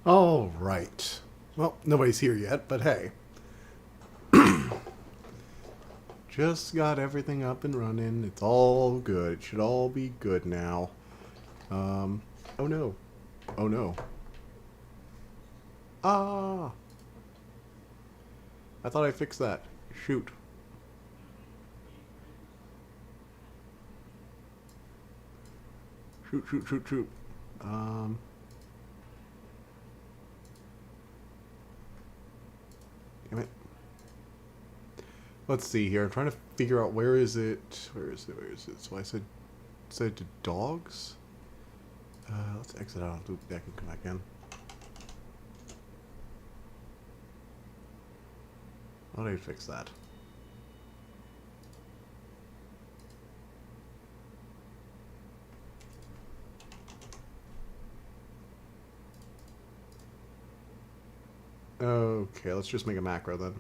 All right. Well, nobody's here yet, but hey. Just got everything up and running. It's all good. It should all be good now. Oh no. Oh no. Ah! I thought I fixed that. Shoot. Shoot, shoot, shoot, shoot. Damn it. Let's see here. I'm trying to figure out where is it. Where is it? Where is it? So I said to dogs. Let's exit out of the deck and come back in. How do I fix that? Okay, let's just make a macro then.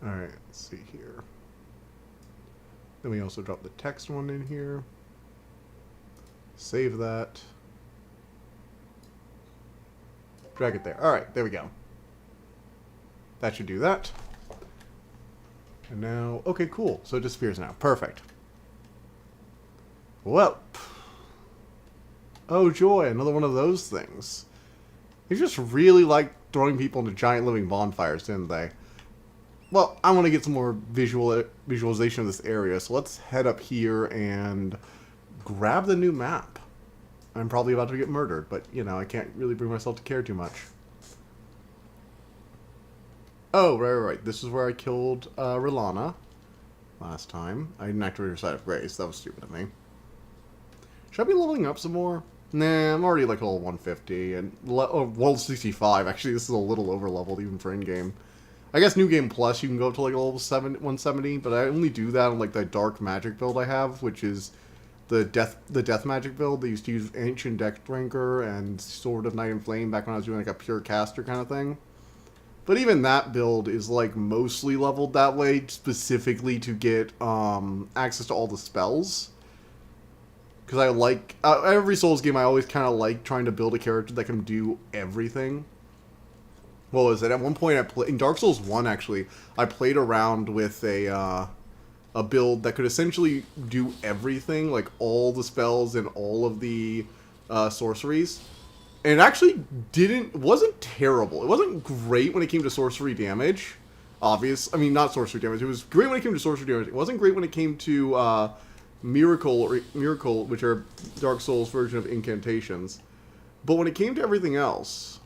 Alright, let's see here. Then we also drop the text one in here. Save that. Drag it there. Alright, there we go. That should do that. And now, okay, cool. So it disappears now. Perfect. Well. Oh joy, another one of those things. They just really like throwing people into giant living bonfires, didn't they? Well, I want to get some more visualization of this area, so let's head up here and grab the new map. I'm probably about to get murdered, but, you know, I can't really bring myself to care too much. Oh, right. This is where I killed Rilana last time. I didn't activate her Site of Grace. That was stupid of me. Should I be leveling up some more? Nah, I'm already like level 150, and level 65. Actually, this is a little over-leveled even for in-game. I guess New Game Plus, you can go up to like level 170, but I only do that on like the Dark Magic build I have, which is the Death Magic build. They used to use Ancient Deck Drinker and Sword of Night and Flame back when I was doing like a pure caster kind of thing. But even that build is like mostly leveled that way, specifically to get access to all the spells. Because I like, every Souls game I always kind of like trying to build a character that can do everything. What was it? At one point, in Dark Souls 1, actually, I played around with a build that could essentially do everything, like all the spells and all of the sorceries. And it actually wasn't terrible. It wasn't great when it came to sorcery damage. I mean, not sorcery damage. It was great when it came to sorcery damage. It wasn't great when it came to Miracle, which are Dark Souls' version of incantations. But when it came to everything else,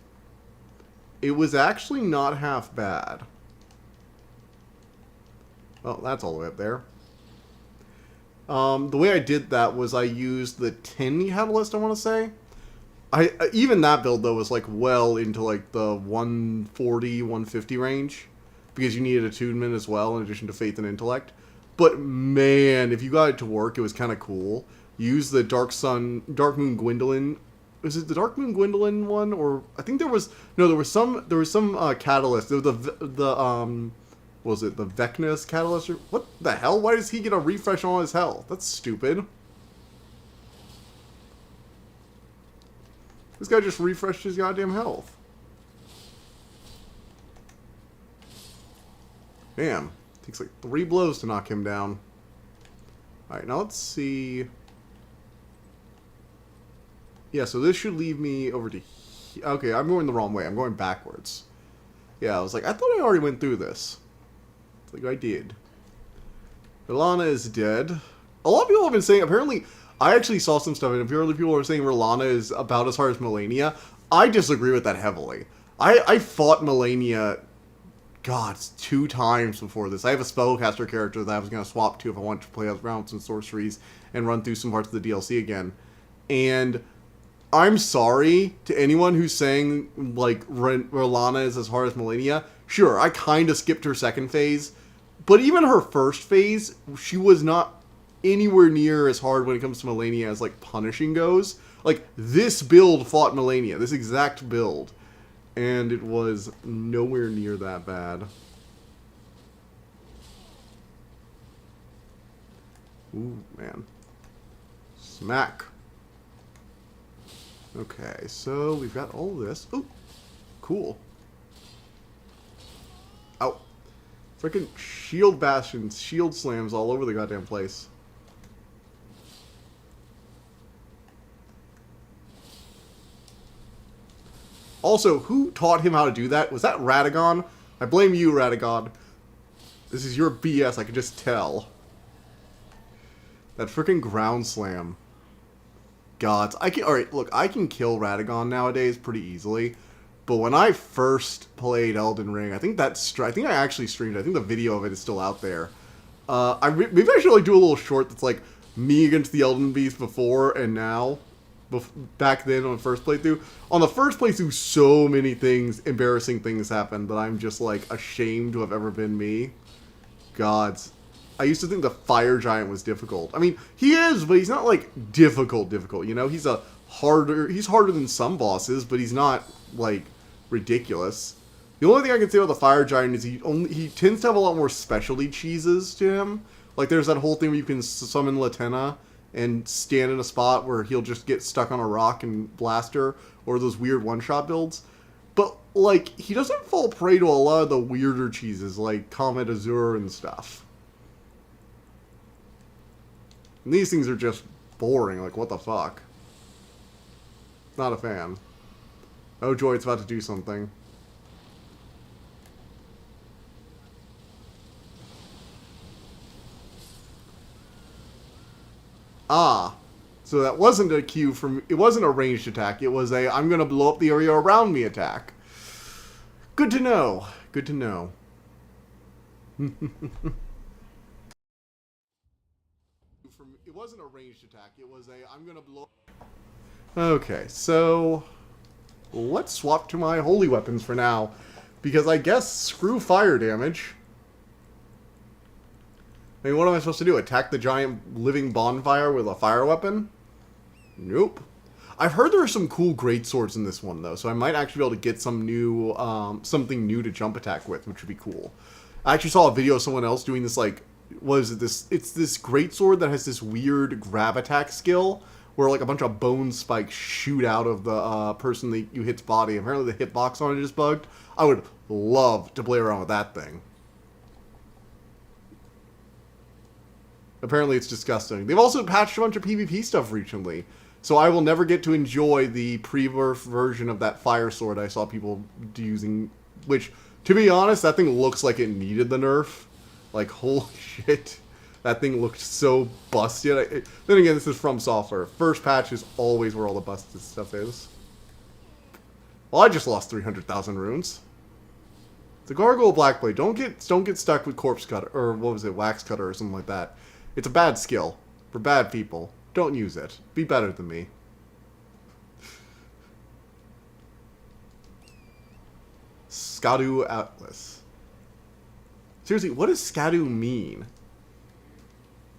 it was actually not half bad. Well, that's all the way up there. The way I did that was I used the tin catalyst, I want to say. Even that build, though, was like well into like the 140, 150 range. Because you needed attunement as well, in addition to faith and intellect. But man, if you got it to work, it was kind of cool. Use the Dark Moon Gwendolyn. Was it the Dark Moon Gwendolyn one, or I think there was some catalyst. There was was it the Vecna's catalyst? Or, what the hell? Why does he get a refresh on his health? That's stupid. This guy just refreshed his goddamn health. Damn. Takes like 3 blows to knock him down. Alright, now let's see. Yeah, so this should leave me over to... Okay, I'm going the wrong way. I'm going backwards. Yeah, I was like, I thought I already went through this. It's like, I did. Rilana is dead. A lot of people have been saying, apparently, I actually saw some stuff, and apparently people are saying Rilana is about as hard as Melania. I disagree with that heavily. I fought Melania, God, 2 times before this. I have a spellcaster character that I was going to swap to if I wanted to play around with some sorceries and run through some parts of the DLC again. And I'm sorry to anyone who's saying, like, Rolana is as hard as Melania. Sure, I kind of skipped her second phase, but even her first phase, she was not anywhere near as hard when it comes to Melania as, like, punishing goes. Like, this build fought Melania, this exact build, and it was nowhere near that bad. Ooh, man. Smack. Okay, so we've got all this. Ooh, cool. Ow. Freaking shield bastions, shield slams all over the goddamn place. Also, who taught him how to do that? Was that Radagon? I blame you, Radagon. This is your BS, I can just tell. That freaking ground slam. Gods. Alright, look, I can kill Radagon nowadays pretty easily. But when I first played Elden Ring, I think I actually streamed it. I think the video of it is still out there. Maybe I should like do a little short that's like me against the Elden Beast before and now. Back then on the first playthrough. On the first playthrough, so many embarrassing things happened that I'm just like ashamed to have ever been me. Gods. I used to think the fire giant was difficult. I mean, he is, but he's not like difficult, you know? He's harder than some bosses, but he's not like ridiculous. The only thing I can say about the fire giant is he tends to have a lot more specialty cheeses to him. Like there's that whole thing where you can summon Latenna and stand in a spot where he'll just get stuck on a rock and blast her, or those weird one-shot builds. But, like, he doesn't fall prey to a lot of the weirder cheeses, like Comet Azure and stuff. And these things are just boring, like, what the fuck? Not a fan. Oh joy, it's about to do something. Ah, so that wasn't a cue from... It wasn't a ranged attack. It was a, I'm going to blow up the area around me attack. Good to know. Good to know. It wasn't a ranged attack. It was a, I'm going to blow... Okay, so... Let's swap to my holy weapons for now. Because I guess screw fire damage. I mean, what am I supposed to do? Attack the giant living bonfire with a fire weapon? Nope. I've heard there are some cool greatswords in this one, though, so I might actually be able to get some new, something new to jump attack with, which would be cool. I actually saw a video of someone else doing this, like, what is it? It's this greatsword that has this weird grab attack skill, where, like, a bunch of bone spikes shoot out of the person that you hit's body. Apparently the hitbox on it is bugged. I would love to play around with that thing. Apparently it's disgusting. They've also patched a bunch of PvP stuff recently, so I will never get to enjoy the pre-birth version of that fire sword I saw people using, which, to be honest, that thing looks like it needed the nerf. Like, holy shit. That thing looked so busted. Then again, this is From Software. First patch is always where all the busted stuff is. Well, I just lost 300,000 runes. The Gargoyle Blackblade. Don't get stuck with Corpse Cutter, or what was it, Wax Cutter or something like that. It's a bad skill. For bad people. Don't use it. Be better than me. Skadu Atlas. Seriously, what does Skadu mean?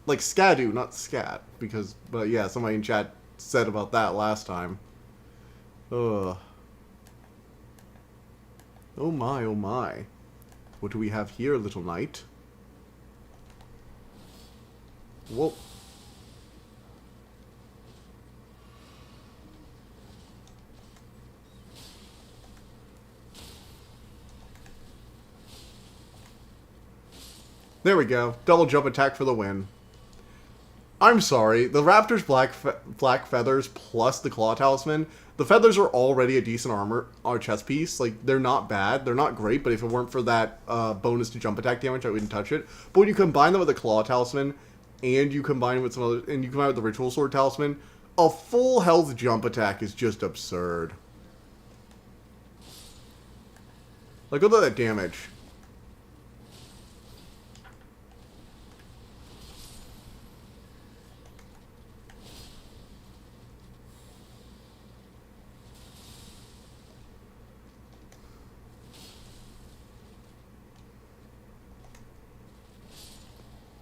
Like Skadu, not scat. Because, but yeah, somebody in chat said about that last time. Ugh. Oh my, oh my. What do we have here, little knight? Whoa. There we go. Double jump attack for the win. I'm sorry. The Raptor's black feathers plus the Claw Talisman. The feathers are already a decent armor or chest piece. Like, they're not bad. They're not great, but if it weren't for that bonus to jump attack damage, I wouldn't touch it. But when you combine them with the Claw Talisman, and you combine it with some other, and you combine it with the Ritual Sword Talisman, a full health jump attack is just absurd. Like, look at that damage.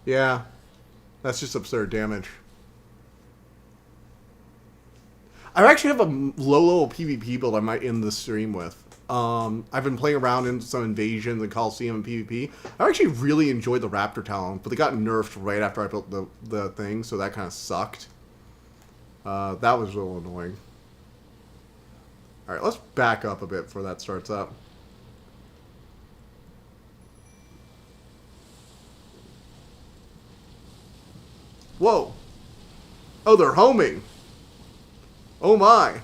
Yeah, that's just absurd damage. I actually have a low PvP build I might end the stream with. I've been playing around in some invasions and Coliseum and PvP. I actually really enjoyed the Raptor Talon, but they got nerfed right after I built the thing, so that kind of sucked. That was real annoying. Alright, let's back up a bit before that starts up. Whoa! Oh, they're homing! Oh my!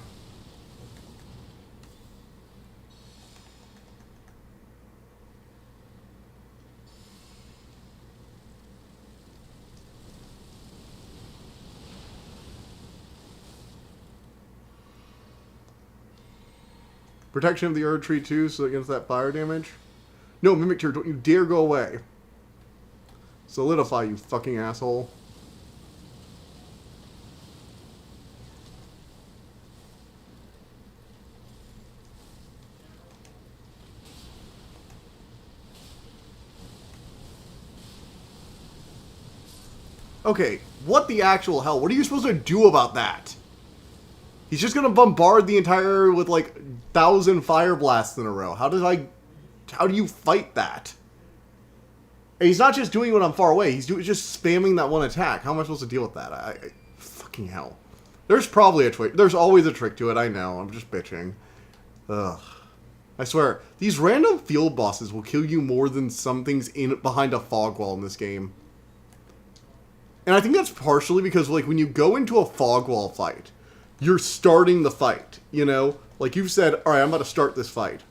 Protection of the Erdtree too, so against that fire damage. No, Mimic Tear, don't you dare go away. Solidify, you fucking asshole. Okay, what the actual hell? What are you supposed to do about that? He's just gonna bombard the entire with like 1,000 fire blasts in a row. How do you fight that? And he's not just doing it when I'm far away. He's just spamming that one attack. How am I supposed to deal with that? Fucking hell. There's probably a trick. There's always a trick to it. I know. I'm just bitching. Ugh. I swear, these random field bosses will kill you more than something's behind a fog wall in this game. And I think that's partially because, like, when you go into a fog wall fight, you're starting the fight, you know? Like, you've said, alright, I'm about to start this fight.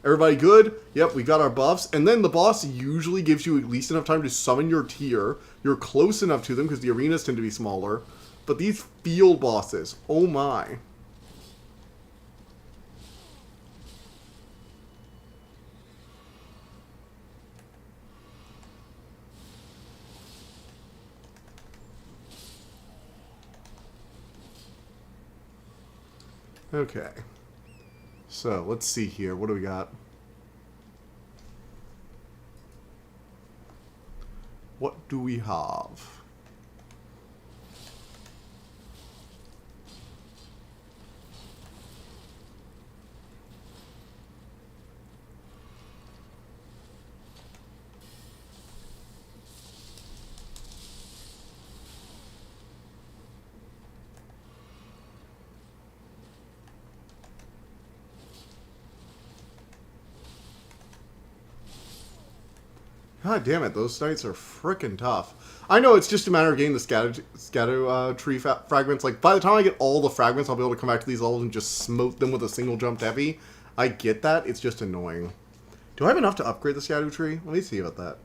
Everybody good? Yep, we got our buffs. And then the boss usually gives you at least enough time to summon your tier. You're close enough to them because the arenas tend to be smaller. But these field bosses, oh my. Okay. So, let's see here. What do we got? What do we have? God damn it, those knights are freaking tough. I know it's just a matter of getting the scatter tree fragments. Like, by the time I get all the fragments, I'll be able to come back to these levels and just smote them with a single jump heavy. I get that, it's just annoying. Do I have enough to upgrade the scatter tree? Let me see about that.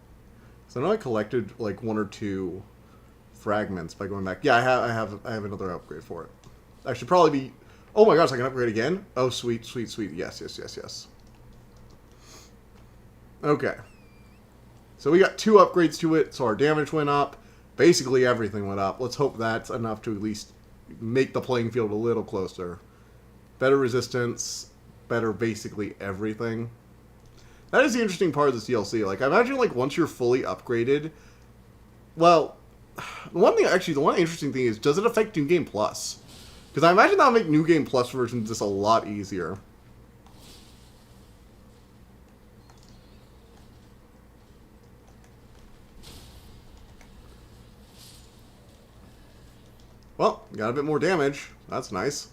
So I know I collected, like, 1 or 2 fragments by going back. Yeah, I have another upgrade for it. I should probably be... Oh my gosh, I can upgrade again? Oh, sweet, sweet, sweet. Yes, yes, yes, yes. Okay. So we got 2 upgrades to it, so our damage went up. Basically everything went up. Let's hope that's enough to at least make the playing field a little closer. Better resistance, better basically everything. That is the interesting part of this DLC. Like, I imagine, like, once you're fully upgraded... Well, the one interesting thing is, does it affect New Game Plus? Because I imagine that'll make New Game Plus versions just a lot easier. Well, got a bit more damage. That's nice.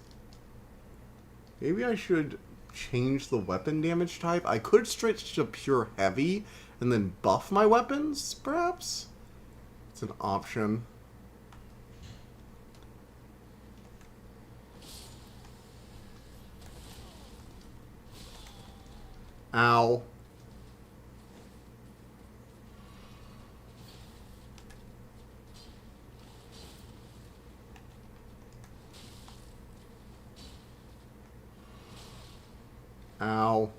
Maybe I should change the weapon damage type. I could switch to pure heavy and then buff my weapons, perhaps? It's an option. Ow. Ow.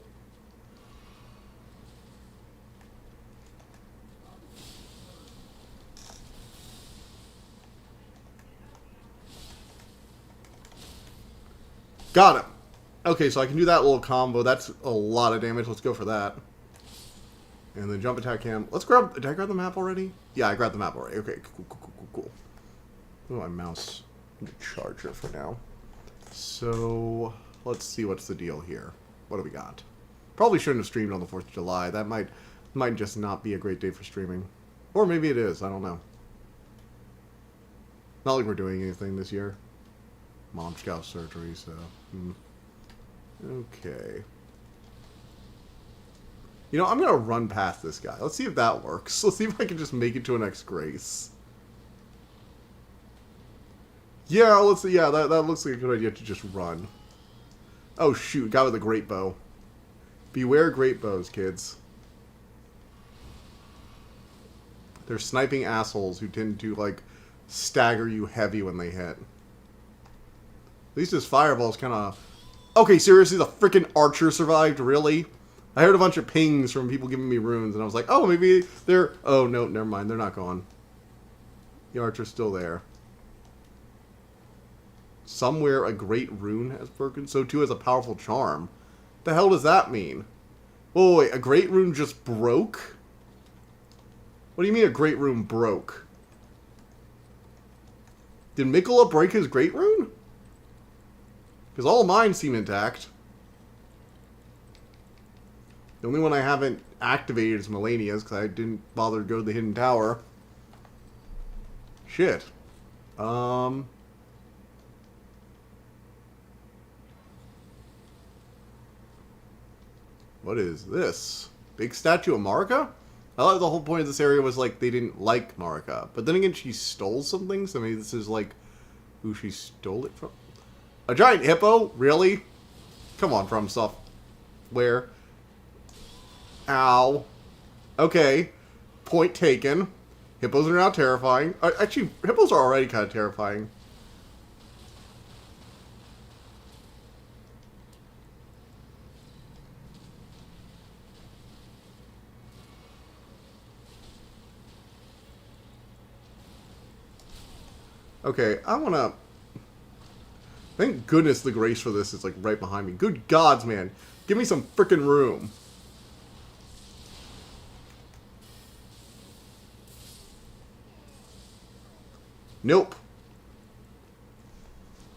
Got him. Okay, so I can do that little combo. That's a lot of damage. Let's go for that. And then jump attack him. Let's grab... Did I grab the map already? Yeah, I grabbed the map already. Okay, cool. Oh, my mouse. Charger for now. So, let's see what's the deal here. What do we got? Probably shouldn't have streamed on the 4th of July. That might just not be a great day for streaming. Or maybe it is. I don't know. Not like we're doing anything this year. Mom's got surgery, so... Okay. You know, I'm going to run past this guy. Let's see if that works. Let's see if I can just make it to an X Grace. Yeah, let's see. Yeah, that looks like a good idea to just run. Oh, shoot. Guy with a great bow. Beware great bows, kids. They're sniping assholes who tend to, like, stagger you heavy when they hit. At least his fireball's kind of... Okay, seriously, the freaking archer survived? Really? I heard a bunch of pings from people giving me runes, and I was like, oh, maybe they're... Oh, no, never mind. They're not gone. The archer's still there. Somewhere a great rune has broken. So too has a powerful charm. What the hell does that mean? Whoa, wait, a great rune just broke? What do you mean a great rune broke? Did Mikola break his great rune? Because all of mine seem intact. The only one I haven't activated is Melania's, because I didn't bother to go to the Hidden Tower. Shit. What is this? Big statue of Marika? I thought the whole point of this area was, like, they didn't like Marika. But then again, she stole something, so maybe this is, like, who she stole it from? A giant hippo? Really? Come on, From Software. Ow. Okay. Point taken. Hippos are now terrifying. Actually, hippos are already kind of terrifying. Okay, I want to... Thank goodness the grace for this is, like, right behind me. Good gods, man. Give me some frickin' room. Nope.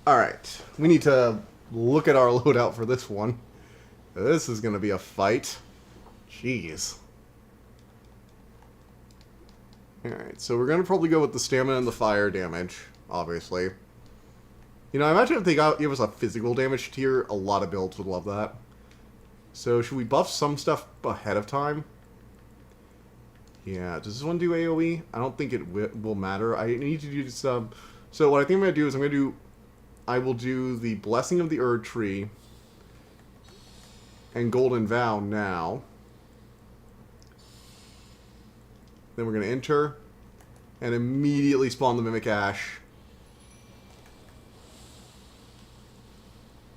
Alright. We need to look at our loadout for this one. This is going to be a fight. Jeez. Alright, so we're going to probably go with the stamina and the fire damage, obviously. You know, I imagine if they gave us a physical damage tier, a lot of builds would love that. So, should we buff some stuff ahead of time? Yeah, does this one do AoE? I don't think it will matter. I need to do some... So, what I think I'm going to do is I will do the Blessing of the Erdtree and Golden Vow now. Then we're going to enter and immediately spawn the Mimic Ash.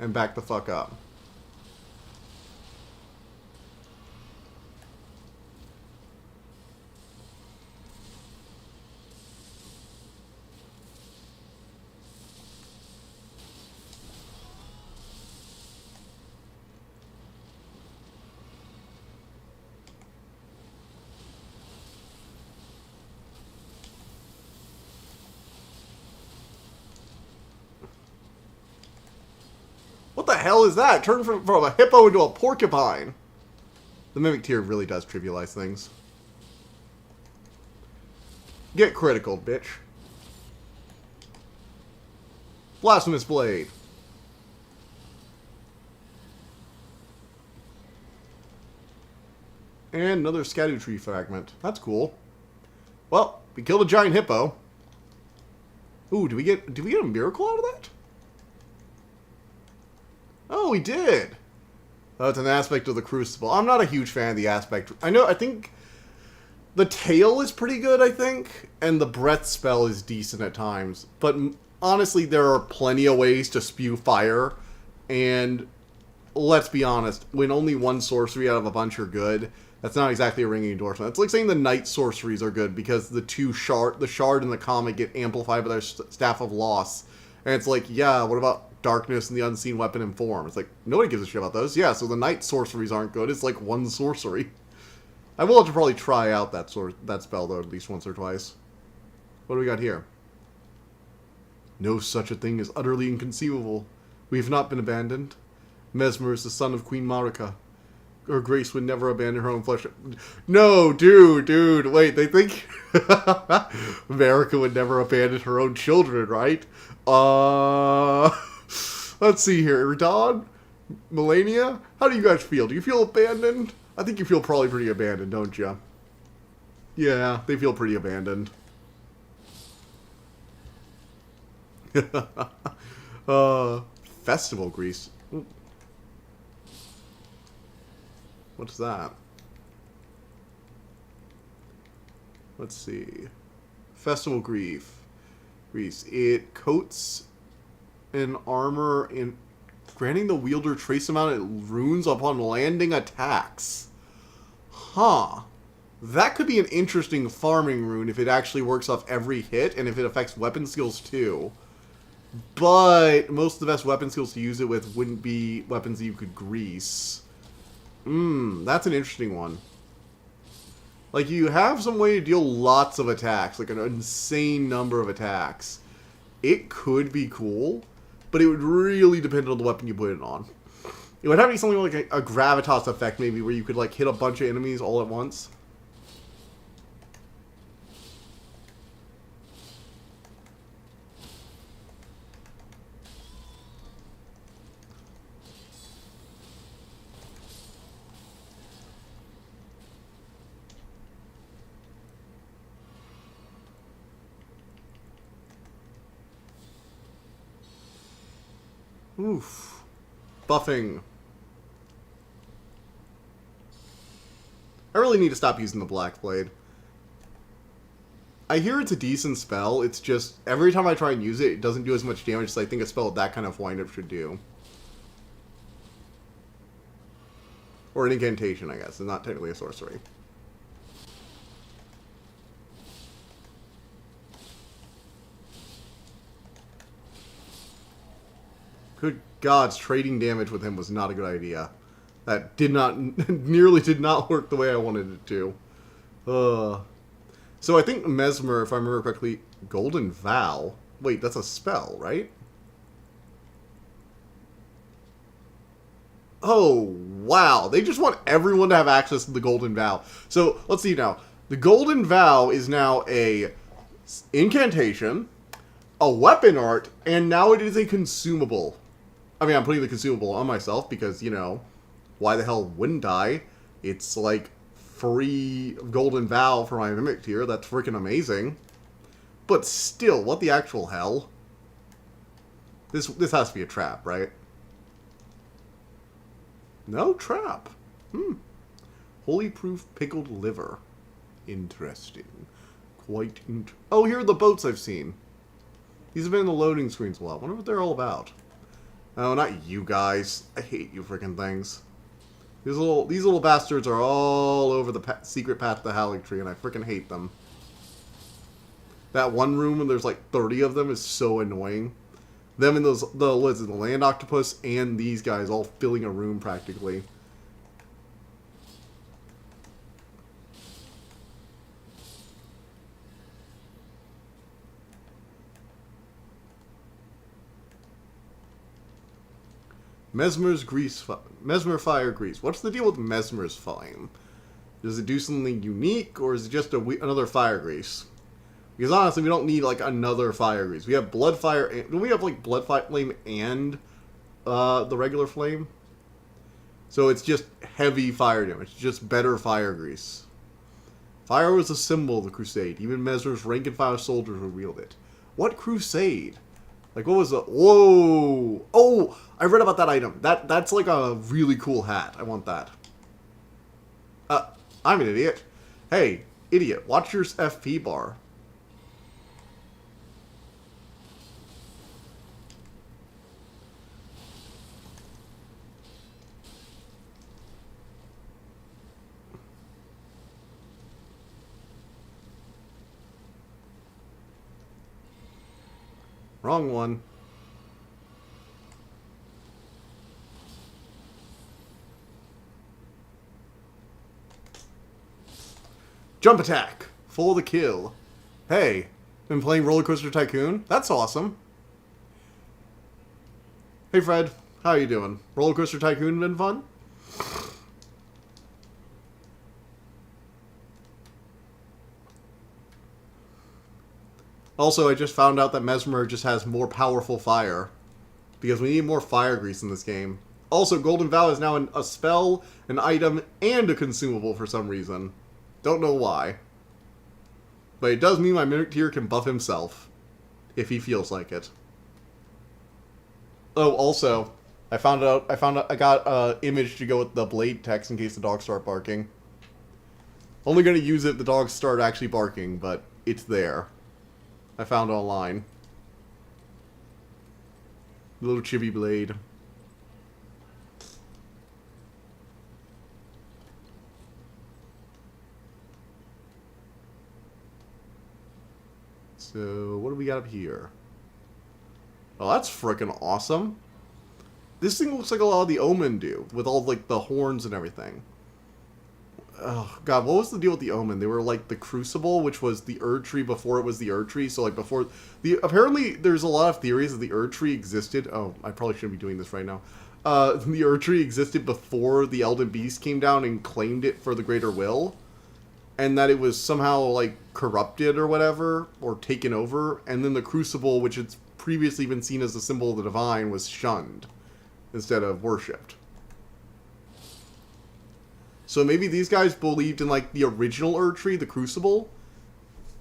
And back the fuck up. What the hell is that? Turn from a hippo into a porcupine. The Mimic tier really does trivialize things. Get critical, bitch. Blasphemous Blade. And another Erdtree fragment. That's cool. Well, we killed a giant hippo. Ooh, did we get a miracle out of that? Oh, we did! Oh, it's an aspect of the Crucible. I'm not a huge fan of the aspect. I think the tail is pretty good, I think, and the breath spell is decent at times. But honestly, there are plenty of ways to spew fire, and let's be honest, when only one sorcery out of a bunch are good, that's not exactly a ringing endorsement. It's like saying the night sorceries are good because the shard and the comet get amplified by their Staff of Loss. And it's like, yeah, what about Darkness and the Unseen Weapon and Form? It's like, nobody gives a shit about those. Yeah, so the night sorceries aren't good. It's like one sorcery. I will have to probably try out that spell though at least once or twice. What do we got here? No such a thing is utterly inconceivable. We have not been abandoned. Mesmer is the son of Queen Marika. Her grace would never abandon her own flesh. No, dude, wait, they think Marika would never abandon her own children, right? Let's see here. Radon? Melania? How do you guys feel? Do you feel abandoned? I think you feel probably pretty abandoned, don't you? Yeah, they feel pretty abandoned. Festival Grease. What's that? Let's see. Festival Grease. It coats an armor in granting the wielder trace amount of runes upon landing attacks. Huh. That could be an interesting farming rune if it actually works off every hit and if it affects weapon skills too. But most of the best weapon skills to use it with wouldn't be weapons that you could grease. That's an interesting one. Like, you have some way to deal lots of attacks, like an insane number of attacks. It could be cool, but it would really depend on the weapon you put it on. It would have to be something like a gravitas effect, maybe, where you could, like, hit a bunch of enemies all at once. Oof. Buffing. I really need to stop using the Black Blade. I hear it's a decent spell, it's just, every time I try and use it, it doesn't do as much damage as I think a spell with that kind of windup should do. Or an incantation, I guess. It's not technically a sorcery. Good gods, trading damage with him was not a good idea. That nearly did not work the way I wanted it to. So I think Mesmer, if I remember correctly, Golden Vow. Wait, that's a spell, right? Oh, wow. They just want everyone to have access to the Golden Vow. So, let's see now. The Golden Vow is now a incantation, a weapon art, and now it is a consumable. I mean, I'm putting the consumable on myself because, you know, why the hell wouldn't I? It's like free Golden Vow for my Mimic tier. That's freaking amazing. But still, what the actual hell? This has to be a trap, right? No trap. Holy proof pickled liver. Interesting. Oh, here are the boats I've seen. These have been in the loading screens a lot. I wonder what they're all about. Oh, not you guys. I hate you freaking things. These little bastards are all over the secret path to the Erdtree, and I freaking hate them. That one room where there's like 30 of them is so annoying. Them and the land octopus and these guys all filling a room practically. Mesmer Fire Grease. What's the deal with Mesmer's Flame? Does it do something unique, or is it just another Fire Grease? Because honestly, we don't need like another Fire Grease. We have Blood Fire. Don't we have like Blood Flame and the regular flame? So it's just heavy fire damage. Just better Fire Grease. Fire was a symbol of the Crusade. Even Mesmer's rank and file soldiers would wield it. What Crusade? Like, what was the... Whoa! Oh! I read about that item. That's like a really cool hat. I want that. I'm an idiot. Hey, idiot. Watch your FP bar. Wrong one. Jump attack. For the kill. Hey, been playing Roller Coaster Tycoon? That's awesome. Hey Fred, how you doing? Roller Coaster Tycoon been fun? Also, I just found out that Mesmer just has more powerful fire. Because we need more fire grease in this game. Also, Golden Vow is now a spell, an item, and a consumable for some reason. Don't know why. But it does mean my Mimic Tier can buff himself. If he feels like it. Oh, also, I got an image to go with the blade text in case the dogs start barking. Only going to use it if the dogs start actually barking, but it's there. I found it online. Little chibi blade. So, what do we got up here? Oh, that's freaking awesome. This thing looks like a lot of the Omen do, with all, like, the horns and everything. Oh, God, what was the deal with the Omen? They were, like, the Crucible, which was the Erdtree before it was the Erdtree. So, like, before... Apparently, there's a lot of theories that the Erdtree existed... Oh, I probably shouldn't be doing this right now. The Erdtree existed before the Elden Beast came down and claimed it for the Greater Will. And that it was somehow, like, corrupted or whatever, or taken over. And then the Crucible, which had previously been seen as a symbol of the Divine, was shunned instead of worshipped. So maybe these guys believed in, like, the original Erdtree, the Crucible,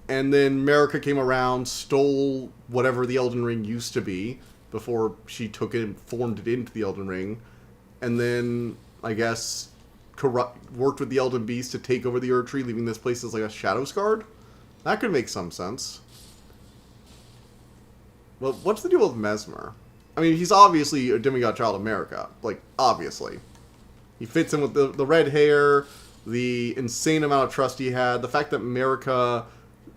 and then Marika came around, stole whatever the Elden Ring used to be, before she took it and formed it into the Elden Ring, and then, I guess, worked with the Elden Beast to take over the Erdtree, leaving this place as, like, a Shadow Guard? That could make some sense. Well, what's the deal with Mesmer? I mean, he's obviously a demigod child of Marika. Like, obviously. He fits in with the red hair, the insane amount of trust he had, the fact that Marika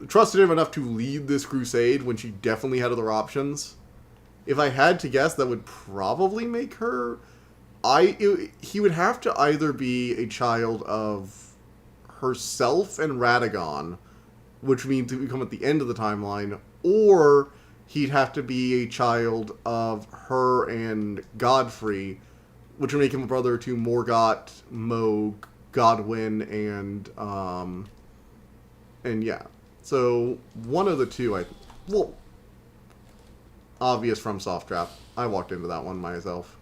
trusted him enough to lead this crusade when she definitely had other options. If I had to guess, that would probably make her... he would have to either be a child of herself and Radagon, which means to become at the end of the timeline, or he'd have to be a child of her and Godfrey, which would make him a brother to Morgott, Mohg, Godwyn, and yeah. So, one of the two, well, obvious from Soft Trap. I walked into that one myself.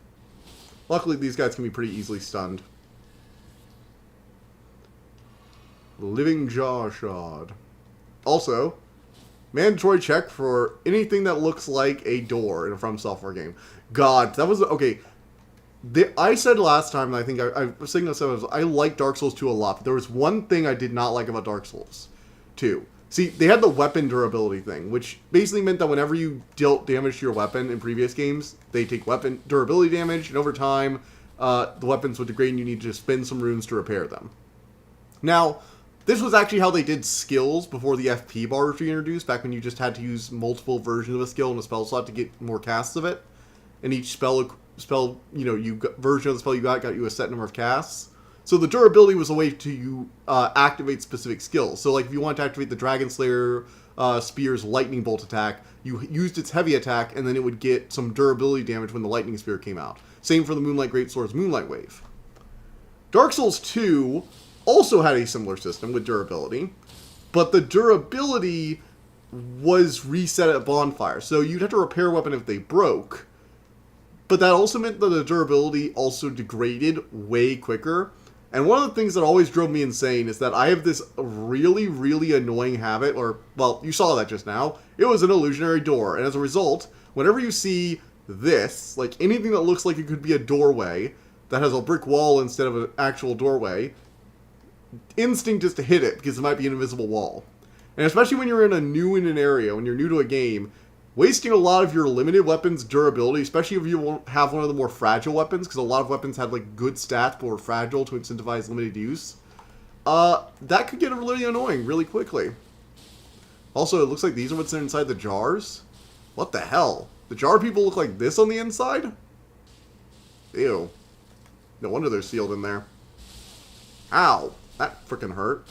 Luckily, these guys can be pretty easily stunned. Living Jaw Shard. Also, mandatory check for anything that looks like a door in a From Software game. God, that was... Okay, I said last time, and I think I was saying this, I like Dark Souls 2 a lot, but there was one thing I did not like about Dark Souls 2. See, they had the weapon durability thing, which basically meant that whenever you dealt damage to your weapon in previous games, they take weapon durability damage, and over time, the weapons would degrade and you need to spend some runes to repair them. Now, this was actually how they did skills before the FP bar was reintroduced, back when you just had to use multiple versions of a skill in a spell slot to get more casts of it. And each spell, version of the spell you got you a set number of casts. So the durability was a way to activate specific skills. So like if you want to activate the Dragon Slayer Spear's lightning bolt attack, you used its heavy attack, and then it would get some durability damage when the lightning spear came out. Same for the Moonlight Greatsword's Moonlight Wave. Dark Souls 2 also had a similar system with durability, but the durability was reset at bonfire. So you'd have to repair a weapon if they broke, but that also meant that the durability also degraded way quicker. And one of the things that always drove me insane is that I have this really, really annoying habit, well, you saw that just now. It was an illusionary door, and as a result, whenever you see this, like anything that looks like it could be a doorway that has a brick wall instead of an actual doorway, instinct is to hit it because it might be an invisible wall. And especially when you're in an area, when you're new to a game, wasting a lot of your limited weapons durability, especially if you won't have one of the more fragile weapons, because a lot of weapons had like good stats but were fragile to incentivize limited use, that could get really annoying really quickly. Also, it looks like these are what's inside the jars. What the hell? The jar people look like this on the inside? Ew. No wonder they're sealed in there. Ow. That freaking hurt.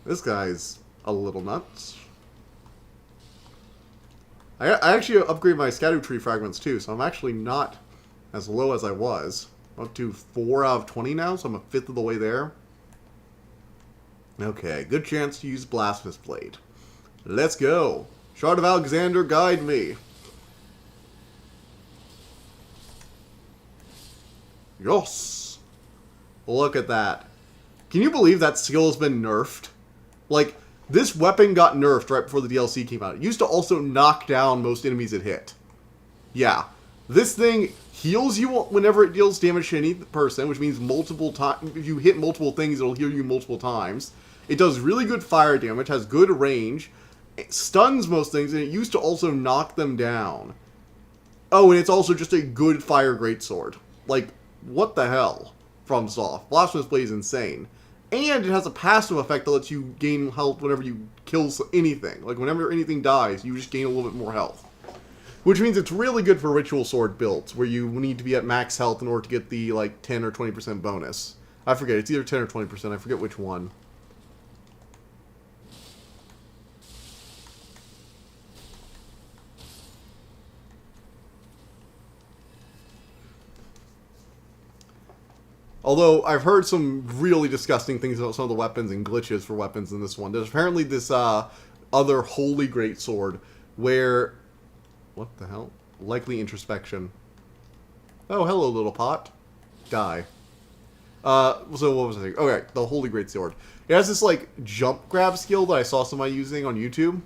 This guy's a little nuts. I actually upgraded my Erdtree fragments too, so I'm actually not as low as I was. I'm up to 4 out of 20 now, so I'm a fifth of the way there. Okay, good chance to use Blasphemous Blade. Let's go. Shard of Alexander, guide me. Yes. Look at that. Can you believe that skill has been nerfed? Like, this weapon got nerfed right before the DLC came out. It used to also knock down most enemies it hit. Yeah. This thing heals you whenever it deals damage to any person, which means multiple times. If you hit multiple things, it'll heal you multiple times. It does really good fire damage, has good range, it stuns most things, and it used to also knock them down. Oh, and it's also just a good fire greatsword. Like, what the hell? FromSoft. Blasphemous Blade is insane. And it has a passive effect that lets you gain health whenever you kill anything. Like, whenever anything dies, you just gain a little bit more health. Which means it's really good for ritual sword builds, where you need to be at max health in order to get the, like, 10 or 20% bonus. I forget, it's either 10 or 20%, I forget which one. Although, I've heard some really disgusting things about some of the weapons and glitches for weapons in this one. There's apparently this other holy greatsword where... What the hell? Likely introspection. Oh, hello, little pot. Die. So what was I saying? Okay, the holy greatsword. It has this, like, jump grab skill that I saw somebody using on YouTube.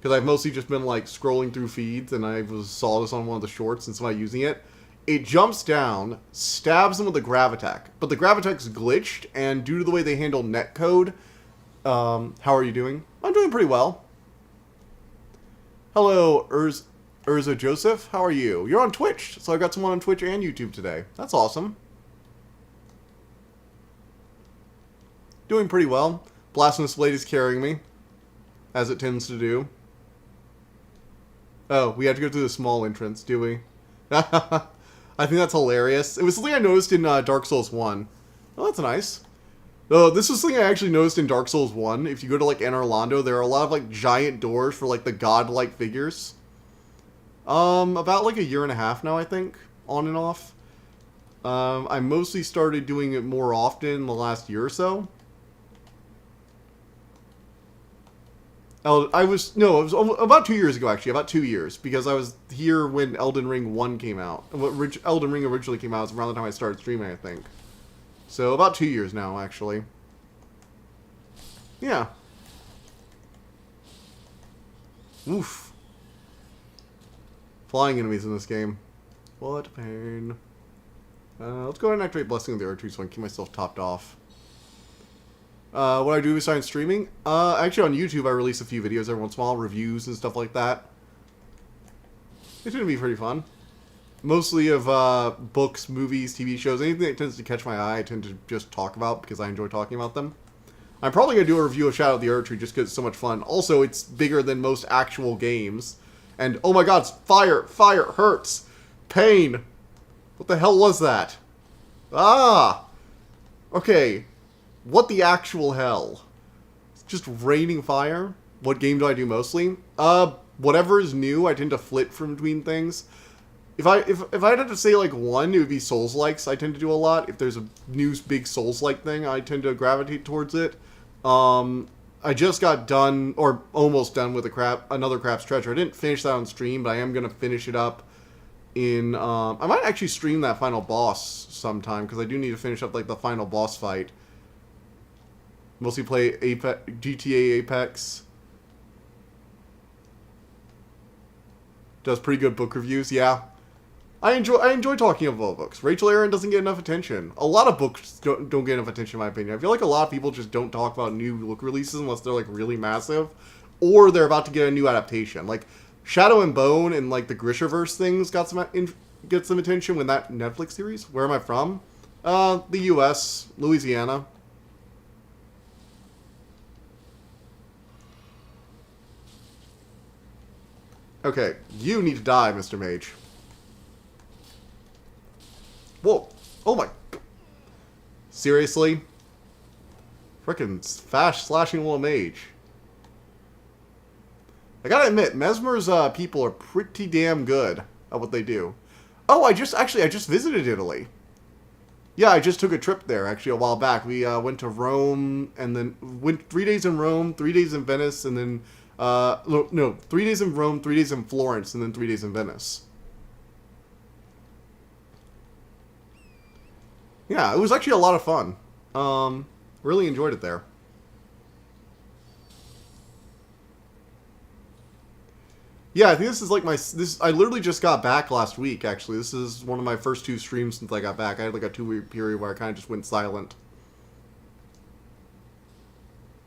Because I've mostly just been, like, scrolling through feeds, and I saw this on one of the shorts and somebody using it. It jumps down, stabs them with a grav attack. But the grav attack's glitched, and due to the way they handle netcode... how are you doing? I'm doing pretty well. Hello, Urza Joseph. How are you? You're on Twitch, so I got someone on Twitch and YouTube today. That's awesome. Doing pretty well. Blasphemous Blade is carrying me, as it tends to do. Oh, we have to go through the small entrance, do we? I think that's hilarious. It was something I noticed in Dark Souls 1. Oh, that's nice. This was something I actually noticed in Dark Souls 1. If you go to, like, Anor Londo, there are a lot of, like, giant doors for, like, the god-like figures. About, like, a year and a half now, I think. On and off. I mostly started doing it more often in the last year or so. It was about 2 years ago, actually. About 2 years. Because I was here when Elden Ring 1 came out. Elden Ring originally came out. It was around the time I started streaming, I think. So, about 2 years now, actually. Yeah. Oof. Flying enemies in this game. What a pain. Let's go ahead and activate Blessing of the Erdtree so I can keep myself topped off. What I do besides streaming? Actually on YouTube I release a few videos every once in a while, reviews and stuff like that. It's gonna be pretty fun. Mostly of books, movies, TV shows, anything that tends to catch my eye I tend to just talk about because I enjoy talking about them. I'm probably gonna do a review of Shadow of the Erdtree just because it's so much fun. Also, it's bigger than most actual games. And, oh my god, fire! Fire! Hurts! Pain! What the hell was that? Ah! Okay. What the actual hell? It's just raining fire? What game do I do mostly? Whatever is new, I tend to flit from between things. If I'd have to say, like, one, it would be Souls-likes I tend to do a lot. If there's a new big Souls-like thing, I tend to gravitate towards it. I just got done, or almost done with another Crap's Treasure. I didn't finish that on stream, but I am going to finish it up in, I might actually stream that final boss sometime, because I do need to finish up, like, the final boss fight. Mostly play GTA Apex. Does pretty good book reviews, yeah. I enjoy talking about books. Rachel Aaron doesn't get enough attention. A lot of books don't get enough attention, in my opinion. I feel like a lot of people just don't talk about new book releases unless they're, like, really massive. Or they're about to get a new adaptation. Like, Shadow and Bone and, like, the Grishaverse things get some attention when that Netflix series. Where am I from? The U.S., Louisiana. Okay, you need to die, Mr. Mage. Whoa. Oh my... Seriously? Frickin' fast slashing little mage. I gotta admit, Mesmer's people are pretty damn good at what they do. Oh, I just visited Italy. Yeah, I just took a trip there, actually, a while back. We went to Rome, and then went 3 days in Rome, 3 days in Venice, and then, no, 3 days in Rome, 3 days in Florence, and then 3 days in Venice. Yeah, it was actually a lot of fun. Really enjoyed it there. Yeah, I think this is like I literally just got back last week, actually. This is one of my first 2 streams since I got back. I had like a 2-week period where I kind of just went silent.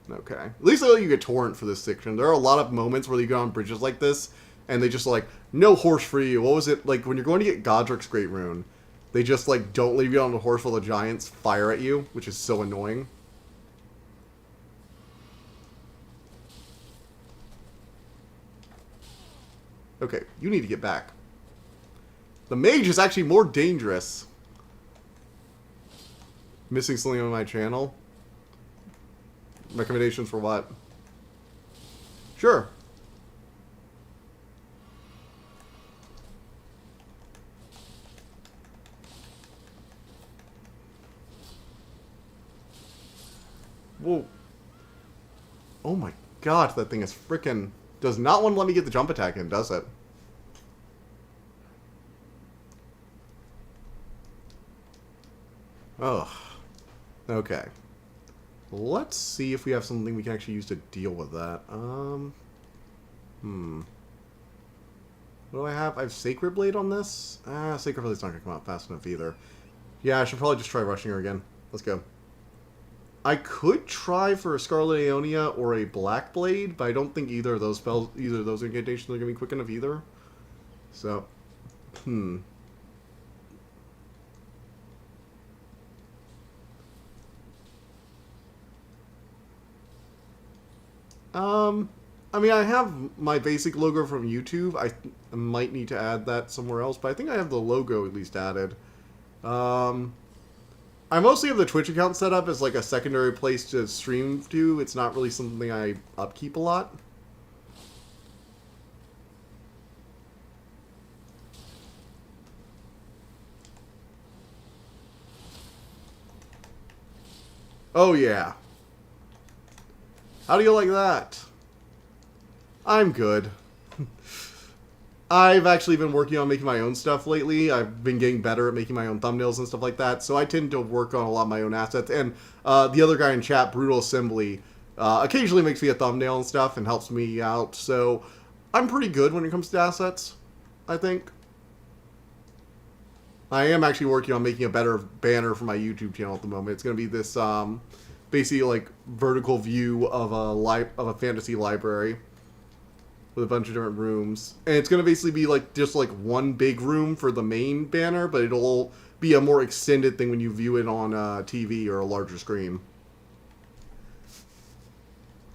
Okay. At least I let you get torrent for this section. There are a lot of moments where you go on bridges like this, and they just like, no horse for you. What was it? Like, when you're going to get Godric's Great Rune, they just like don't leave you on the horse while the giants fire at you, which is so annoying. Okay, you need to get back. The mage is actually more dangerous. Missing something on my channel? Recommendations for what? Sure. Whoa. Oh my god, that thing is frickin'... Does not want to let me get the jump attack in, does it? Ugh. Okay. Let's see if we have something we can actually use to deal with that. What do I have? I have Sacred Blade on this? Sacred Blade's not going to come out fast enough either. Yeah, I should probably just try rushing her again. Let's go. I could try for a Scarlet Aeonia or a Black Blade, but I don't think either of those spells, either of those incantations are going to be quick enough either. So, I mean, I have my basic logo from YouTube. I might need to add that somewhere else, but I think I have the logo at least added. I mostly have the Twitch account set up as like a secondary place to stream to. It's not really something I upkeep a lot. Oh yeah. How do you like that? I'm good. I've actually been working on making my own stuff lately. I've been getting better at making my own thumbnails and stuff like that, so I tend to work on a lot of my own assets. And the other guy in chat, Brutal Assembly, occasionally makes me a thumbnail and stuff and helps me out, so I'm pretty good when it comes to assets, I think. I am actually working on making a better banner for my YouTube channel at the moment. It's going to be this basically like vertical view of a fantasy library with a bunch of different rooms, and it's going to basically be like just like one big room for the main banner, but it'll be a more extended thing when you view it on TV or a larger screen.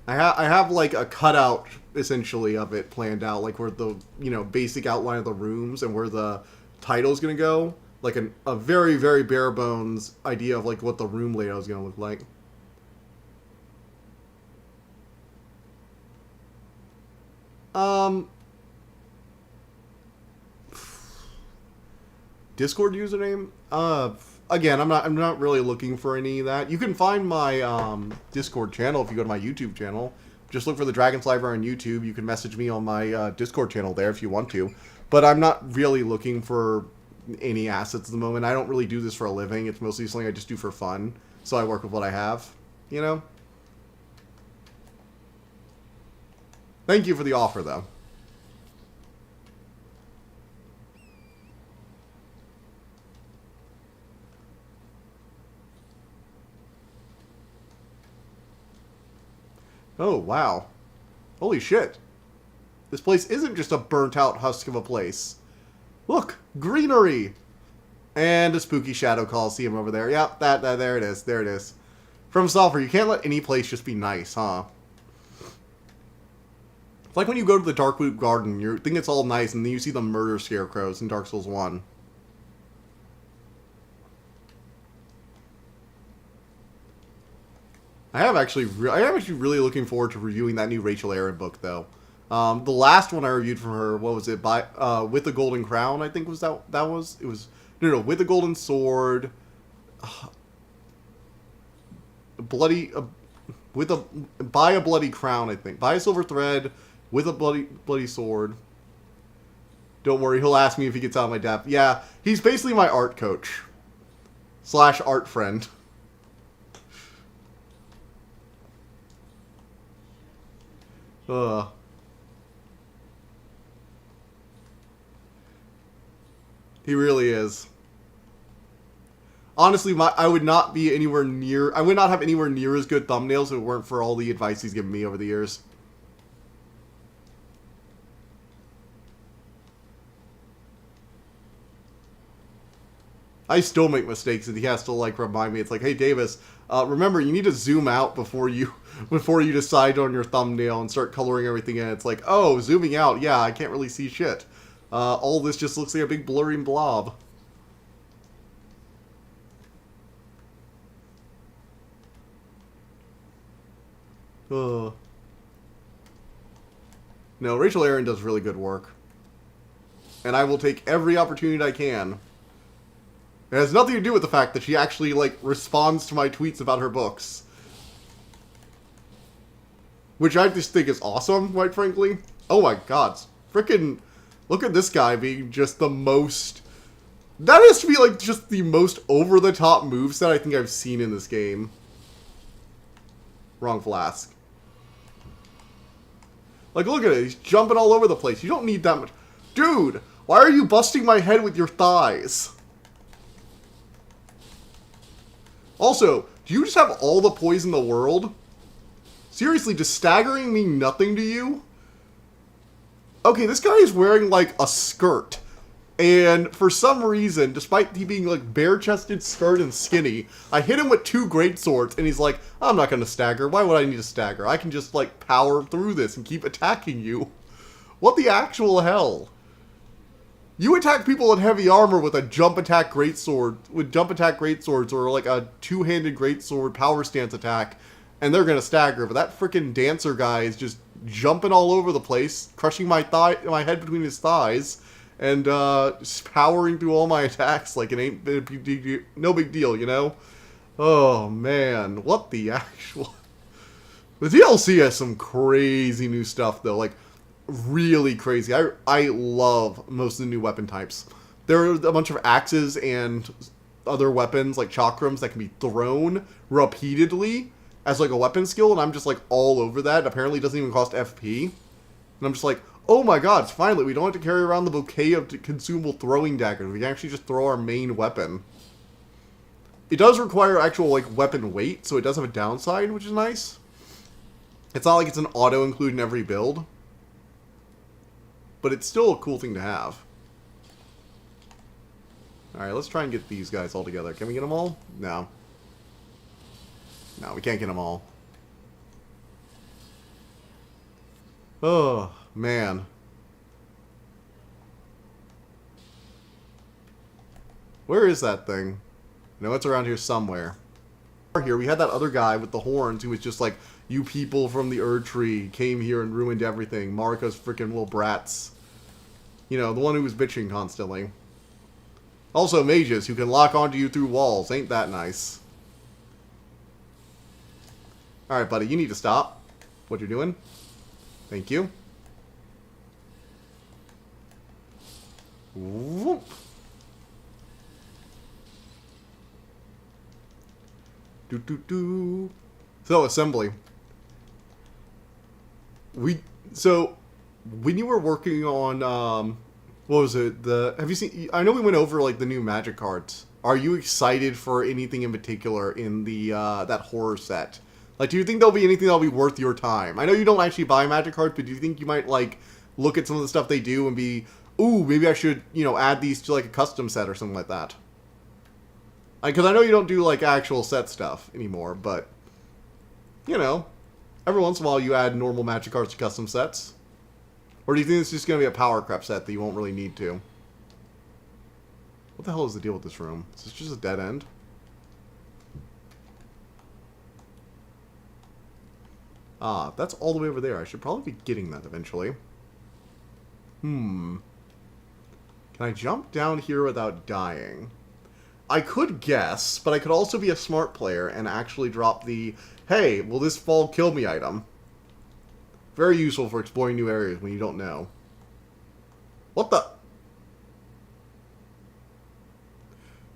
I have like a cutout essentially of it planned out, like where the basic outline of the rooms and where the title's going to go, like a very very bare bones idea of like what the room layout is going to look like. Discord username? Again, I'm not really looking for any of that. You can find my Discord channel if you go to my YouTube channel. Just look for the Dragon's Library on YouTube. You can message me on my Discord channel there if you want to. But I'm not really looking for any assets at the moment. I don't really do this for a living. It's mostly something I just do for fun. So I work with what I have, you know? Thank you for the offer, though. Oh, wow. Holy shit. This place isn't just a burnt-out husk of a place. Look! Greenery! And a spooky shadow coliseum over there. Yep, there it is. There it is. From Sulphur, you can't let any place just be nice, huh? It's like when you go to the Darkroot Garden, you think it's all nice, and then you see the murder scarecrows in Dark Souls 1. I am actually really looking forward to reviewing that new Rachel Aaron book, though. The last one I reviewed from her, what was it? With the Golden Crown, I think was that. It was no, With the Golden Sword, bloody, with a by a bloody crown, I think. By a silver thread, with a bloody sword. Don't worry, he'll ask me if he gets out of my depth. Yeah, he's basically my art coach / art friend. Ugh. He really is. Honestly, I would not have anywhere near as good thumbnails if it weren't for all the advice he's given me over the years. I still make mistakes, and he has to like remind me. It's like, hey Davis, remember you need to zoom out before you decide on your thumbnail and start coloring everything in. It's like, oh, zooming out, yeah, I can't really see shit. All this just looks like a big blurry blob. No, Rachel Aaron does really good work, and I will take every opportunity I can. It has nothing to do with the fact that she actually, like, responds to my tweets about her books. Which I just think is awesome, quite frankly. Oh my god. Frickin' look at this guy being just the most... That has to be, like, just the most over-the-top moveset I think I've seen in this game. Wrong flask. Like, look at it. He's jumping all over the place. You don't need that much... Dude! Why are you busting my head with your thighs? Also, do you just have all the poison in the world? Seriously, does staggering mean nothing to you? Okay, this guy is wearing, like, a skirt. And for some reason, despite he being, like, bare-chested, skirt, and skinny, I hit him with 2 greatswords, and he's like, I'm not gonna stagger. Why would I need to stagger? I can just, like, power through this and keep attacking you. What the actual hell? You attack people in heavy armor with a jump attack greatswords, or like a 2-handed greatsword power stance attack, and they're gonna stagger. But that freaking dancer guy is just jumping all over the place, crushing my head between his thighs, and just powering through all my attacks like it ain't no big deal, you know? Oh man, what the actual... The DLC has some crazy new stuff though, like really crazy. I love most of the new weapon types. There are a bunch of axes and other weapons like chakrams that can be thrown repeatedly as like a weapon skill, and I'm just like all over that. Apparently it doesn't even cost FP. And I'm just like, oh my god, finally we don't have to carry around the bouquet of consumable throwing daggers. We can actually just throw our main weapon. It does require actual like weapon weight, so it does have a downside, which is nice. It's not like it's an auto include in every build. But it's still a cool thing to have. Alright, let's try and get these guys all together. Can we get them all? No. No, we can't get them all. Oh, man. Where is that thing? I know it's around here somewhere. Here, we had that other guy with the horns who was just like, you people from the Erdtree came here and ruined everything. Marco's freaking little brats. You know, the one who was bitching constantly. Also, mages who can lock onto you through walls. Ain't that nice? Alright, buddy, you need to stop what you're doing. Thank you. Whoop. So, assembly. So, when you were working on, what was it? Have you seen, I know we went over, like, the new magic cards. Are you excited for anything in particular in the, that horror set? Like, do you think there'll be anything that'll be worth your time? I know you don't actually buy magic cards, but do you think you might, like, look at some of the stuff they do and be, ooh, maybe I should, you know, add these to, like, a custom set or something like that? Because I know you don't do, like, actual set stuff anymore, but, you know, every once in a while you add normal magic cards to custom sets. Or do you think it's just going to be a power creep set that you won't really need to? What the hell is the deal with this room? Is this just a dead end? Ah, that's all the way over there. I should probably be getting that eventually. Can I jump down here without dying? I could guess, but I could also be a smart player and actually drop the, hey, will this fall kill me item? Very useful for exploring new areas when you don't know. What the?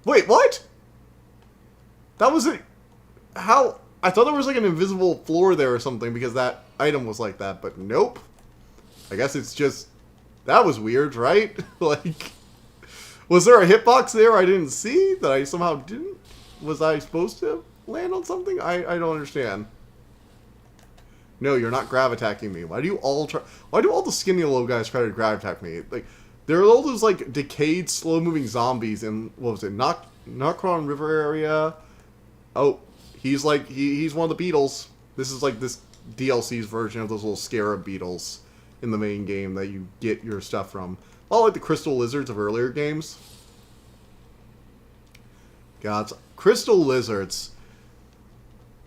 Wait, what? That was it. How? I thought there was like an invisible floor there or something because that item was like that, but nope. I guess it's just... That was weird, right? Like... Was there a hitbox there I didn't see? That I somehow didn't? Was I supposed to land on something? I don't understand. No, you're not grav-attacking me. Why do all the skinny little guys try to grav-attack me? Like, there are all those, like, decayed, slow-moving zombies in, what was it, Nokron River area? Oh, he's like, he's one of the beetles. This is like this DLC's version of those little scarab beetles in the main game that you get your stuff from. All like the crystal lizards of earlier games. Gods, crystal lizards.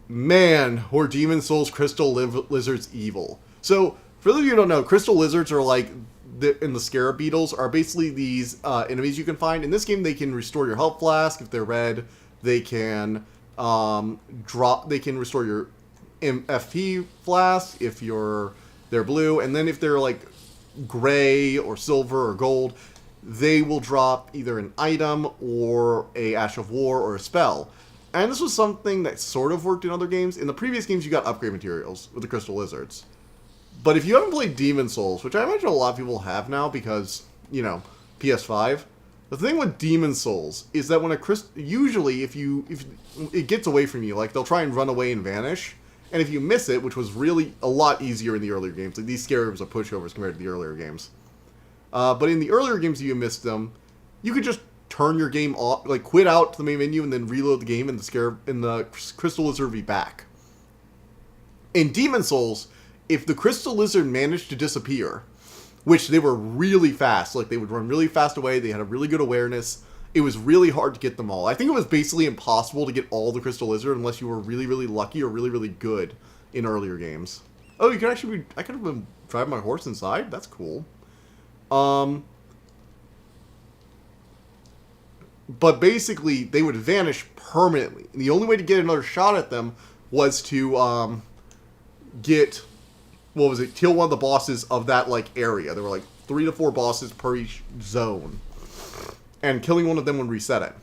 Man, were Demon Souls crystal lizards evil. So, for those of you who don't know, crystal lizards are like, in the scarab beetles, are basically these enemies you can find. In this game, they can restore your health flask if they're red. They can they can restore your FP flask if they're blue. And then if they're like gray or silver or gold, they will drop either an item or a Ash of War or a spell. And this was something that sort of worked in other games. In the previous games, you got upgrade materials with the crystal lizards. But if you haven't played Demon Souls, which I imagine a lot of people have now because, you know, PS5, the thing with Demon Souls is that when usually if it gets away from you, like they'll try and run away and vanish, and if you miss it, which was really a lot easier in the earlier games, like these scarabs are pushovers compared to the earlier games. But in the earlier games, you missed them, you could just turn your game off, like quit out to the main menu and then reload the game, and the crystal lizard will be back. In Demon Souls, if the crystal lizard managed to disappear, which they were really fast, like they would run really fast away, they had a really good awareness, it was really hard to get them all. I think it was basically impossible to get all the crystal lizard unless you were really, really lucky or really, really good in earlier games. Oh, you can actually I could have been driving my horse inside? That's cool. But basically, they would vanish permanently. And the only way to get another shot at them was to kill one of the bosses of that like area. There were like 3 to 4 bosses per each zone. And killing one of them would reset it.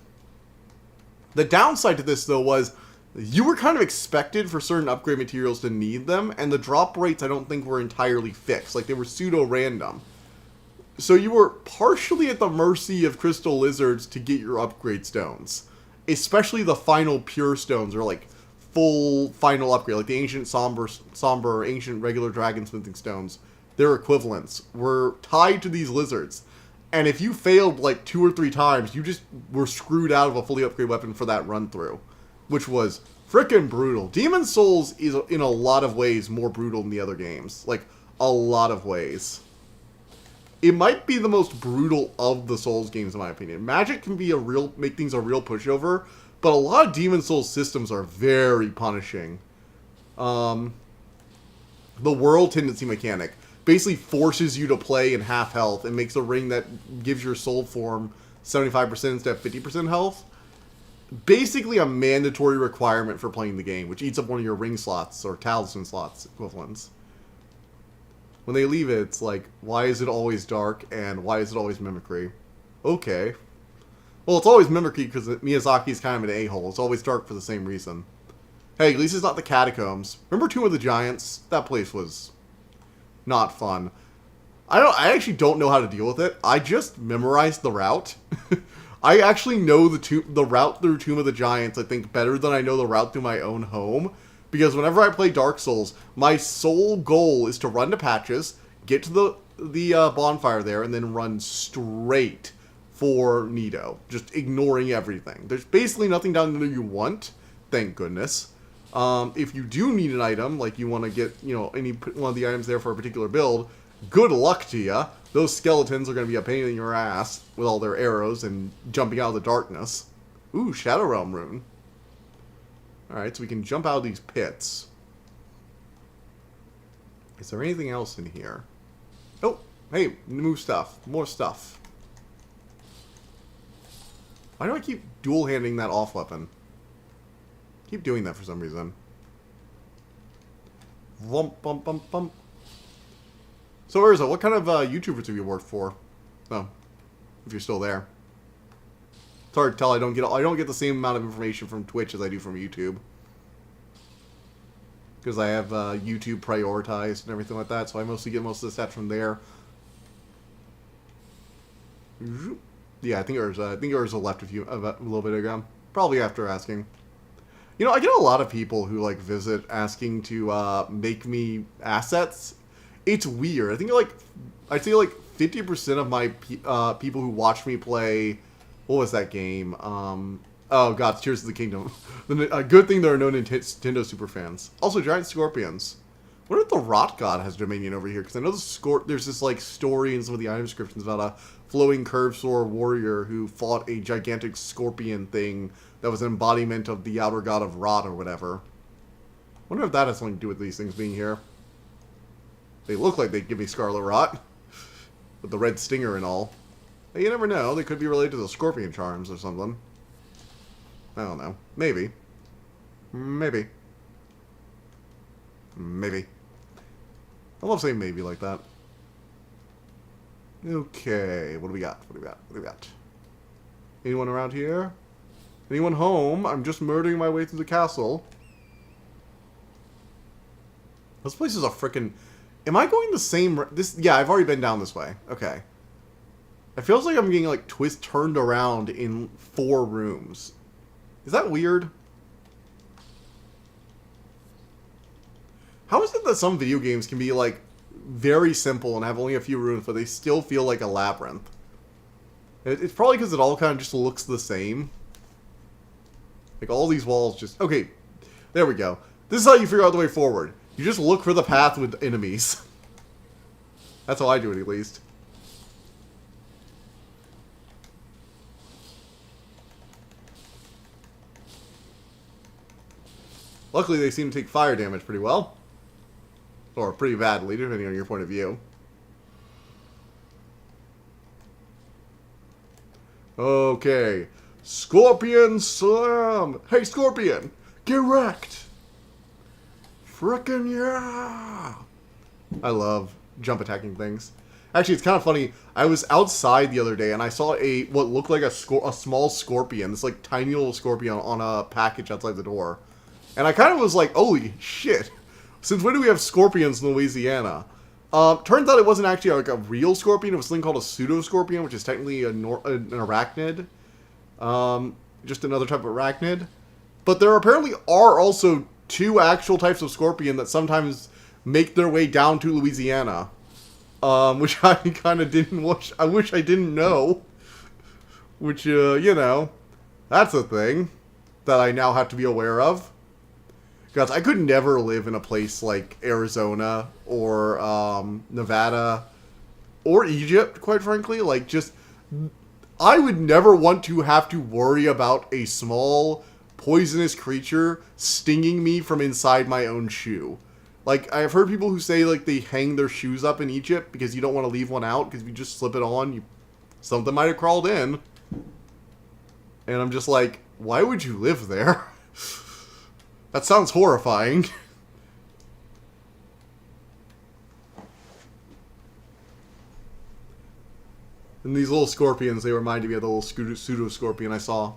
The downside to this, though, was you were kind of expected for certain upgrade materials to need them, and the drop rates I don't think were entirely fixed. Like, they were pseudo-random. So you were partially at the mercy of crystal lizards to get your upgrade stones. Especially the final pure stones, or like full final upgrade, like the ancient somber, ancient regular dragonsmithing stones. Their equivalents were tied to these lizards. And if you failed like 2 or 3 times, you just were screwed out of a fully upgraded weapon for that run through. Which was frickin' brutal. Demon Souls is in a lot of ways more brutal than the other games. Like, a lot of ways. It might be the most brutal of the Souls games in my opinion. Magic can be make things a real pushover, but a lot of Demon Souls systems are very punishing. The World Tendency mechanic basically forces you to play in half health and makes a ring that gives your soul form 75% instead of 50% health. Basically a mandatory requirement for playing the game, which eats up one of your ring slots or talisman slots equivalents. When they leave it, it's like, why is it always dark and why is it always mimicry? Okay. Well, it's always mimicry because Miyazaki's kind of an a-hole. It's always dark for the same reason. Hey, at least it's not the catacombs. Remember Tomb of the Giants? That place was not fun. I actually don't know how to deal with it. I just memorized the route. I actually know the route through Tomb of the Giants, I think, better than I know the route through my own home. Because whenever I play Dark Souls, my sole goal is to run to Patches, get to the bonfire there, and then run straight for Nido. Just ignoring everything. There's basically nothing down there you want. Thank goodness. If you do need an item, like you want to get, any one of the items there for a particular build, good luck to ya. Those skeletons are going to be a pain in your ass with all their arrows and jumping out of the darkness. Ooh, Shadow Realm rune. Alright, so we can jump out of these pits. Is there anything else in here? Oh, hey, new stuff. More stuff. Why do I keep dual-handing that off weapon? Keep doing that for some reason. Bump, bump, bump, bump. So, Urza, what kind of YouTubers have you worked for? Oh, if you're still there. It's hard to tell. I don't get the same amount of information from Twitch as I do from YouTube. Because I have YouTube prioritized and everything like that, so I mostly get most of the stats from there. Yeah, I think Urza left a little bit ago. Probably after asking. You know, I get a lot of people who like visit asking to make me assets. It's weird. I think I'd say like 50% of my people who watch me play, what was that game? Oh god, Tears of the Kingdom. Good thing there are no Nintendo super fans. Also, giant scorpions. What if the Rot God has dominion over here? Because I know there's this like story in some of the item descriptions about a flowing curved sword warrior who fought a gigantic scorpion thing that was an embodiment of the outer god of Rot or whatever. Wonder if that has something to do with these things being here. They look like they'd give me Scarlet Rot. With the red stinger and all. Hey, you never know. They could be related to the scorpion charms or something. I don't know. Maybe. Maybe. Maybe. I love saying maybe like that. Okay, what do we got? What do we got? What do we got? Anyone around here? Anyone home? I'm just murdering my way through the castle. This place is a frickin'... Am I going the same... Yeah, I've already been down this way. Okay. It feels like I'm getting, like, turned around in 4 rooms. Is that weird? How is it that some video games can be, like, very simple and have only a few rooms, but they still feel like a labyrinth? It's probably because it all kind of just looks the same. Like, all these walls just... Okay, there we go. This is how you figure out the way forward. You just look for the path with enemies. That's how I do it, at least. Luckily, they seem to take fire damage pretty well. Or pretty badly, depending on your point of view. Okay. Scorpion Slam! Hey, Scorpion! Get wrecked! Frickin' yeah! I love jump attacking things. Actually, it's kind of funny. I was outside the other day and I saw what looked like a small scorpion. This like tiny little scorpion on a package outside the door. And I kind of was like, holy shit. Since when do we have scorpions in Louisiana? Turns out it wasn't actually like a real scorpion. It was something called a pseudo-scorpion, which is technically an arachnid. Just another type of arachnid. But there apparently are also 2 actual types of scorpion that sometimes make their way down to Louisiana. Which I kind of I wish I didn't know. Which, you know, that's a thing that I now have to be aware of. Because I could never live in a place like Arizona or Nevada or Egypt, quite frankly. Like, just... I would never want to have to worry about a small, poisonous creature stinging me from inside my own shoe. Like, I've heard people who say, like, they hang their shoes up in Egypt because you don't want to leave one out, because if you just slip it on, something might have crawled in. And I'm just like, why would you live there? That sounds horrifying. And these little scorpions, they reminded me of the little pseudo-scorpion I saw.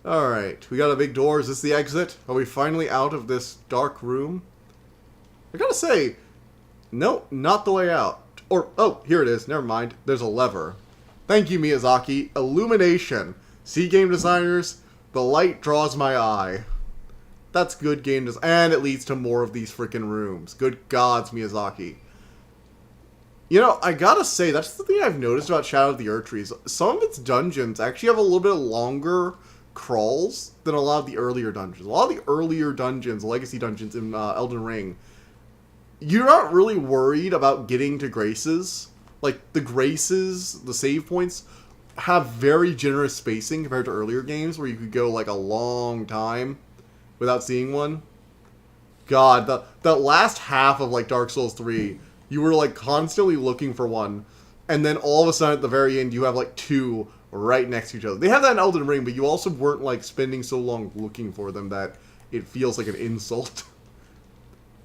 Alright, we got a big door. Is this the exit? Are we finally out of this dark room? I gotta say, no, not the way out. Or, oh, here it is. Never mind. There's a lever. Thank you, Miyazaki. Illumination. See, game designers? The light draws my eye. That's good game design. And it leads to more of these freaking rooms. Good gods, Miyazaki. You know, I gotta say, that's the thing I've noticed about Shadow of the Erdtree. Some of its dungeons actually have a little bit longer crawls than a lot of the earlier dungeons. A lot of the earlier dungeons, legacy dungeons in Elden Ring, you're not really worried about getting to Graces. Like, the Graces, the save points, have very generous spacing compared to earlier games where you could go, like, a long time without seeing one. God, the last half of like Dark Souls 3, you were like constantly looking for one, and then all of a sudden at the very end you have like two right next to each other. They have that in Elden Ring, but you also weren't like spending so long looking for them that it feels like an insult.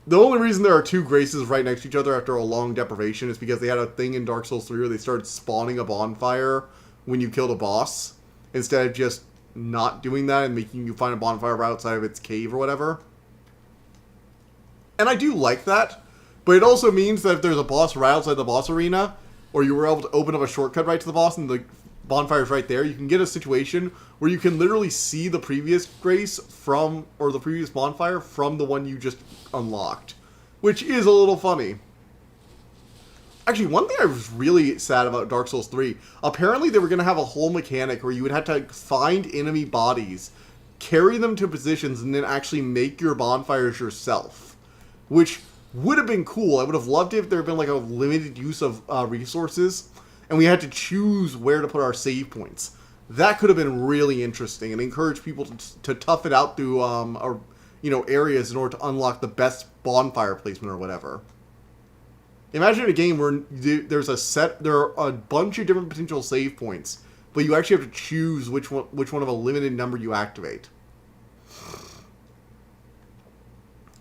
The only reason there are two Graces right next to each other after a long deprivation is because they had a thing in Dark Souls 3 where they started spawning a bonfire when you killed a boss, instead of just not doing that and making you find a bonfire right outside of its cave or whatever. And I do like that, but it also means that if there's a boss right outside the boss arena, or you were able to open up a shortcut right to the boss and the bonfire's right there, you can get a situation where you can literally see the previous Grace from, or the previous bonfire from the one you just unlocked, which is a little funny. Actually, one thing I was really sad about Dark Souls 3, apparently they were going to have a whole mechanic where you would have to find enemy bodies, carry them to positions, and then actually make your bonfires yourself. Which would have been cool. I would have loved it if there had been like a limited use of resources, and we had to choose where to put our save points. That could have been really interesting and encourage people to tough it out through areas in order to unlock the best bonfire placement or whatever. Imagine a game where there are a bunch of different potential save points, but you actually have to choose which one of a limited number you activate.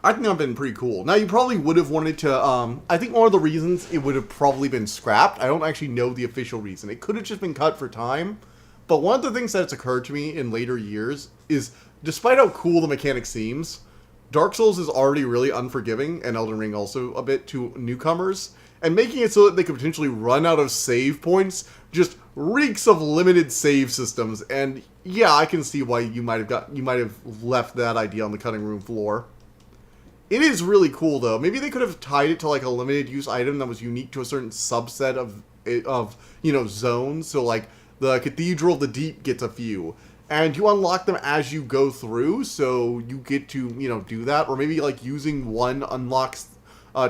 I think that would have been pretty cool. Now, you probably would have wanted to, I think one of the reasons it would have probably been scrapped, I don't actually know the official reason. It could have just been cut for time, but one of the things that's occurred to me in later years is, despite how cool the mechanic seems, Dark Souls is already really unforgiving, and Elden Ring also a bit, to newcomers, and making it so that they could potentially run out of save points just reeks of limited save systems, and yeah, I can see why you might have left that idea on the cutting room floor. It is really cool, though. Maybe they could have tied it to, like, a limited-use item that was unique to a certain subset of zones. So, like, the Cathedral of the Deep gets a few. And you unlock them as you go through, so you get to, do that. Or maybe, like, using one unlocks,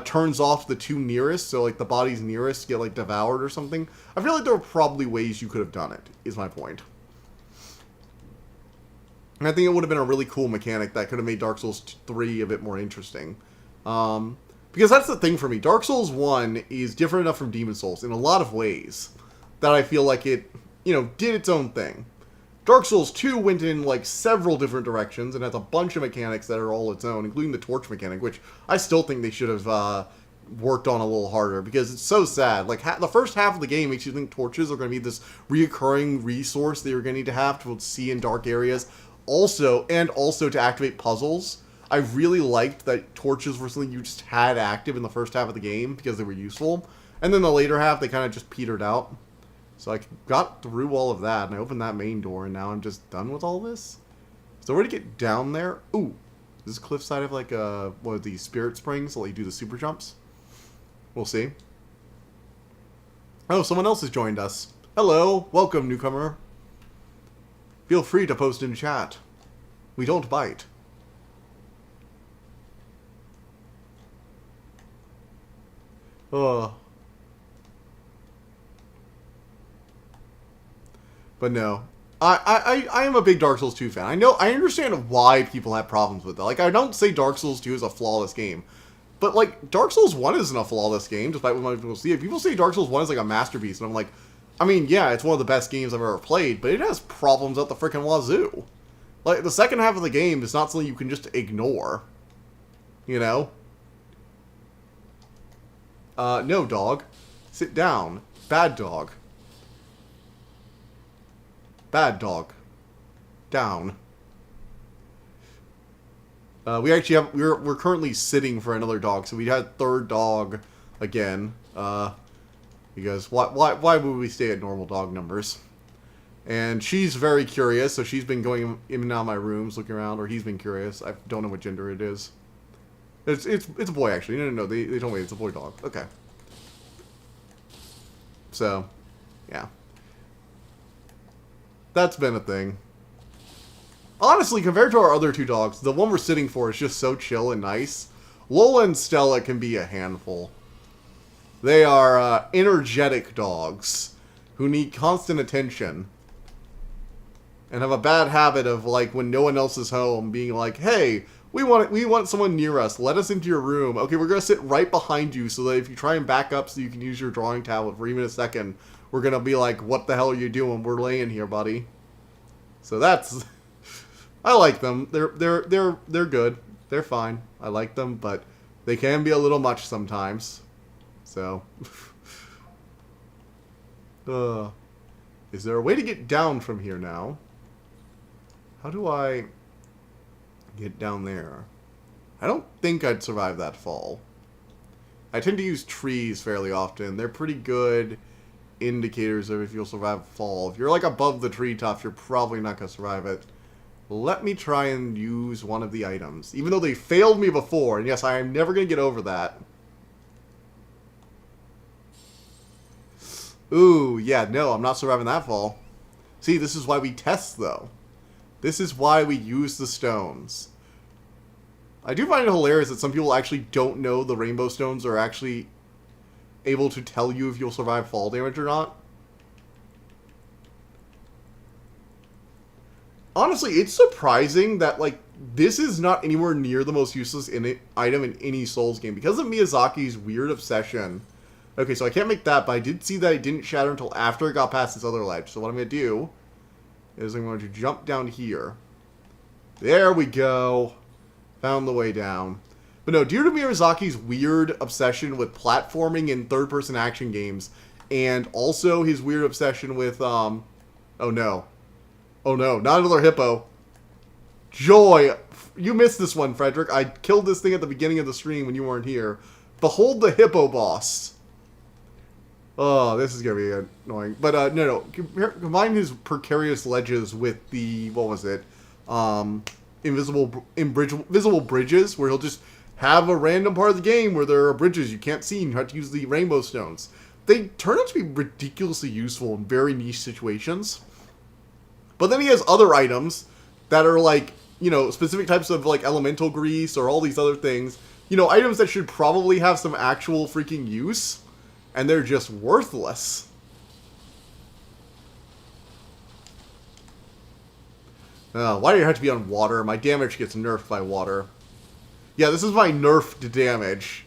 turns off the two nearest, so, like, the bodies nearest get, like, devoured or something. I feel like there are probably ways you could have done it, is my point. And I think it would have been a really cool mechanic that could have made Dark Souls 3 a bit more interesting. Because that's the thing for me. Dark Souls 1 is different enough from Demon Souls in a lot of ways that I feel like it, did its own thing. Dark Souls 2 went in, like, several different directions and has a bunch of mechanics that are all its own, including the torch mechanic, which I still think they should have worked on a little harder, because it's so sad. Like, the first half of the game makes you think torches are going to be this reoccurring resource that you're going to need to have to see in dark areas. Also to activate puzzles. I really liked that torches were something you just had active in the first half of the game because they were useful. And then the later half, they kind of just petered out. So I got through all of that, and I opened that main door, and now I'm just done with all this. So where to get down there? Ooh, does this cliffside have like one of these spirit springs that let you do the super jumps? We'll see. Oh, someone else has joined us. Hello, welcome, newcomer. Feel free to post in chat. We don't bite. But no. I am a big Dark Souls 2 fan. I understand why people have problems with it. Like, I don't say Dark Souls 2 is a flawless game. But, like, Dark Souls 1 isn't a flawless game, despite what most people see it. People say Dark Souls 1 is like a masterpiece, and I'm like, I mean, yeah, it's one of the best games I've ever played, but it has problems out the frickin' wazoo. Like, the second half of the game is not something you can just ignore. No, dog. Sit down. Bad dog. Bad dog. Down. We're currently sitting for another dog, so we had third dog again. Because why would we stay at normal dog numbers? And she's very curious, so she's been going in and out of my rooms, looking around, or he's been curious. I don't know what gender it is. It's a boy, actually. No, they told me it's a boy dog. Okay. So, yeah. That's been a thing. Honestly, compared to our other two dogs, the one we're sitting for is just so chill and nice. Lola and Stella can be a handful. They are energetic dogs who need constant attention. and have a bad habit of, like, when no one else is home, being like, hey, we want someone near us. Let us into your room. Okay, we're going to sit right behind you so that if you try and back up so you can use your drawing tablet for even a second, we're going to be like, what the hell are you doing? We're laying here, buddy. So that's... I like them. They're good. They're fine. I like them, but they can be a little much sometimes. So... is there a way to get down from here now? How do I get down there? I don't think I'd survive that fall. I tend to use trees fairly often. They're pretty good indicators of if you'll survive a fall. If you're like above the treetops, you're probably not going to survive it. Let me try and use one of the items. Even though they failed me before, and yes, I am never going to get over that. Ooh, yeah, no, I'm not surviving that fall. See, this is why we test, though. This is why we use the stones. I do find it hilarious that some people actually don't know the rainbow stones are actually able to tell you if you'll survive fall damage or not. Honestly, it's surprising that, like, this is not anywhere near the most useless item in any Souls game. Because of Miyazaki's weird obsession. Okay, so I can't make that, but I did see that it didn't shatter until after it got past this other ledge. So what I'm going to do is I'm going to jump down here. There we go. Found the way down. But no, due to Miyazaki's weird obsession with platforming in third-person action games, and also his weird obsession with, oh no. Oh no, not another hippo. Joy! You missed this one, Frederick. I killed this thing at the beginning of the stream when you weren't here. Behold the hippo boss. Oh, this is going to be annoying. But, no. Combine his precarious ledges with the, what was it? Invisible bridges, where he'll just have a random part of the game where there are bridges you can't see and you have to use the rainbow stones. They turn out to be ridiculously useful in very niche situations. But then he has other items that are like, you know, specific types of like elemental grease or all these other things. You know, items that should probably have some actual freaking use. And they're just worthless. Why do you have to be on water? My damage gets nerfed by water. Yeah, this is my nerfed damage.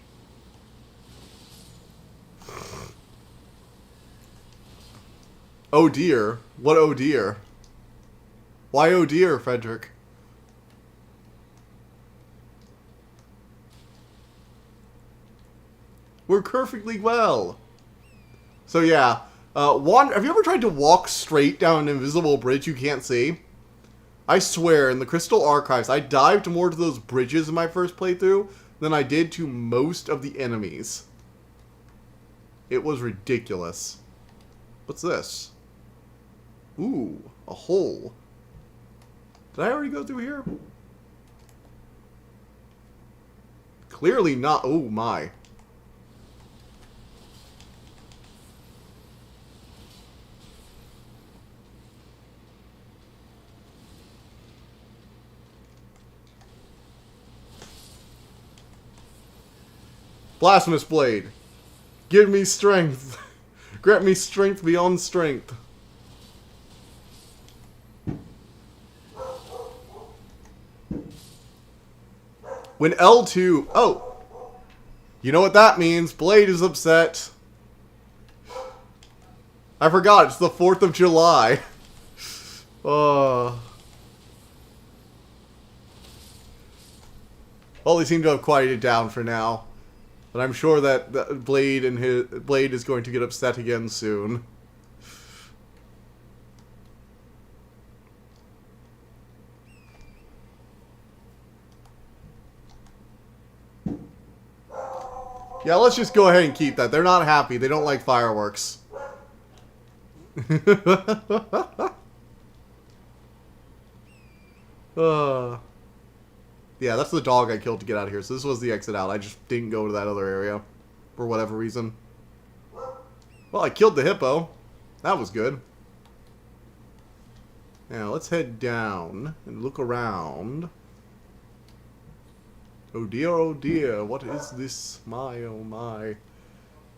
Oh dear. What oh dear? Why oh dear, Frederick? We're perfectly well. So yeah, have you ever tried to walk straight down an invisible bridge you can't see? I swear, in the Crystal Archives, I dived more to those bridges in my first playthrough than I did to most of the enemies. It was ridiculous. What's this? Ooh, a hole. Did I already go through here? Clearly not. Oh my. Blasphemous Blade. Give me strength. Grant me strength beyond strength. When L2... Oh! You know what that means. Blade is upset. I forgot. It's the 4th of July. Well, they seem to have quieted down for now. But I'm sure that Blade is going to get upset again soon. Yeah, let's just go ahead and keep that. They're not happy. They don't like fireworks. Yeah, that's the dog I killed to get out of here. So this was the exit out. I just didn't go to that other area for whatever reason. Well, I killed the hippo. That was good. Now, let's head down and look around. Oh dear, what is this? My, oh my.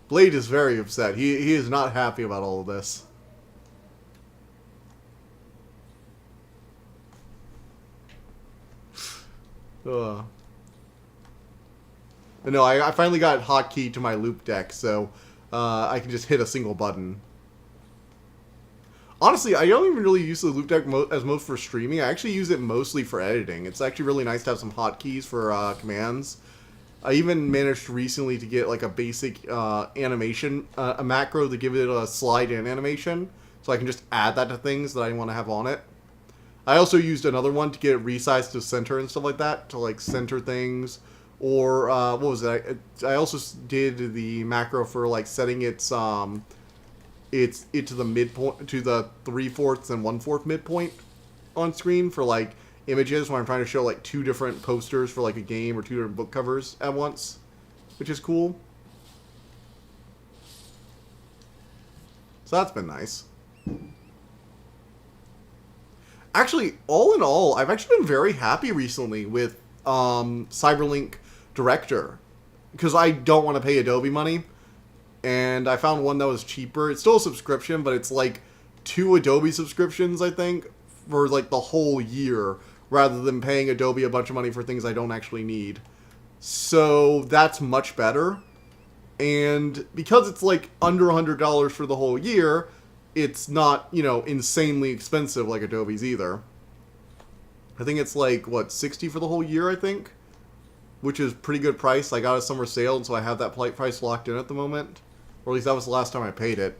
Blade is very upset. He is not happy about all of this. But no, I finally got hotkey to my loop deck, so I can just hit a single button. Honestly, I don't even really use the loop deck as most for streaming. I actually use it mostly for editing. It's actually really nice to have some hotkeys for commands. I even managed recently to get like a basic animation, a macro to give it a slide-in animation, so I can just add that to things that I want to have on it. I also used another one to get it resized to center and stuff like that, to like center things. Or what was it? I also did the macro for like setting it to the midpoint, to the 3/4 and 1/4 midpoint on screen for like images when I'm trying to show like two different posters for like a game or two different book covers at once, which is cool. So that's been nice. Actually, all in all, I've actually been very happy recently with Cyberlink Director, because I don't want to pay Adobe money, and I found one that was cheaper. It's still a subscription, but it's like 2 Adobe subscriptions, I think, for like the whole year, rather than paying Adobe a bunch of money for things I don't actually need. So that's much better. And because it's like under $100 for the whole year, it's not, you know, insanely expensive like Adobe's either. I think it's like, what, $60 for the whole year, I think? Which is pretty good price. I got a summer sale, and so I have that price locked in at the moment. Or at least that was the last time I paid it.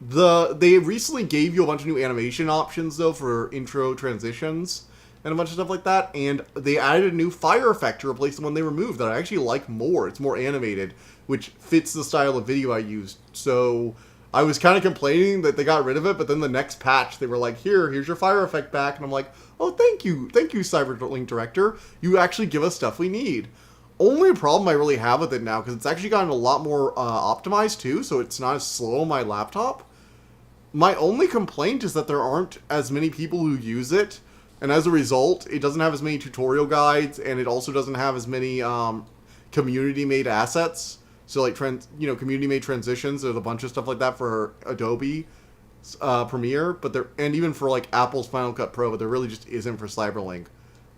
They recently gave you a bunch of new animation options, though, for intro transitions and a bunch of stuff like that. And they added a new fire effect to replace the one they removed that I actually like more. It's more animated, which fits the style of video I used. So I was kind of complaining that they got rid of it, but then the next patch, they were like, here's your fire effect back. And I'm like, oh, thank you, Cyberlink Director. You actually give us stuff we need. Only problem I really have with it now, because it's actually gotten a lot more optimized too, so it's not as slow on my laptop. My only complaint is that there aren't as many people who use it, and as a result, it doesn't have as many tutorial guides, and it also doesn't have as many community-made assets. So like, community-made transitions. There's a bunch of stuff like that for Adobe Premiere, and even for like Apple's Final Cut Pro, but there really just isn't for Cyberlink.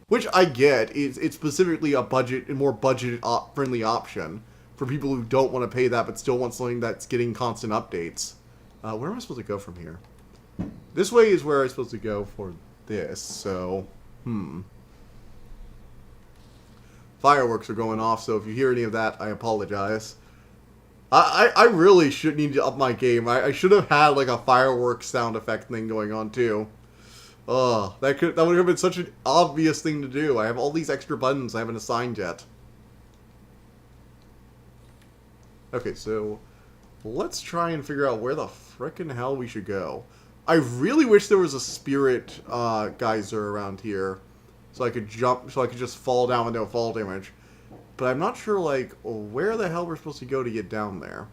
Which I get. It's specifically a more budget-friendly option for people who don't want to pay that, but still want something that's getting constant updates. Where am I supposed to go from here? This way is where I'm supposed to go for this, so... Fireworks are going off, so if you hear any of that, I apologize. I really should need to up my game. I should have had like a fireworks sound effect thing going on too. That would have been such an obvious thing to do. I have all these extra buttons I haven't assigned yet. Okay, so let's try and figure out where the frickin' hell we should go. I really wish there was a spirit geyser around here, so I could jump, so I could just fall down with no fall damage. But I'm not sure, like, where the hell we're supposed to go to get down there.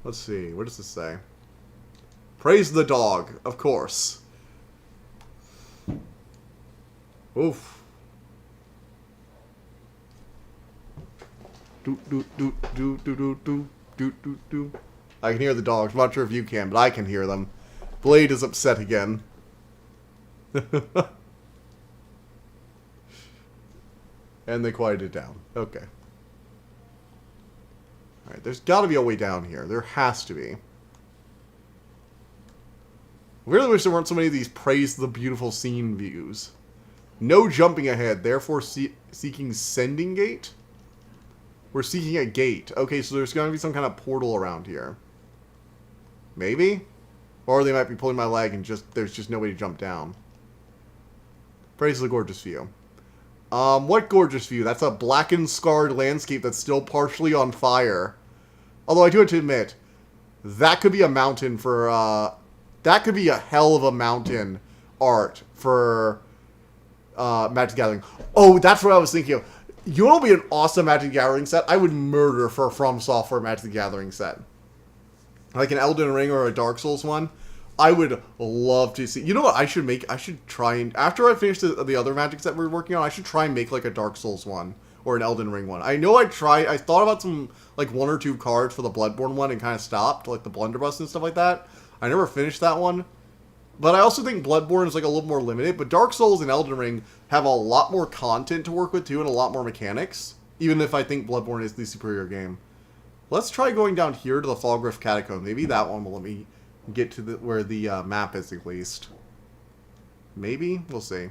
Let's see. What does this say? Praise the dog, of course. Oof. Do do do do do do do do do do. I can hear the dogs. I'm not sure if you can, but I can hear them. Blade is upset again. And they quieted down. Okay. Alright, there's got to be a way down here. There has to be. I really wish there weren't so many of these praise the beautiful scene views. No jumping ahead, therefore seeking sending gate? We're seeking a gate. Okay, so there's going to be some kind of portal around here. Maybe? Or they might be pulling my leg and there's just no way to jump down. Praise the gorgeous view. What gorgeous view? That's a blackened, scarred landscape that's still partially on fire. Although I do have to admit, that could be a mountain for, that could be a hell of a mountain art for, Magic the Gathering. Oh, that's what I was thinking of. You know what would be an awesome Magic the Gathering set? I would murder for a From Software Magic the Gathering set. Like an Elden Ring or a Dark Souls one. I would love to see. You know what I should make? I should try and... After I finish the other Magic set we're working on, I should try and make like a Dark Souls one. Or an Elden Ring one. I know I thought about some, like, 1 or 2 cards for the Bloodborne one and kind of stopped. Like the Blunderbuss and stuff like that. I never finished that one. But I also think Bloodborne is like a little more limited. But Dark Souls and Elden Ring have a lot more content to work with too, and a lot more mechanics. Even if I think Bloodborne is the superior game. Let's try going down here to the Falgriff Catacomb. Maybe that one will let me get to where the map is at least. Maybe? We'll see.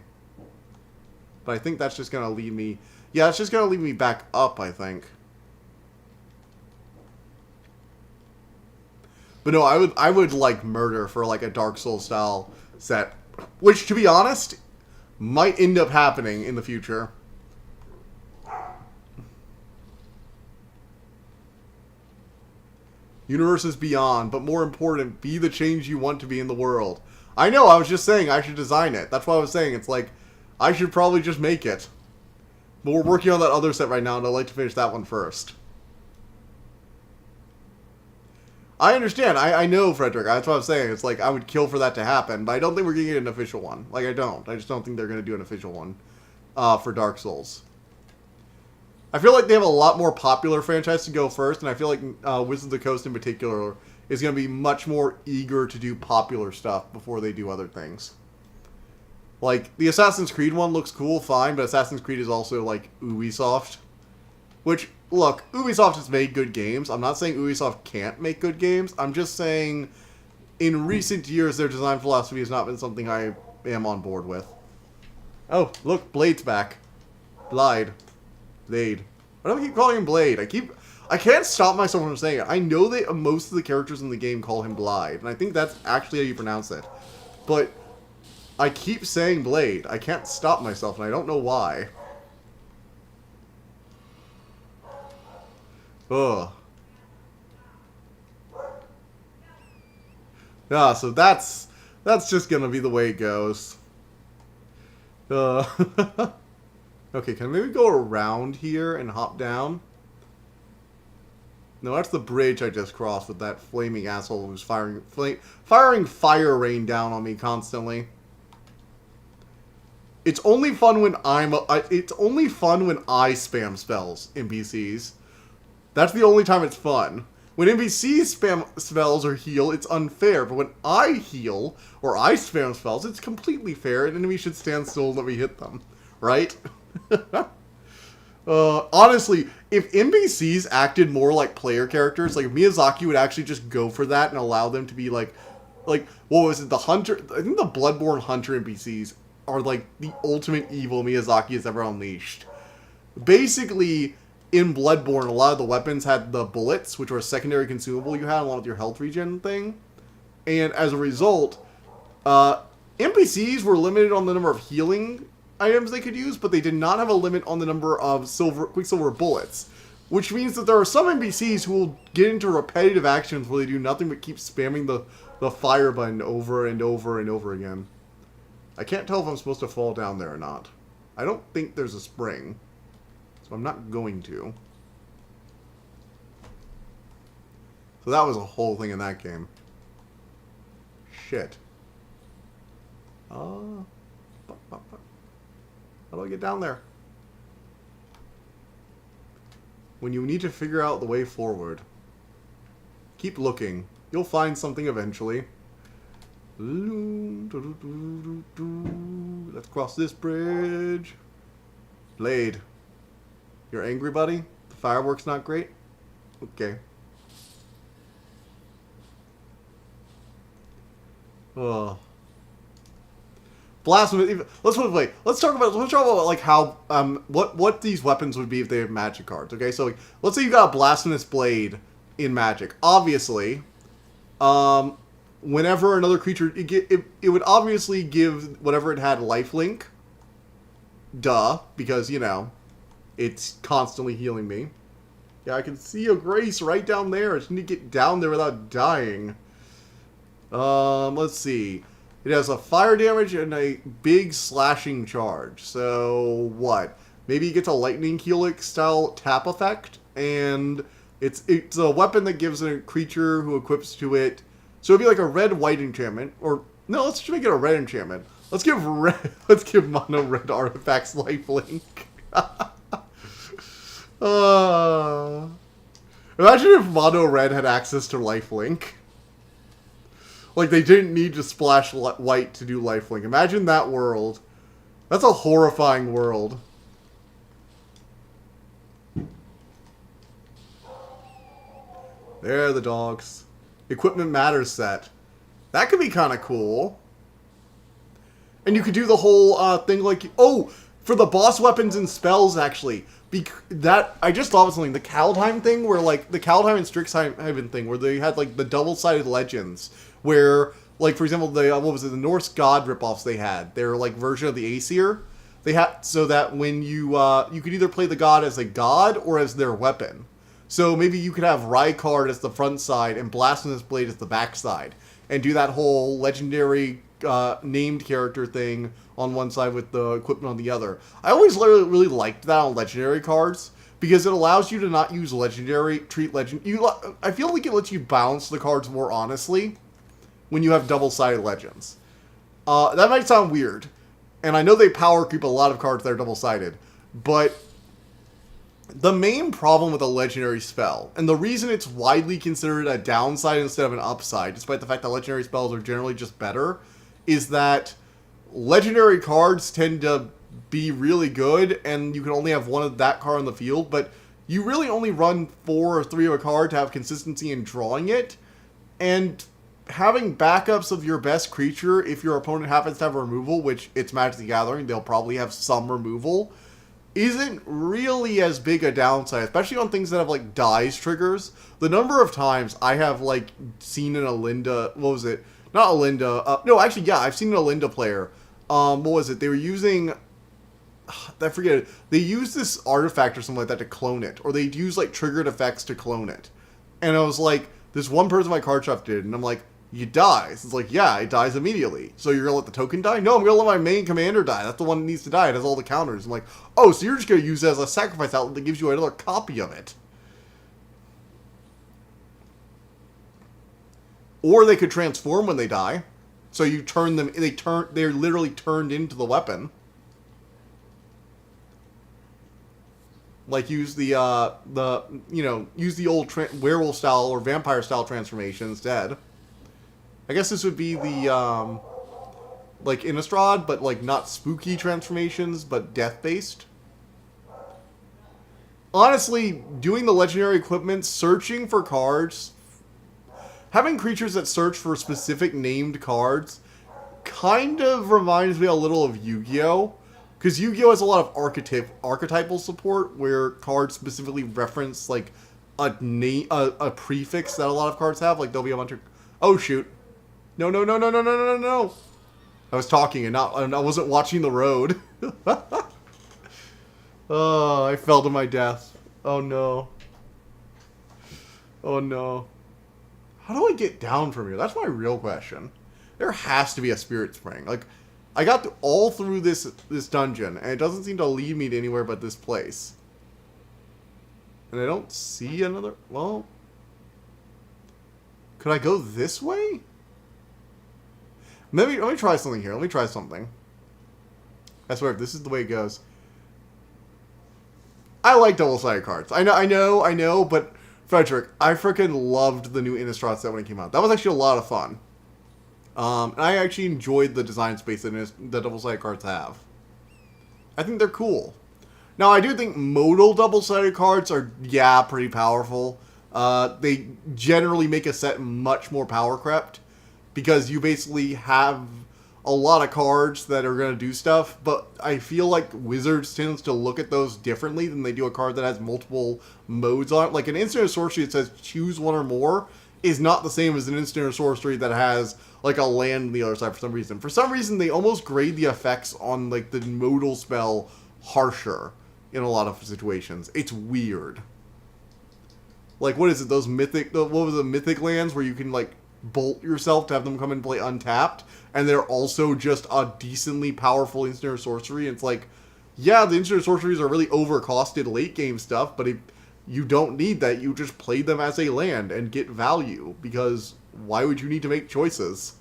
But I think that's just going to lead me... Yeah, it's just going to lead me back up, I think. But no, I would like murder for like a Dark Souls style set. Which, to be honest, might end up happening in the future. Universes beyond, but more important, be the change you want to be in the world. I know, I was just saying I should design it. That's what I was saying. It's like, I should probably just make it. But we're working on that other set right now, and I'd like to finish that one first. I understand. I know, Frederick. That's what I was saying. It's like, I would kill for that to happen, but I don't think we're going to get an official one. Like, I don't. I just don't think they're going to do an official one for Dark Souls. I feel like they have a lot more popular franchise to go first, and I feel like Wizards of the Coast in particular is going to be much more eager to do popular stuff before they do other things. Like, the Assassin's Creed one looks cool, fine, but Assassin's Creed is also, like, Ubisoft. Which, look, Ubisoft has made good games. I'm not saying Ubisoft can't make good games. I'm just saying, in recent years, their design philosophy has not been something I am on board with. Oh, look, Blade's back. Blade. Why do I keep calling him Blade? I can't stop myself from saying it. I know that most of the characters in the game call him Blade, and I think that's actually how you pronounce it. But I keep saying Blade. I can't stop myself, and I don't know why. Ugh. Yeah, so that's just gonna be the way it goes. Okay, can I maybe go around here and hop down? No, that's the bridge I just crossed with that flaming asshole who's firing fire rain down on me constantly. It's only fun when I spam spells in NPCs. That's the only time it's fun. When NPCs spam spells or heal, it's unfair. But when I heal or I spam spells, it's completely fair, and enemies should stand still and let me hit them, right? Honestly, if NPCs acted more like player characters, like if Miyazaki would actually just go for that and allow them to be like what was it, the hunter? I think the Bloodborne hunter NPCs are like the ultimate evil Miyazaki has ever unleashed. Basically, in Bloodborne, a lot of the weapons had the bullets, which were a secondary consumable you had along with your health regen thing, and as a result, NPCs were limited on the number of healing items they could use, but they did not have a limit on the number of quicksilver bullets. Which means that there are some NPCs who will get into repetitive actions where they do nothing but keep spamming the fire button over and over and over again. I can't tell if I'm supposed to fall down there or not. I don't think there's a spring, so I'm not going to. So that was a whole thing in that game. Shit. How do I get down there? When you need to figure out the way forward, keep looking. You'll find something eventually. Let's cross this bridge. Blade. You're angry, buddy? The fireworks not great? Okay. Oh. Blasphemous. Let's talk about like how what these weapons would be if they have magic cards. Okay, so like, let's say you got a blasphemous blade in Magic. Obviously, whenever another creature, it would obviously give whatever it had lifelink. Duh, because you know it's constantly healing me. Yeah, I can see a grace right down there. I just need to get down there without dying. Let's see. It has a fire damage and a big slashing charge. So, what? Maybe it gets a lightning helix style tap effect. And it's a weapon that gives a creature who equips to it. So it'd be like a red-white enchantment. Or, no, let's just make it a red enchantment. Let's give mono red artifacts lifelink. Imagine if mono red had access to lifelink. Like, they didn't need to splash white to do lifelink. Imagine that world. That's a horrifying world. There are the dogs. Equipment matters set. That could be kind of cool. And you could do the whole thing like... Oh! For the boss weapons and spells, actually. I just thought of something. The Kaldheim thing, where, like, the Kaldheim and Strixhaven thing, where they had, like, the double-sided legends. Where, like, for example, the, what was it, the Norse god ripoffs they had. Their, like, version of the Aesir. They had, so that when you could either play the god as a god or as their weapon. So maybe you could have Rykard as the front side and Blasphemous Blade as the back side. And do that whole legendary named character thing on one side with the equipment on the other. I always really liked that on legendary cards because it allows you to not use legendary, I feel like it lets you balance the cards more honestly when you have double-sided legends. That might sound weird, and I know they power creep a lot of cards that are double-sided, but the main problem with a legendary spell, and the reason it's widely considered a downside instead of an upside, despite the fact that legendary spells are generally just better, is that legendary cards tend to be really good, and you can only have one of that card on the field, but you really only run 4 or 3 of a card to have consistency in drawing it, and having backups of your best creature, if your opponent happens to have removal, which it's Magic the Gathering, they'll probably have some removal, isn't really as big a downside, especially on things that have, like, dies triggers. The number of times I have, like, seen an Olinda, what was it? Not Olinda, no, actually, yeah, I've seen an Olinda player. What was it? They were using, I forget it. They used this artifact or something like that to clone it, or they'd use, like, triggered effects to clone it. And I was like, this one person my card shop did, and I'm like, you dies. It's like, yeah, it dies immediately. So you're gonna let the token die? No, I'm gonna let my main commander die. That's the one that needs to die. It has all the counters. I'm like, oh, so you're just gonna use it as a sacrifice outlet that gives you another copy of it. Or they could transform when they die. So you turn them, they're literally turned into the weapon. Like use the use the old werewolf style or vampire style transformation instead. I guess this would be the, like, Innistrad, but, like, not spooky transformations, but death-based. Honestly, doing the legendary equipment, searching for cards, having creatures that search for specific named cards, kind of reminds me a little of Yu-Gi-Oh! Because Yu-Gi-Oh! Has a lot of archetypal support, where cards specifically reference, like, a prefix that a lot of cards have. Like, there'll be a bunch of... Oh, shoot. No. I was talking and I wasn't watching the road. Oh, I fell to my death. Oh no. Oh no. How do I get down from here? That's my real question. There has to be a spirit spring. Like, I got all through this dungeon, and it doesn't seem to lead me to anywhere but this place. And I don't see another... Well... Could I go this way? Maybe, let me try something here. Let me try something. I swear, if this is the way it goes. I like double-sided cards. I know, but Frederick, I freaking loved the new Innistrad set when it came out. That was actually a lot of fun. And I actually enjoyed the design space that the double-sided cards have. I think they're cool. Now, I do think modal double-sided cards are, yeah, pretty powerful. They generally make a set much more power-crept, because you basically have a lot of cards that are going to do stuff, but I feel like Wizards tends to look at those differently than they do a card that has multiple modes on it. Like an instant or sorcery that says choose one or more is not the same as an instant or sorcery that has like a land on the other side for some reason. For some reason, they almost grade the effects on like the modal spell harsher in a lot of situations. It's weird. Like, what is it? Those mythic, what was it, mythic lands where you can like bolt yourself to have them come and play untapped, and they're also just a decently powerful instant or sorcery. It's like, yeah, the instant or sorceries are really overcosted late game stuff, but if you don't need that, you just play them as a land and get value, because why would you need to make choices?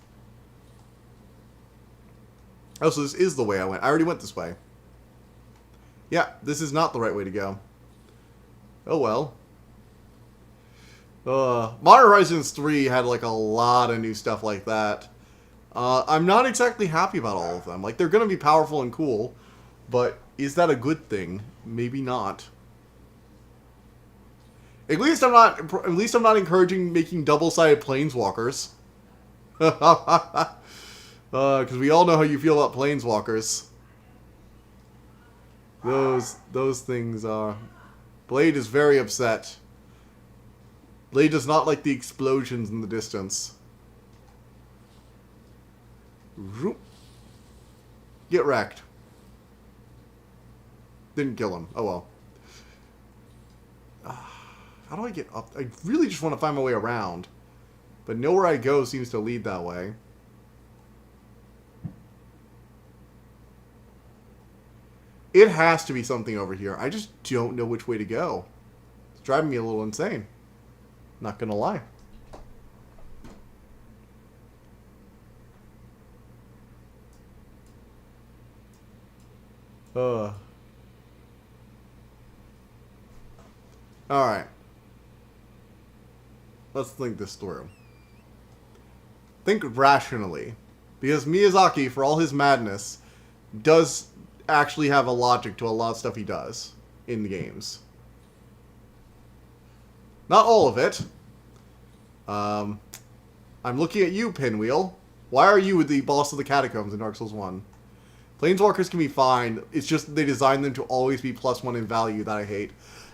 Oh, so this is the way I went. I already went this way. Yeah, this is not the right way to go. Oh well. Modern Horizons 3 had like a lot of new stuff like that. I'm not exactly happy about all of them. Like, they're going to be powerful and cool, but is that a good thing? Maybe not. At least I'm not encouraging making double-sided planeswalkers. Because we all know how you feel about planeswalkers. Those things are... Blade is very upset. Blade does not like the explosions in the distance. Get wrecked. Didn't kill him. Oh well. How do I get up? I really just want to find my way around. But nowhere I go seems to lead that way. It has to be something over here. I just don't know which way to go. It's driving me a little insane. Not gonna lie. Alright. Let's think this through. Think rationally. Because Miyazaki, for all his madness, does actually have a logic to a lot of stuff he does in the games. Not all of it. I'm looking at you, Pinwheel. Why are you the boss of the catacombs in Dark Souls 1? Planeswalkers can be fine. It's just they designed them to always be +1 in value that I hate.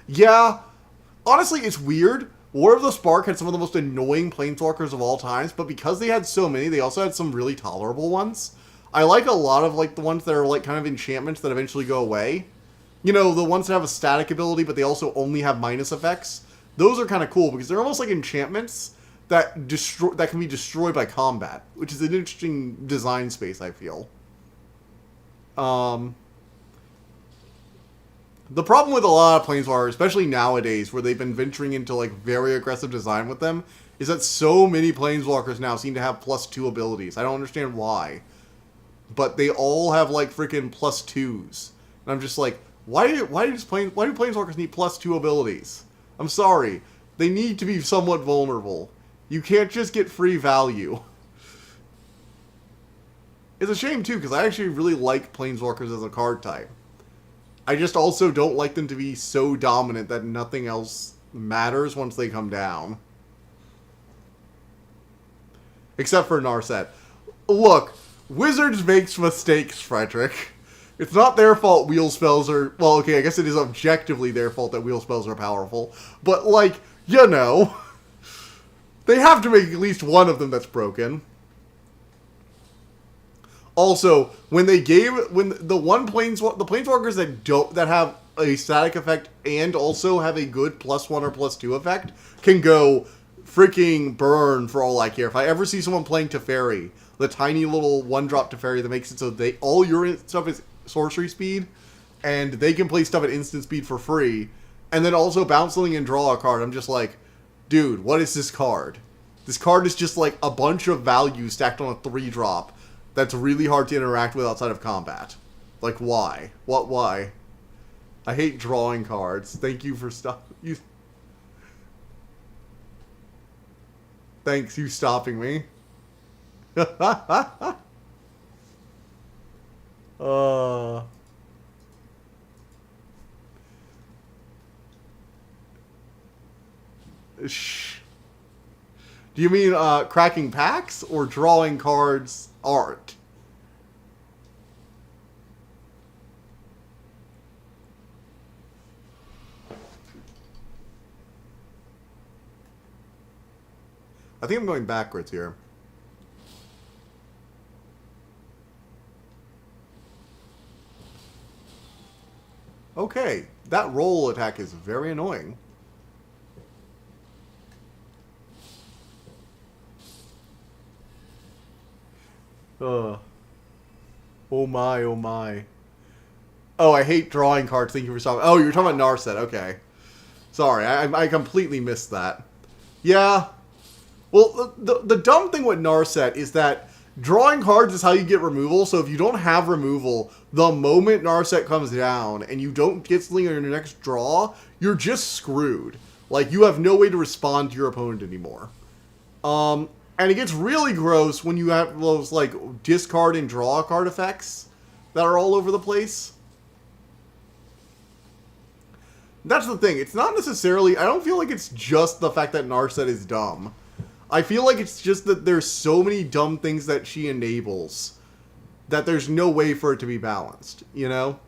Yeah, honestly, it's weird. War of the Spark had some of the most annoying planeswalkers of all times, but because they had so many, they also had some really tolerable ones. I like a lot of like the ones that are like kind of enchantments that eventually go away. You know, the ones that have a static ability, but they also only have minus effects. Those are kind of cool because they're almost like enchantments that can be destroyed by combat, which is an interesting design space, I feel. The problem with a lot of planeswalkers, especially nowadays, where they've been venturing into like very aggressive design with them, is that so many planeswalkers now seem to have +2 abilities. I don't understand why, but they all have like freaking +2s, and I'm just like, why do planeswalkers need +2 abilities? I'm sorry, they need to be somewhat vulnerable. You can't just get free value. It's a shame too, because I actually really like planeswalkers as a card type. I just also don't like them to be so dominant that nothing else matters once they come down. Except for Narset. Look, Wizards makes mistakes, Frederick. It's not their fault wheel spells are... Well, okay, I guess it is objectively their fault that wheel spells are powerful. But, like, you know... They have to make at least one of them that's broken. Also, when the planeswalkers that have a static effect and also have a good +1 or +2 effect can go freaking burn for all I care. If I ever see someone playing Teferi, the tiny little 1-drop Teferi that makes it so all your stuff is sorcery speed, and they can play stuff at instant speed for free, and then also bounce something and draw a card, I'm just like, dude, what is this card? This card is just like a bunch of value stacked on a 3-drop. That's really hard to interact with outside of combat. Like, why? Why? I hate drawing cards. Thank you for Thanks, you stopping me. Shh. Do you mean cracking packs or drawing cards art? I think I'm going backwards here. Okay, that roll attack is very annoying. Oh my, oh my. Oh, I hate drawing cards. Thank you for stopping. Oh, you were talking about Narset. Okay. Sorry, I completely missed that. Yeah. Well, the dumb thing with Narset is that drawing cards is how you get removal. So if you don't have removal, the moment Narset comes down and you don't get something on your next draw, you're just screwed. Like, you have no way to respond to your opponent anymore. And it gets really gross when you have those, like, discard and draw card effects that are all over the place. That's the thing. It's not necessarily... I don't feel like it's just the fact that Narset is dumb. I feel like it's just that there's so many dumb things that she enables that there's no way for it to be balanced, you know?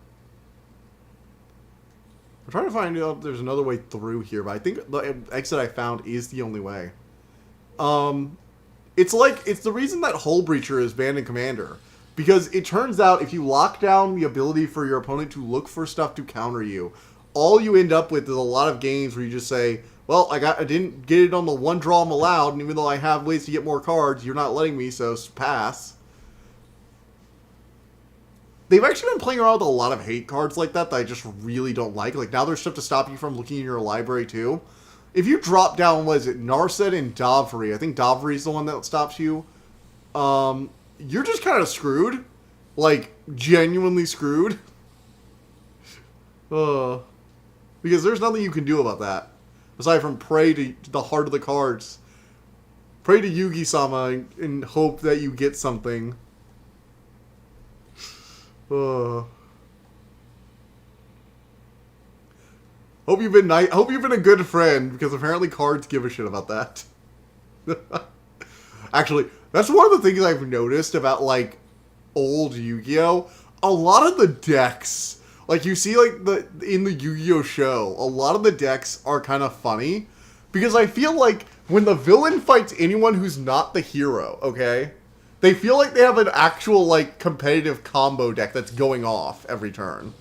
I'm trying to find out if there's another way through here, but I think the exit I found is the only way. It's the reason that Hull Breacher is banned in Commander. Because it turns out if you lock down the ability for your opponent to look for stuff to counter you, all you end up with is a lot of games where you just say, well, I didn't get it on the one draw I'm allowed, and even though I have ways to get more cards, you're not letting me, so pass. They've actually been playing around with a lot of hate cards like that I just really don't like. Like, now there's stuff to stop you from looking in your library, too. If you drop down, what is it, Narset and Davri, I think Davri is the one that stops you, you're just kind of screwed. Like, genuinely screwed. Because there's nothing you can do about that. Aside from pray to the heart of the cards. Pray to Yugi-sama and hope that you get something. Hope you've been nice. Hope you've been a good friend, because apparently cards give a shit about that. Actually, that's one of the things I've noticed about, like, old Yu-Gi-Oh! A lot of the decks, like, you see, like, in the Yu-Gi-Oh! Show, a lot of the decks are kind of funny, because I feel like when the villain fights anyone who's not the hero, okay, they feel like they have an actual, like, competitive combo deck that's going off every turn.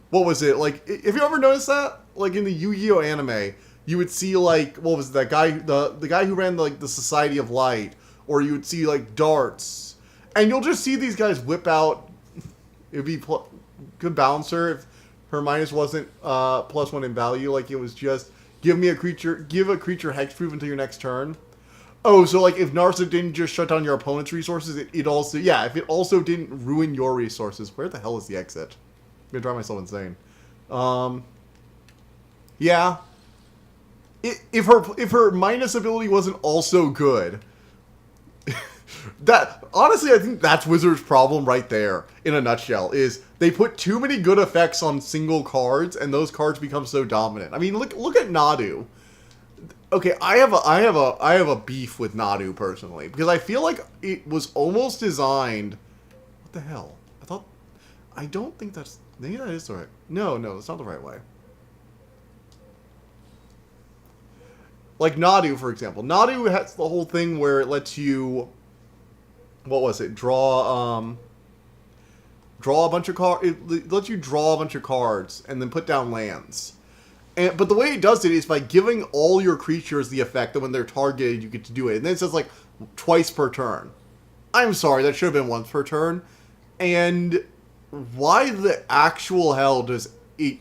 What was it? Like, have you ever noticed that? Like, in the Yu-Gi-Oh! Anime, you would see, like, what was it, that guy, the guy who ran, like, the Society of Light, or you would see, like, darts, and you'll just see these guys whip out, it would be good balancer if her minus wasn't +1 in value, like, it was just, give a creature hexproof until your next turn. Oh, so, like, if Narset didn't just shut down your opponent's resources, it also, yeah, if it also didn't ruin your resources, where the hell is the exit? I'm gonna drive myself insane. Yeah. If her minus ability wasn't also good, that honestly I think that's Wizards' problem right there in a nutshell. Is they put too many good effects on single cards, and those cards become so dominant. I mean, look at Nadu. Okay, I have a beef with Nadu personally because I feel like it was almost designed. What the hell? I don't think that's. Maybe that is the right... No, that's not the right way. Like Nadu, for example. Nadu has the whole thing where it lets you... What was it? Draw a bunch of cards... It lets you draw a bunch of cards and then put down lands. But the way it does it is by giving all your creatures the effect that when they're targeted, you get to do it. And then it says, like, twice per turn. I'm sorry, that should have been once per turn. And... why the actual hell does it...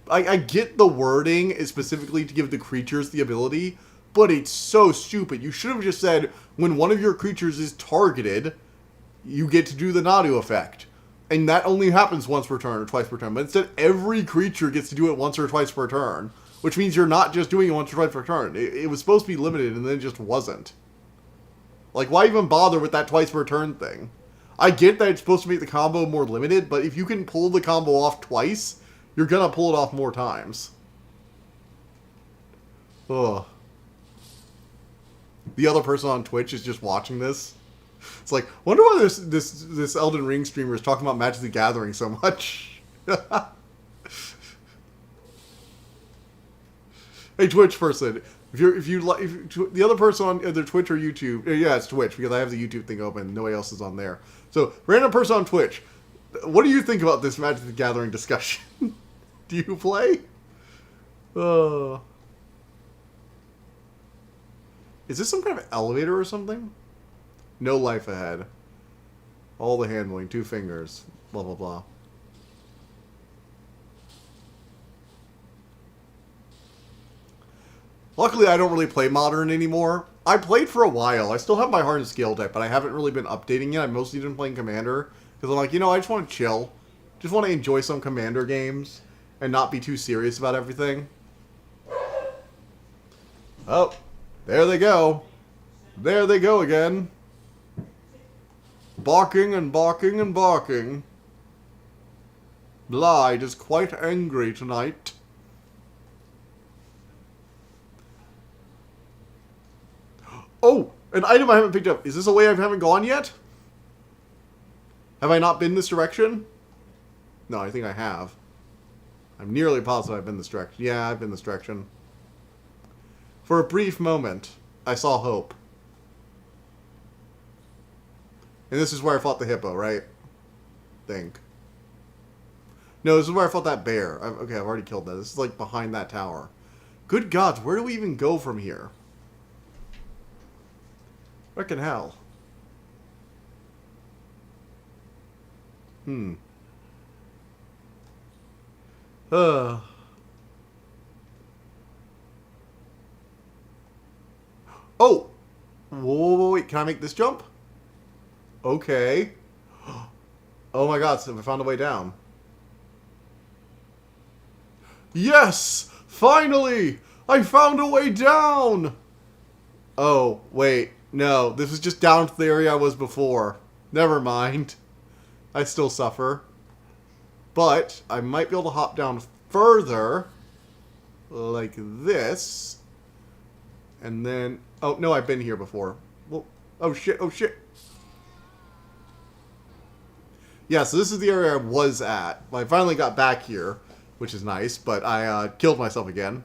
I get the wording is specifically to give the creatures the ability, but it's so stupid. You should have just said, when one of your creatures is targeted, you get to do the Nadu effect. And that only happens once per turn or twice per turn. But instead, every creature gets to do it once or twice per turn, which means you're not just doing it once or twice per turn. It was supposed to be limited, and then it just wasn't. Like, why even bother with that twice per turn thing? I get that it's supposed to make the combo more limited, but if you can pull the combo off twice, you're gonna pull it off more times. Ugh. The other person on Twitch is just watching this. It's like, wonder why this Elden Ring streamer is talking about Magic the Gathering so much. Hey, Twitch person. If the other person on either Twitch or YouTube, yeah, it's Twitch because I have the YouTube thing open. Nobody else is on there. So, random person on Twitch, what do you think about this Magic the Gathering discussion? Do you play? Is this some kind of elevator or something? No life ahead. All the handling, 2 fingers, blah blah blah. Luckily, I don't really play Modern anymore. I played for a while. I still have my Heart and Scale deck, but I haven't really been updating it. I've mostly been playing Commander. Because I'm like, I just want to chill. Just want to enjoy some Commander games. And not be too serious about everything. Oh, there they go. There they go again. Barking and barking and barking. Blythe is quite angry tonight. Oh, an item I haven't picked up. Is this a way I haven't gone yet? Have I not been this direction? No, I think I have. I'm nearly positive I've been this direction. Yeah, I've been this direction. For a brief moment, I saw hope. And this is where I fought the hippo, right? Think. No, this is where I fought that bear. Okay, I've already killed that. This is like behind that tower. Good gods, where do we even go from here? Frickin' hell. Oh, whoa, wait, can I make this jump? Okay. Oh my god, so I found a way down. Yes! Finally! I found a way down! Oh, wait, no, this is just down to the area I was before. Never mind. I still suffer. But I might be able to hop down further. Like this. And then... Oh, no, I've been here before. Well, oh, shit, oh, shit. Yeah, so this is the area I was at. I finally got back here, which is nice, but I killed myself again.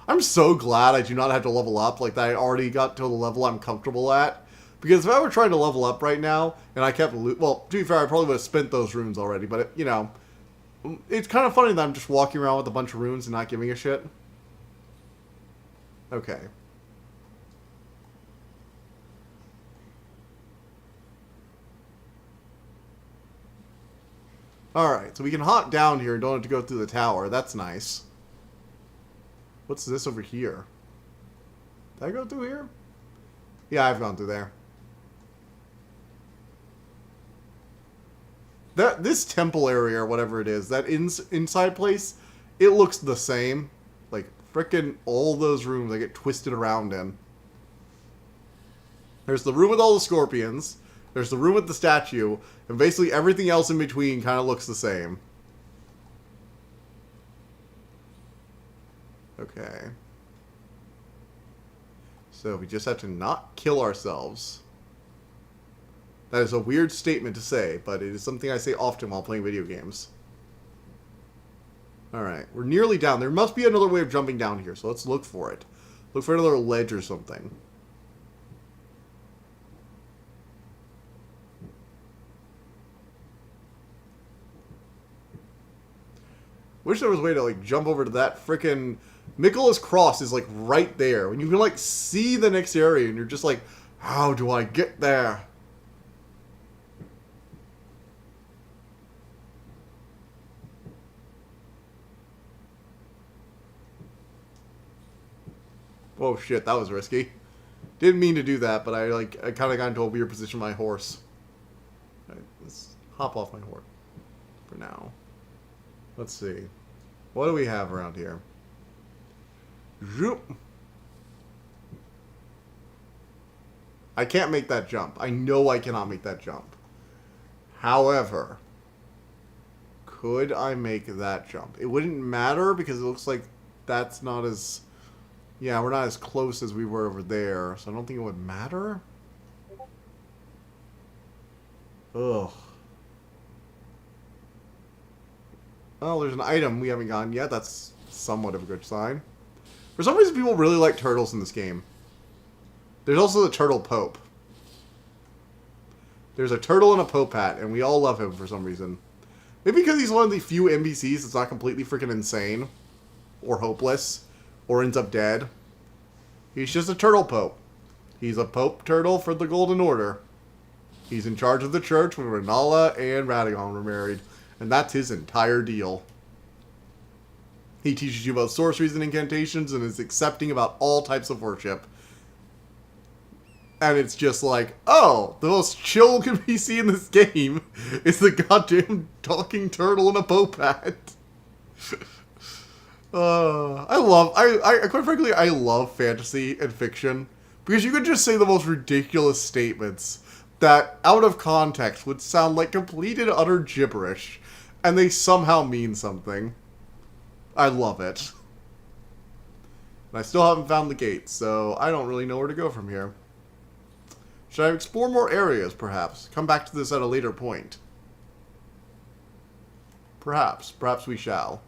I'm so glad I do not have to level up, like that I already got to the level I'm comfortable at. Because if I were trying to level up right now, and I kept well, to be fair, I probably would have spent those runes already, but, you know, it's kind of funny that I'm just walking around with a bunch of runes and not giving a shit. Okay. Alright, so we can hop down here and don't have to go through the tower. That's nice. What's this over here? Did I go through here? Yeah, I've gone through there. This temple area, or whatever it is, that inside place, it looks the same. Like, frickin' all those rooms I get twisted around in. There's the room with all the scorpions. There's the room with the statue. And basically everything else in between kind of looks the same. Okay. So we just have to not kill ourselves. That is a weird statement to say, but it is something I say often while playing video games. Alright, we're nearly down. There must be another way of jumping down here, so let's look for it. Look for another ledge or something. Wish there was a way to, like, jump over to that frickin' Michael's Cross is, like, right there. When you can, like, see the next area, and you're just like, how do I get there? Oh shit, that was risky. Didn't mean to do that, but I kind of got into a weird position with my horse. Alright, let's hop off my horse for now. Let's see. What do we have around here? Zoop. I can't make that jump. I know I cannot make that jump. However, could I make that jump? It wouldn't matter because it looks like that's not as... Yeah, we're not as close as we were over there, so I don't think it would matter. Ugh. Oh, there's an item we haven't gotten yet. That's somewhat of a good sign. For some reason, people really like turtles in this game. There's also the Turtle Pope. There's a turtle and a Pope hat, and we all love him for some reason. Maybe because he's one of the few NPCs that's not completely freaking insane. Or hopeless. Or ends up dead. He's just a turtle pope. He's a pope turtle for the Golden Order. He's in charge of the church when Renala and Radagon were married. And that's his entire deal. He teaches you about sorceries and incantations and is accepting about all types of worship. And it's just like, oh, the most chill NPC in this game is the goddamn talking turtle in a pope hat. Quite frankly, I love fantasy and fiction because you could just say the most ridiculous statements that, out of context, would sound like complete and utter gibberish, and they somehow mean something. I love it. And I still haven't found the gate, so I don't really know where to go from here. Should I explore more areas, perhaps? Come back to this at a later point. Perhaps. Perhaps we shall.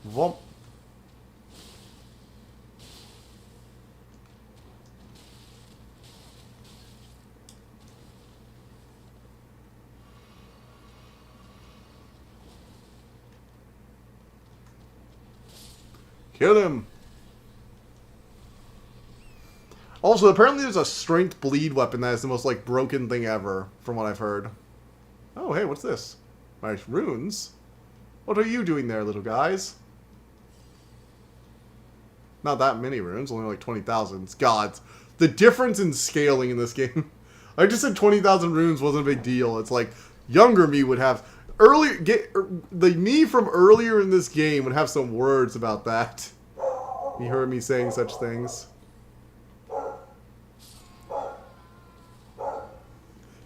Vomp. Kill him! Also, apparently there's a strength bleed weapon that is the most, like, broken thing ever, from what I've heard. Oh, hey, what's this? Nice runes. What are you doing there, little guys? Not that many runes, only like 20,000. God, the difference in scaling in this game. I just said 20,000 runes wasn't a big deal. It's like, younger me would have... the me from earlier in this game would have some words about that. You heard me saying such things.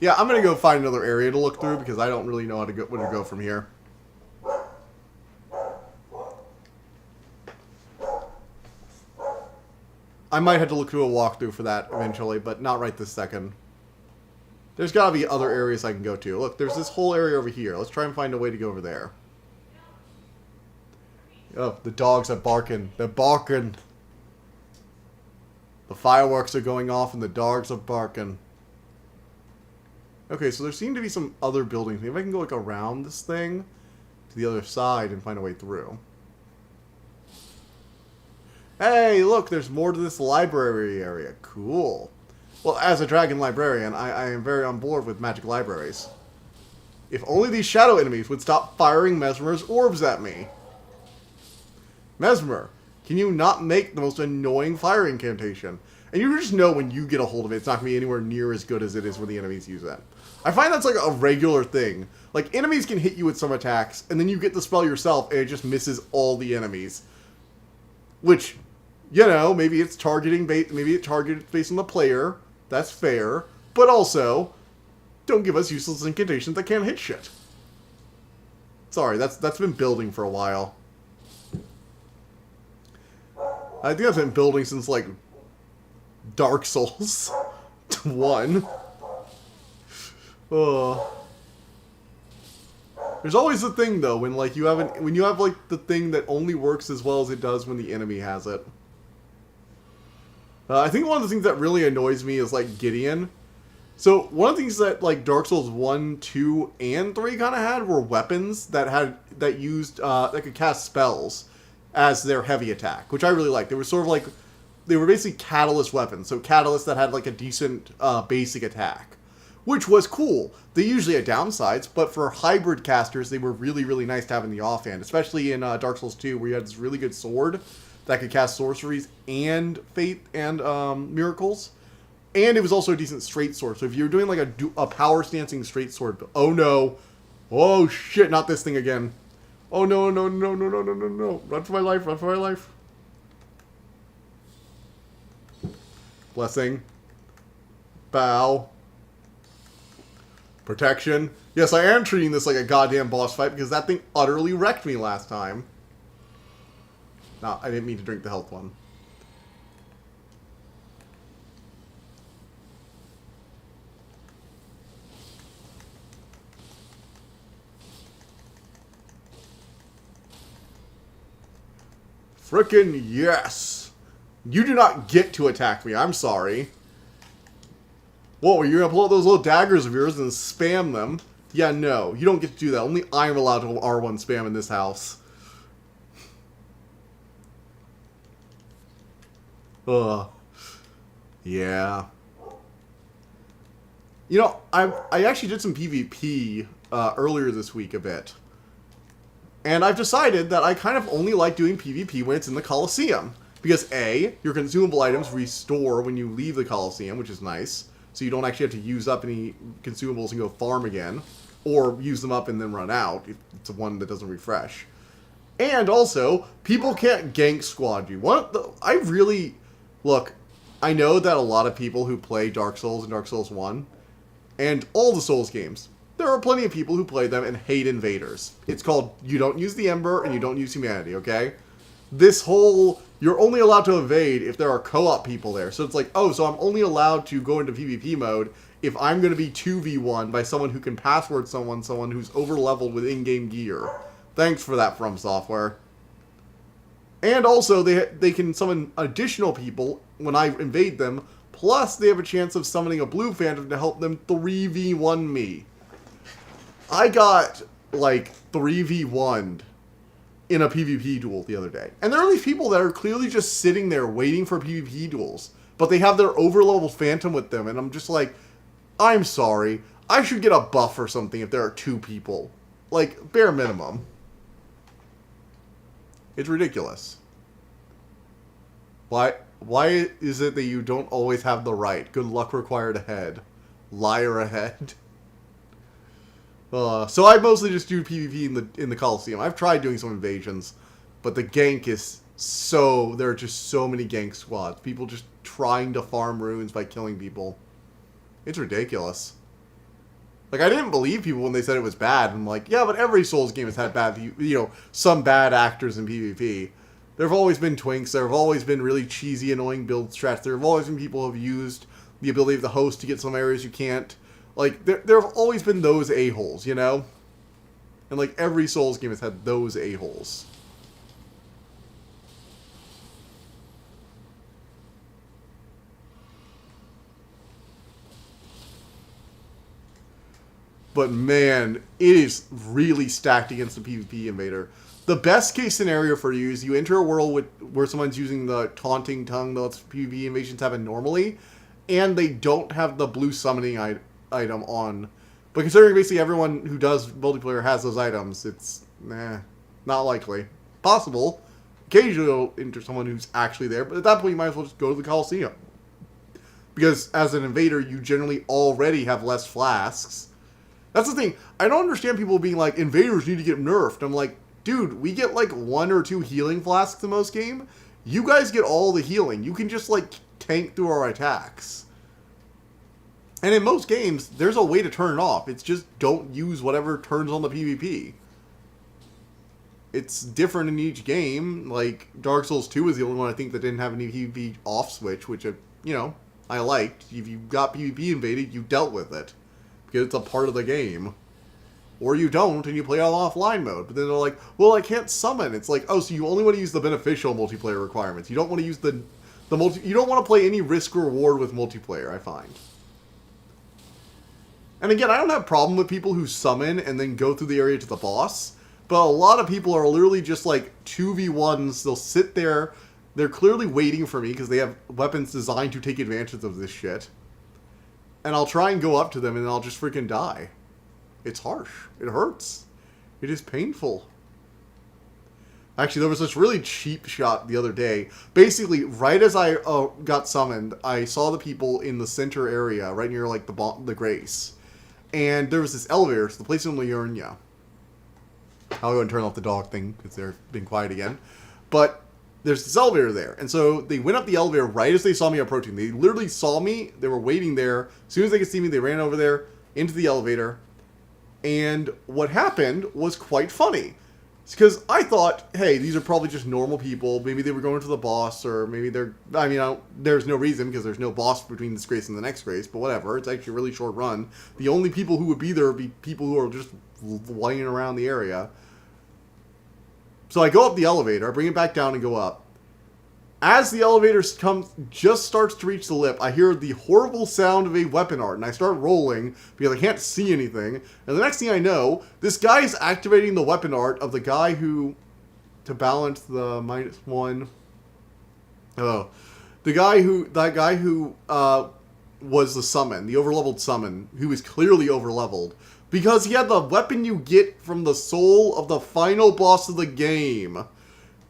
Yeah, I'm gonna go find another area to look through because I don't really know where to go from here. I might have to look through a walkthrough for that eventually, but not right this second. There's gotta be other areas I can go to. Look, there's this whole area over here. Let's try and find a way to go over there. Oh, the dogs are barking. They're barking. The fireworks are going off and the dogs are barking. Okay, so there seem to be some other buildings. Maybe I can go like around this thing to the other side and find a way through. Hey, look, there's more to this library area. Cool. Well, as a dragon librarian, I am very on board with magic libraries. If only these shadow enemies would stop firing Mesmer's orbs at me. Mesmer, can you not make the most annoying fire incantation? And you just know when you get a hold of it, it's not going to be anywhere near as good as it is when the enemies use it. I find that's like a regular thing. Like, enemies can hit you with some attacks, and then you get the spell yourself, and it just misses all the enemies. Which, you know, maybe it's targeting maybe it targets based on the player. That's fair. But also, don't give us useless incantations that can't hit shit. Sorry, that's been building for a while. I think that's been building since, like, Dark Souls 1. There's always the thing though when like you have like the thing that only works as well as it does when the enemy has it. I think one of the things that really annoys me is like Gideon. So one of the things that like Dark Souls 1, 2, and 3 kind of had were weapons that could cast spells as their heavy attack, which I really liked. They were sort of like they were basically catalyst weapons, so catalysts that had like a decent basic attack, which was cool. They usually had downsides, but for hybrid casters, they were really, really nice to have in the offhand, especially in Dark Souls 2, where you had this really good sword that could cast sorceries and fate and miracles, and it was also a decent straight sword. So if you're doing like a power stancing straight sword, oh no, oh shit, not this thing again. Oh no, no, no, no, no, no, no, no! Run for my life! Run for my life! Blessing. Bow. Protection. Yes, I am treating this like a goddamn boss fight because that thing utterly wrecked me last time. No, I didn't mean to drink the health one. Frickin' yes! You do not get to attack me, I'm sorry. Whoa, you're gonna pull out those little daggers of yours and spam them? Yeah, no, you don't get to do that. Only I'm allowed to R1 spam in this house. Ugh. Yeah. You know, I actually did some PvP earlier this week a bit. And I've decided that I kind of only like doing PvP when it's in the Coliseum. Because A, your consumable items restore when you leave the Coliseum, which is nice. so you don't actually have to use up any consumables and go farm again, or use them up and then run out if it's one that doesn't refresh. And also, people can't gank squad you. Look, I know that a lot of people who play Dark Souls and Dark Souls 1, and all the Souls games, there are plenty of people who play them and hate invaders. It's called, you don't use the Ember and you don't use humanity, okay? This whole, you're only allowed to invade if there are co-op people there. So it's like, oh, so I'm only allowed to go into PvP mode if I'm going to be 2v1 by someone who can password someone who's over-leveled with in-game gear. Thanks for that, From Software. And also, they can summon additional people when I invade them, plus they have a chance of summoning a blue phantom to help them 3v1 me. I got, like, 3v1'd in a PvP duel the other day. And there are these people that are clearly just sitting there waiting for PvP duels, but they have their over-leveled phantom with them, and I'm just like, I'm sorry. I should get a buff or something if there are 2 people. Like, bare minimum. It's ridiculous. Why is it that you don't always have the right? Good luck required ahead. Liar ahead. So I mostly just do PvP in the Coliseum. I've tried doing some invasions, but the gank is so... There are just so many gank squads. People just trying to farm runes by killing people. It's ridiculous. Like, I didn't believe people when they said it was bad. I'm like, yeah, but every Souls game has had some bad actors in PvP. There have always been twinks. There have always been really cheesy, annoying build strats. There have always been people who have used the ability of the host to get some areas you can't. Like, there have always been those a-holes, you know? And, like, every Souls game has had those a-holes. But man, it is really stacked against the PvP invader. The best case scenario for you is you enter a world where someone's using the taunting tongue that lets PvP invasions happen normally, and they don't have the blue summoning item on. But considering basically everyone who does multiplayer has those items, it's not likely. Possible. Occasionally you'll enter someone who's actually there, but at that point you might as well just go to the Coliseum. Because as an invader, you generally already have less flasks. That's the thing. I don't understand people being like, invaders need to get nerfed. I'm like, dude, we get like 1 or 2 healing flasks in most game. You guys get all the healing. You can just like tank through our attacks. And in most games, there's a way to turn it off. It's just don't use whatever turns on the PvP. It's different in each game. Like, Dark Souls 2 is the only one I think that didn't have any PvP off switch, which, I liked. If you got PvP invaded, you dealt with it. Because it's a part of the game. Or you don't, and you play on offline mode. But then they're like, well, I can't summon. It's like, oh, so you only want to use the beneficial multiplayer requirements. You don't want to use you don't want to play any risk-reward with multiplayer, I find. And again, I don't have a problem with people who summon and then go through the area to the boss. But a lot of people are literally just like 2v1s. They'll sit there. They're clearly waiting for me because they have weapons designed to take advantage of this shit. And I'll try and go up to them and I'll just freaking die. It's harsh. It hurts. It is painful. Actually, there was this really cheap shot the other day. Basically, right as I got summoned, I saw the people in the center area, right near like the Grace. And there was this elevator, so the place in Liurnia. I'll go and turn off the dog thing because they're being quiet again. But there's this elevator there. And so they went up the elevator right as they saw me approaching. They literally saw me. They were waiting there. As soon as they could see me, they ran over there into the elevator. And what happened was quite funny. It's because I thought, hey, these are probably just normal people. Maybe they were going to the boss, or maybe there's no reason because there's no boss between this Grace and the next Grace, but whatever. It's actually a really short run. The only people who would be there would be people who are just laying around the area. So I go up the elevator, I bring it back down and go up. As the elevator just starts to reach the lip, I hear the horrible sound of a weapon art, and I start rolling because I can't see anything. And the next thing I know, this guy is activating the weapon art of the guy who, to balance the -1. Oh, that guy who was the summon, the overleveled summon, who was clearly overleveled. Because he had the weapon you get from the soul of the final boss of the game.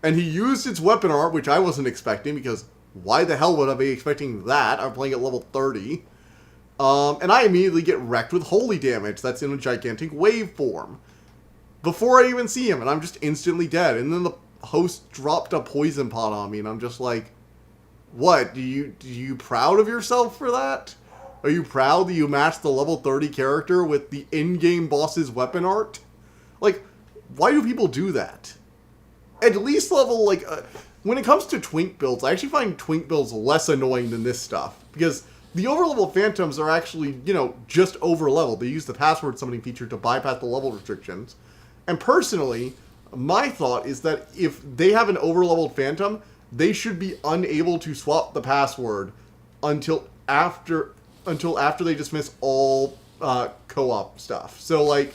And he used its weapon art, which I wasn't expecting, because why the hell would I be expecting that? I'm playing at level 30. And I immediately get wrecked with holy damage that's in a gigantic wave form. Before I even see him, and I'm just instantly dead. And then the host dropped a poison pot on me, and I'm just like, what? Do you proud of yourself for that? Are you proud that you matched the level 30 character with the in-game boss's weapon art? Like, why do people do that? At least level, like, when it comes to twink builds, I actually find twink builds less annoying than this stuff. Because the overlevel phantoms are actually, you know, just overleveled. They use the password summoning feature to bypass the level restrictions. And personally, my thought is that if they have an overleveled phantom, they should be unable to swap the password until after they dismiss all co-op stuff. So, like,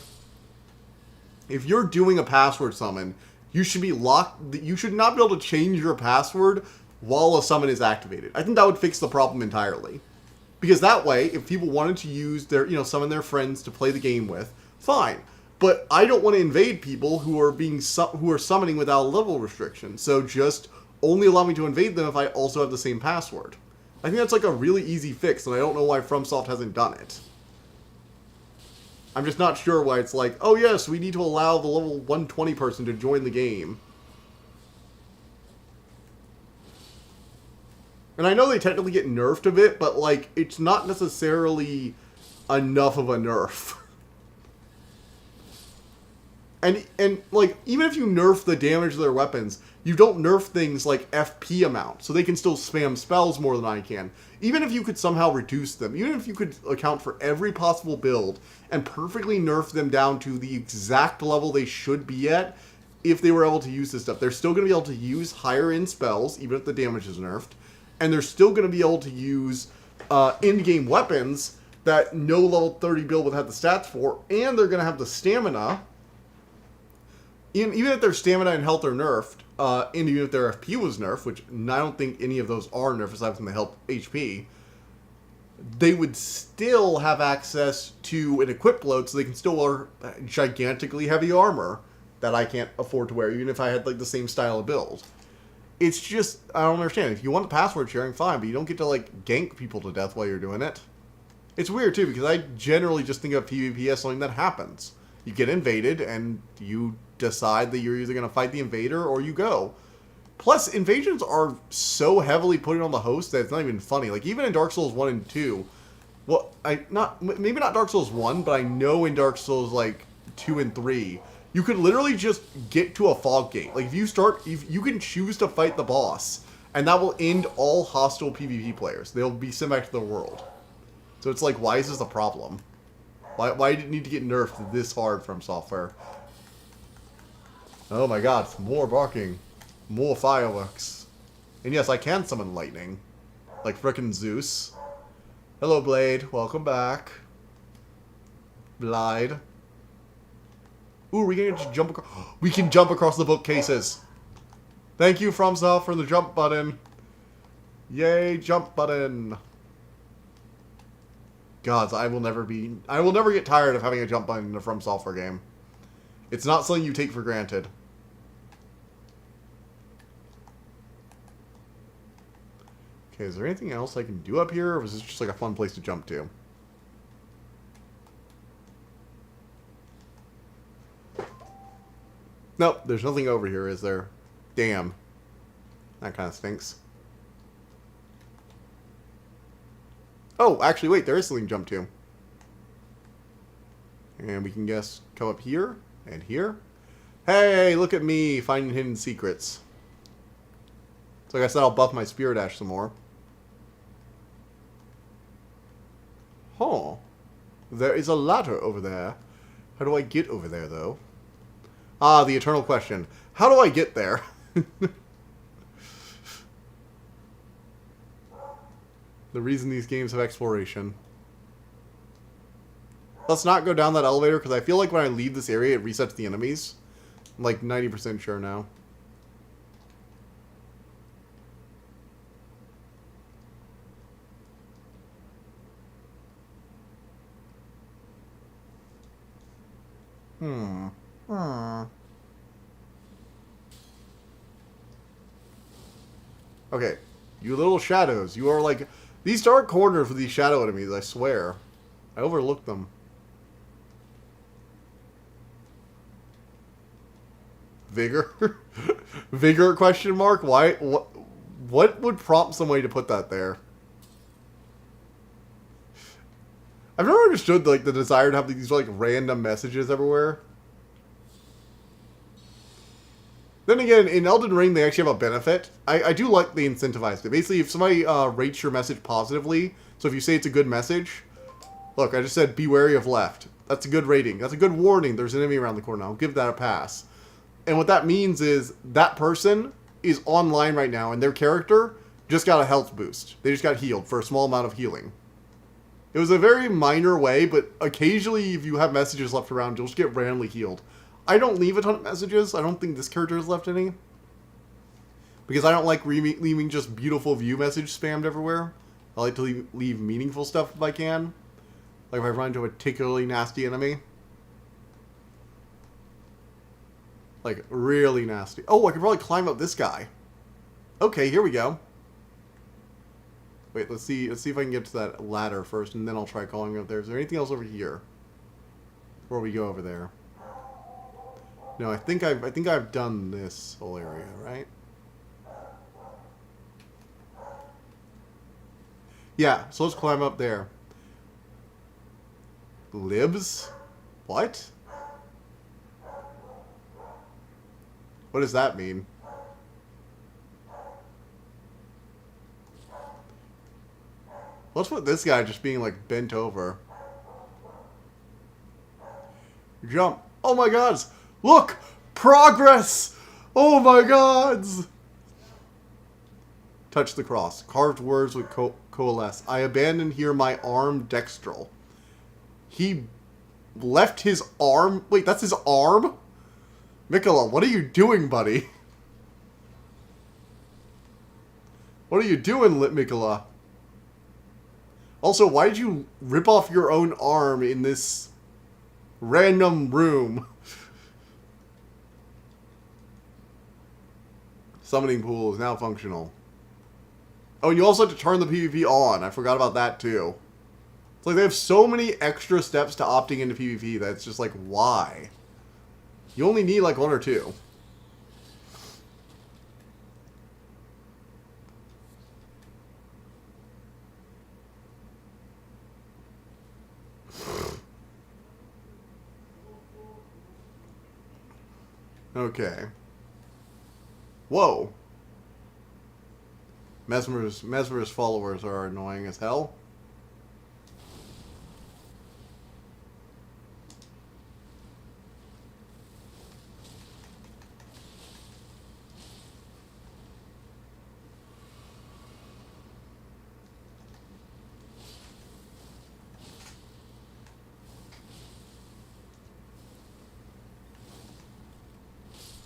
if you're doing a password summon, you should be locked. You should not be able to change your password while a summon is activated. I think that would fix the problem entirely. Because that way, if people wanted to use their, you know, summon their friends to play the game with, fine. But I don't want to invade people who are summoning without a level restriction. So just only allow me to invade them if I also have the same password. I think that's like a really easy fix, and I don't know why FromSoft hasn't done it. I'm just not sure why it's like, oh yes, we need to allow the level 120 person to join the game. And I know they technically get nerfed a bit, but like, it's not necessarily enough of a nerf. And like, even if you nerf the damage of their weapons, you don't nerf things like FP amount, so they can still spam spells more than I can. Even if you could somehow reduce them, even if you could account for every possible build and perfectly nerf them down to the exact level they should be at, if they were able to use this stuff, they're still going to be able to use higher end spells, even if the damage is nerfed, and they're still going to be able to use in-game weapons that no level 30 build would have the stats for, and they're going to have the stamina. Even if their stamina and health are nerfed, and even if their FP was nerfed, which I don't think any of those are nerfed aside from the health HP, they would still have access to an equip load, so they can still wear gigantically heavy armor that I can't afford to wear, even if I had like the same style of build. It's just, I don't understand. If you want the password sharing, fine, but you don't get to like gank people to death while you're doing it. It's weird too, because I generally just think of PvP as something that happens. You get invaded, and you decide that you're either going to fight the invader or you go. Plus, invasions are so heavily put on the host that it's not even funny. Like, even in Dark Souls 1 and 2, well, maybe not Dark Souls 1, but I know in Dark Souls, like, 2 and 3, you could literally just get to a fog gate. Like, if you can choose to fight the boss, and that will end all hostile PvP players. They'll be sent back to the world. So it's like, why is this a problem? Why did it need to get nerfed this hard from software? Oh my god, more barking. More fireworks. And yes, I can summon lightning. Like frickin' Zeus. Hello, Blade. Welcome back. Blide. Ooh, we can just jump across. We can jump across the bookcases. Thank you, FromSoft, for the jump button. Yay, jump button. Gods, I will never get tired of having a jump button in a From Software game. It's not something you take for granted. Okay, is there anything else I can do up here, or was this just like a fun place to jump to? Nope, there's nothing over here, is there? Damn. That kind of stinks. Oh, actually, wait, there is something to jump to. And we can guess, come up here, and here. Hey, look at me, finding hidden secrets. So like I said, I'll buff my Spirit Ash some more. Huh. There is a ladder over there. How do I get over there, though? Ah, the eternal question. How do I get there? The reason these games have exploration. Let's not go down that elevator, because I feel like when I leave this area, it resets the enemies. I'm like 90% sure now. Okay. You little shadows. You are like These dark corners with these shadow enemies, I swear. I overlooked them. Vigor? Vigor question mark? Why? What would prompt somebody to put that there? I've never understood like the desire to have these like random messages everywhere. Then again, in Elden Ring, they actually have a benefit. I do like they incentivized it. Basically, if somebody rates your message positively, so if you say it's a good message, look, I just said be wary of left. That's a good rating. That's a good warning. There's an enemy around the corner. I'll give that a pass. And what that means is that person is online right now, and their character just got a health boost. They just got healed for a small amount of healing. It was a very minor way, but occasionally if you have messages left around, you'll just get randomly healed. I don't leave a ton of messages. I don't think this character has left any. Because I don't like leaving just beautiful view message spammed everywhere. I like to leave meaningful stuff if I can. Like if I run into a particularly nasty enemy. Like, really nasty. Oh, I could probably climb up this guy. Okay, here we go. Wait, let's see if I can get to that ladder first, and then I'll try calling up there. Is there anything else over here? Before we go over there? No, I think I've done this whole area, right? Yeah, so let's climb up there. Libs? What? What does that mean? What's with this guy just being like bent over? Jump. Oh my gods! Look! Progress! Oh my gods! Touch the cross. Carved words would coalesce. I abandon here my arm dextral. He left his arm? Wait, that's his arm? Mikola, what are you doing, buddy? What are you doing, Mikola? Also, why did you rip off your own arm in this random room? Summoning pool is now functional. Oh, and you also have to turn the PvP on. I forgot about that, too. It's like they have so many extra steps to opting into PvP that it's just like, why? You only need like one or two. Okay. Whoa. Mesmer's followers are annoying as hell.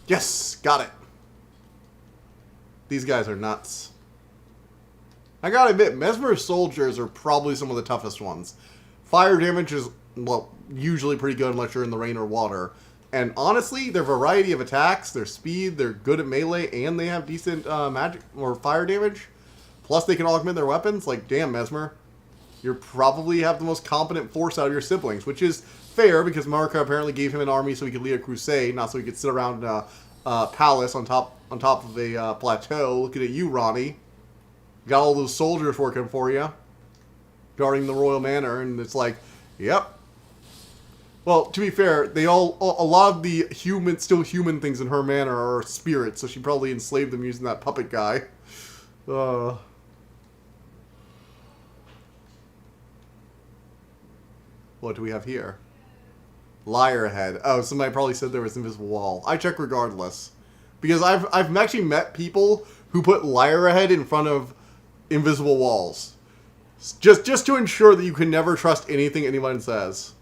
Yes! Got it! These guys are nuts. I gotta admit, Mesmer's soldiers are probably some of the toughest ones. Fire damage is, well, usually pretty good unless you're in the rain or water. And honestly, their variety of attacks, their speed, they're good at melee, and they have decent magic or fire damage. Plus they can augment their weapons. Like, damn, Mesmer. You probably have the most competent force out of your siblings, which is fair because Marika apparently gave him an army so he could lead a crusade, not so he could sit around in a palace on top of a plateau. Looking at you, Ronnie. Got all those soldiers working for you, guarding the royal manor, and it's like, yep. Well, to be fair, a lot of the still human things in her manor are spirits, so she probably enslaved them using that puppet guy. What do we have here? Liar head. Oh, somebody probably said there was an invisible wall. I check regardless. Because I've actually met people who put liar ahead in front of invisible walls. Just to ensure that you can never trust anything anyone says.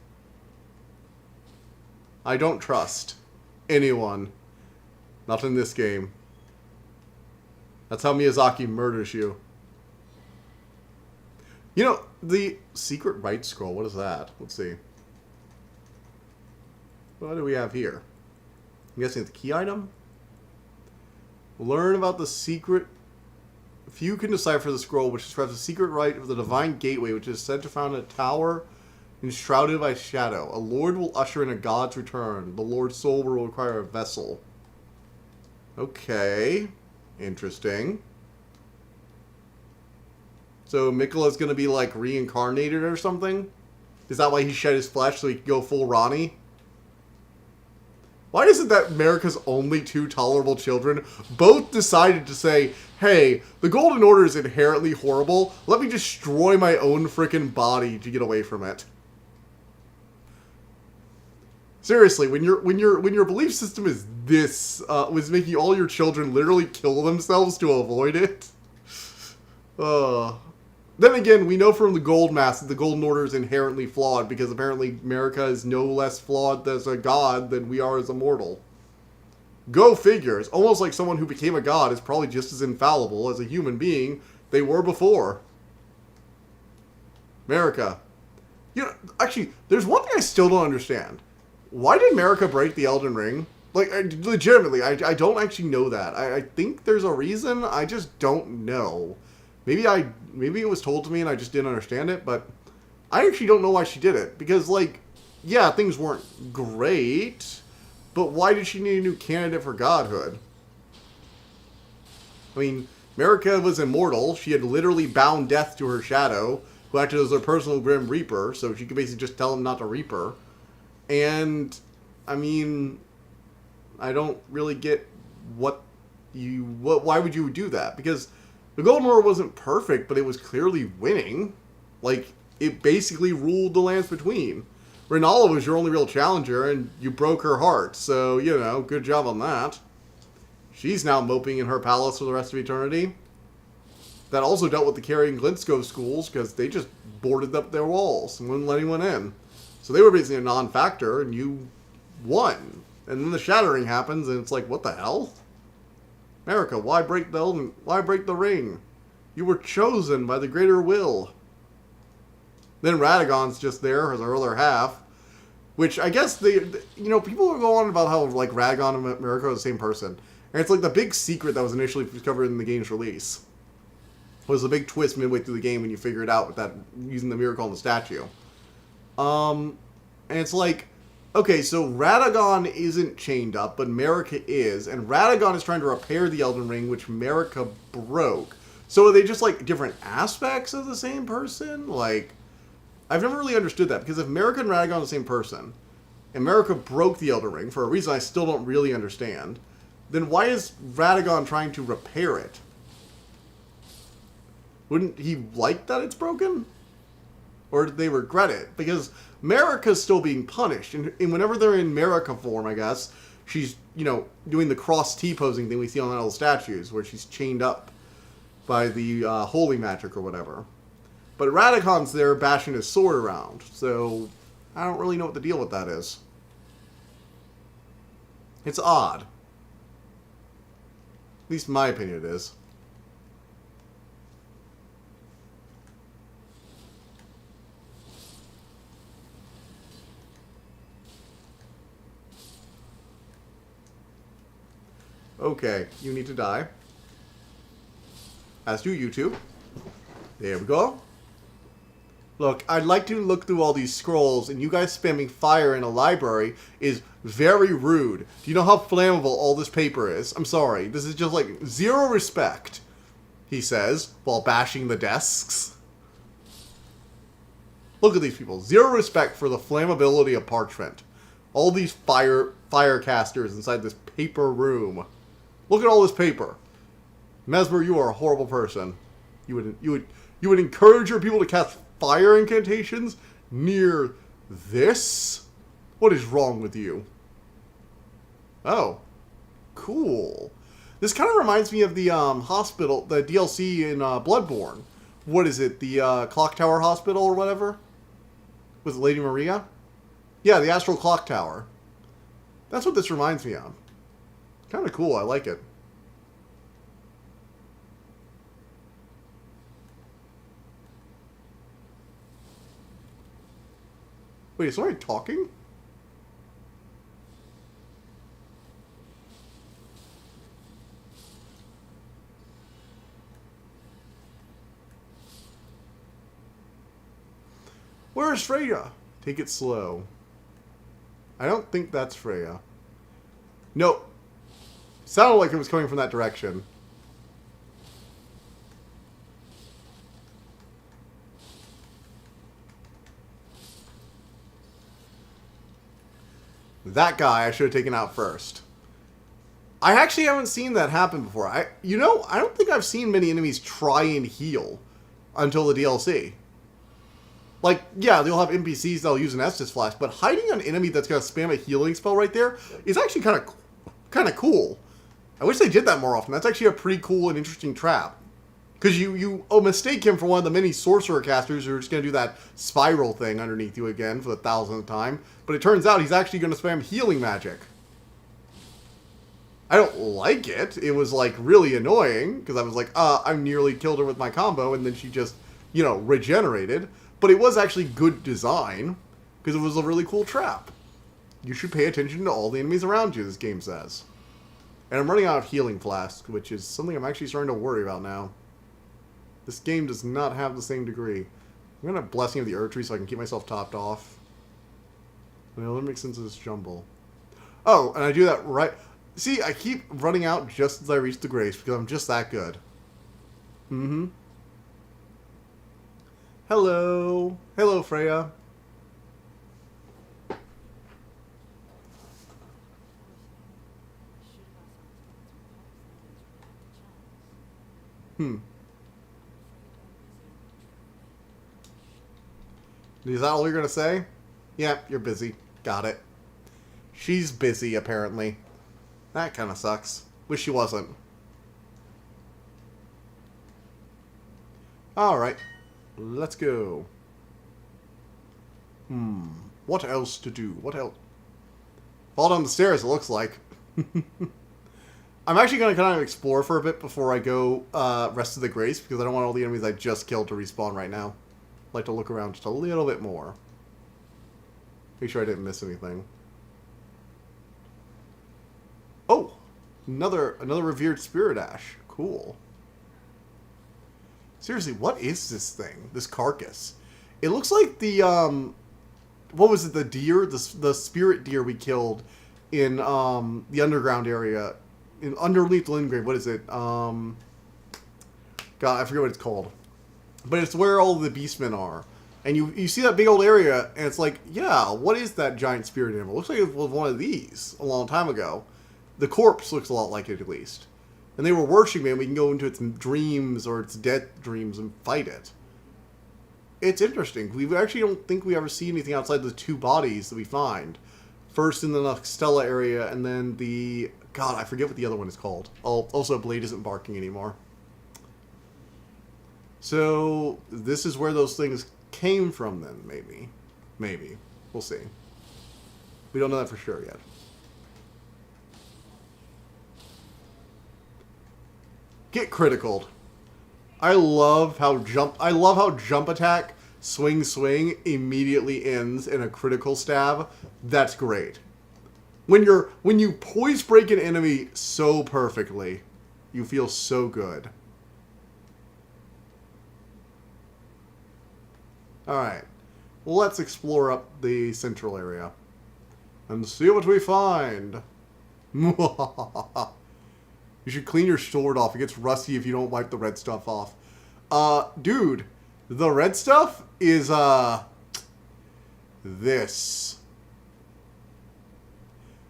I don't trust anyone. Not in this game. That's how Miyazaki murders you. You know, the secret right scroll, what is that? Let's see. What do we have here? I'm guessing it's a key item? Learn about the secret Few can decipher the scroll, which describes the secret rite of the divine gateway, which is said to found in a tower enshrouded by shadow. A lord will usher in a god's return. The lord's soul will require a vessel. Okay. Interesting. So Miquella's going to be, like, reincarnated or something? Is that why he shed his flesh so he could go full Ronnie? Why is it that America's only two tolerable children both decided to say, hey, the Golden Order is inherently horrible. Let me destroy my own frickin' body to get away from it. Seriously, when your belief system is this, was making all your children literally kill themselves to avoid it. Then again, we know from the Gold Mask that the Golden Order is inherently flawed, because apparently America is no less flawed as a god than we are as a mortal. Go figure. It's almost like someone who became a god is probably just as infallible as a human being they were before. America. You know, actually, there's one thing I still don't understand. Why did America break the Elden Ring? Like, legitimately, I don't actually know that. I think there's a reason, I just don't know. Maybe it was told to me and I just didn't understand it, but I actually don't know why she did it. Because, like, yeah, things weren't great, but why did she need a new candidate for godhood? I mean, America was immortal. She had literally bound death to her shadow, who acted as her personal Grim Reaper, so she could basically just tell him not to reap her. And, I mean, I don't really get why would you do that? Because the Golden Order wasn't perfect, but it was clearly winning. Like, it basically ruled the lands between. Rennala was your only real challenger, and you broke her heart. So, you know, good job on that. She's now moping in her palace for the rest of eternity. That also dealt with the Carrie and Glinsko schools, because they just boarded up their walls and wouldn't let anyone in. So they were basically a non-factor, and you won. And then the shattering happens, and it's like, what the hell? America, why break the ring? You were chosen by the greater will. Then Radagon's just there as our other half, which I guess people are going on about how like Radagon and America are the same person, and it's like the big secret that was initially discovered in the game's release. Was the big twist midway through the game when you figure it out with that using the miracle on the statue. And it's like, okay, so Radagon isn't chained up, but Marika is, and Radagon is trying to repair the Elden Ring, which Marika broke. So are they just, like, different aspects of the same person? Like, I've never really understood that, because if Marika and Radagon are the same person, and Marika broke the Elden Ring for a reason I still don't really understand, then why is Radagon trying to repair it? Wouldn't he like that it's broken? Or did they regret it? Because Marika's still being punished. And whenever they're in Marika form, I guess, she's, doing the cross T-posing thing we see on all the statues, where she's chained up by the holy magic or whatever. But Radagon's there bashing his sword around. So, I don't really know what the deal with that is. It's odd. At least in my opinion it is. Okay, you need to die. As do you two. There we go. Look, I'd like to look through all these scrolls, and you guys spamming fire in a library is very rude. Do you know how flammable all this paper is? I'm sorry, this is just like zero respect, he says, while bashing the desks. Look at these people. Zero respect for the flammability of parchment. All these fire casters inside this paper room. Look at all this paper. Mesmer, you are a horrible person. You would encourage your people to cast fire incantations near this? What is wrong with you? Oh. Cool. This kind of reminds me of the hospital, the DLC in Bloodborne. What is it? The Clock Tower Hospital or whatever? With Lady Maria? Yeah, the Astral Clock Tower. That's what this reminds me of. Kind of cool. I like it. Wait, is somebody talking? Where's Freya? Take it slow. I don't think that's Freya. Nope. Sounded like it was coming from that direction. That guy I should have taken out first. I actually haven't seen that happen before. I don't think I've seen many enemies try and heal until the DLC. Like, yeah, they'll have NPCs that'll use an Estus Flash, but hiding an enemy that's gonna spam a healing spell right there is actually kind of cool. I wish they did that more often. That's actually a pretty cool and interesting trap. Because you mistake him for one of the many sorcerer casters who are just going to do that spiral thing underneath you again for the 1000th time. But it turns out he's actually going to spam healing magic. I don't like it. It was, like, really annoying. Because I was like, I nearly killed her with my combo. And then she just, regenerated. But it was actually good design. Because it was a really cool trap. You should pay attention to all the enemies around you, this game says. And I'm running out of healing flasks, which is something I'm actually starting to worry about now. This game does not have the same degree. I'm going to Blessing of the Erdtree so I can keep myself topped off. Well, that makes sense of this jumble. Oh, and I do that right... See, I keep running out just as I reach the Grace because I'm just that good. Mm-hmm. Hello. Hello, Freya. Is that all you're going to say? Yeah, you're busy. Got it. She's busy, apparently. That kind of sucks. Wish she wasn't. Alright. Let's go. What else to do? What else? Fall down the stairs, it looks like. I'm actually going to kind of explore for a bit before I go Rest of the Grace, because I don't want all the enemies I just killed to respawn right now. I'd like to look around just a little bit more. Make sure I didn't miss anything. Oh! Another revered spirit ash. Cool. Seriously, what is this thing? This carcass? It looks like the, what was it, the deer? The spirit deer we killed in, the underground area. Underneath Lingrave, what is it? God, I forget what it's called. But it's where all the beastmen are. And you see that big old area, and it's like, yeah, what is that giant spirit animal? It looks like it was one of these a long time ago. The corpse looks a lot like it, at least. And they were worshiping it, and we can go into its dreams or its dead dreams and fight it. It's interesting. We actually don't think we ever see anything outside the two bodies that we find. First in the Nextella area, and then the... God, I forget what the other one is called. Oh, also, Blade isn't barking anymore. So, this is where those things came from then, maybe. Maybe. We'll see. We don't know that for sure yet. Get criticaled. I love how jump attack, swing immediately ends in a critical stab. That's great. When you poise break an enemy so perfectly, you feel so good. Alright. Let's explore up the central area. And see what we find. You should clean your sword off. It gets rusty if you don't wipe the red stuff off. Dude. The red stuff is, this.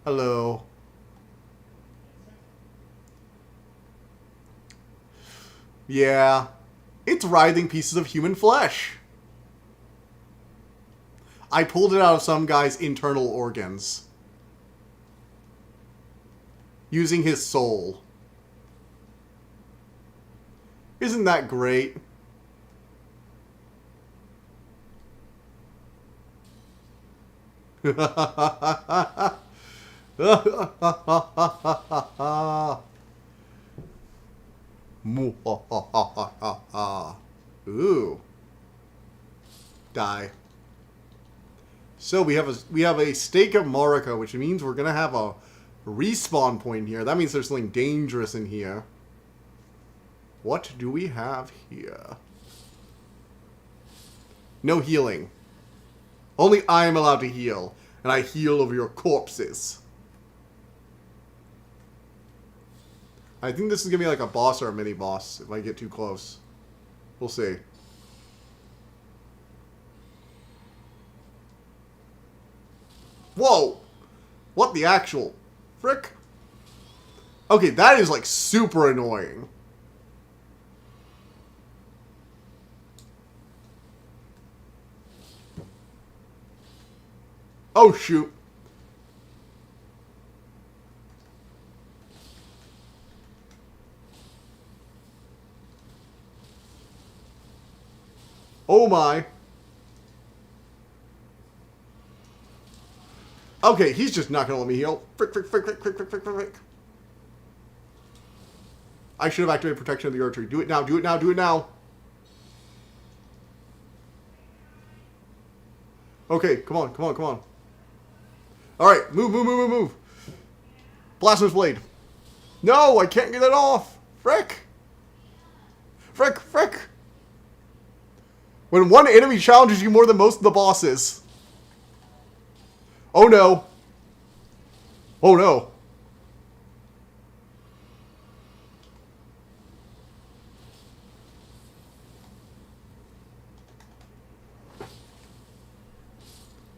Hello. Yeah. It's writhing pieces of human flesh. I pulled it out of some guy's internal organs. Using his soul. Isn't that great? Ooh. Die. So we have a stake of Marika, which means we're gonna have a respawn point here. That means there's something dangerous in here. What do we have here? No healing. Only I am allowed to heal. And I heal over your corpses. I think this is going to be like a boss or a mini-boss if I get too close. We'll see. Whoa! What the actual frick? Okay, that is like super annoying. Oh shoot. Oh my. Okay, he's just not gonna let me heal. Frick, frick, frick, frick, frick, frick, frick, frick. I should have activated protection of the Erdtree. Do it now, do it now, do it now. Okay, come on, come on, come on. Alright, move, move, move, move, move. Blasphemous Blade. No, I can't get it off. Frick. Frick, frick. When one enemy challenges you more than most of the bosses. Oh no. Oh no.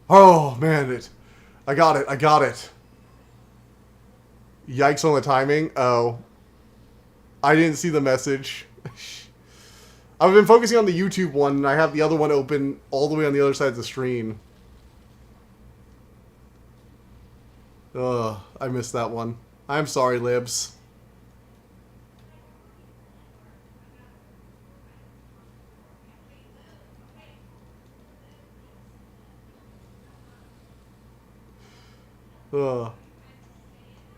Oh man, I got it, I got it. Yikes on the timing. Oh. I didn't see the message. I've been focusing on the YouTube one, and I have the other one open all the way on the other side of the screen. Ugh, I missed that one. I'm sorry, Libs. Ugh.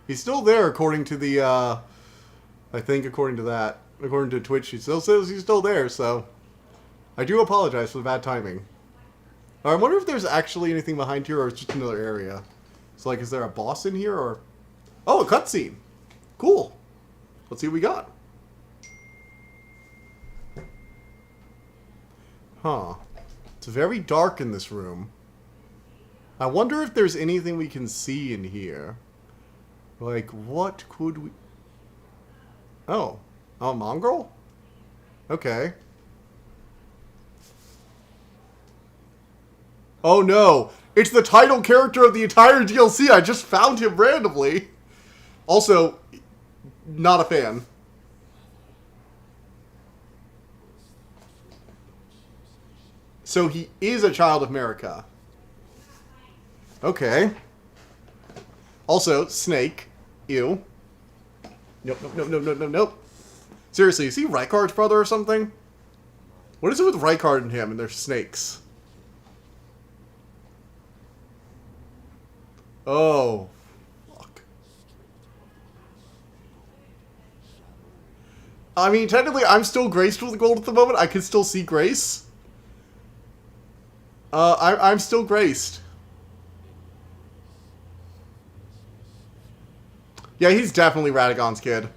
He's still there, according to the, I think according to that. According to Twitch, he still says he's still there, so... I do apologize for the bad timing. I wonder if there's actually anything behind here, or it's just another area. So, like, is there a boss in here, or... Oh, a cutscene! Cool! Let's see what we got. Huh. It's very dark in this room. I wonder if there's anything we can see in here. Like, what could we... Oh. Oh, mongrel? Okay. Oh no! It's the title character of the entire DLC! I just found him randomly! Also, not a fan. So he is a child of America. Okay. Also, Snake. Ew. Nope, nope, nope, nope, nope, nope, nope. Seriously, is he Rykard's brother or something? What is it with Rykard and him and their snakes? Oh. Fuck. I mean, technically, I'm still graced with gold at the moment. I can still see Grace. I'm still graced. Yeah, he's definitely Radagon's kid.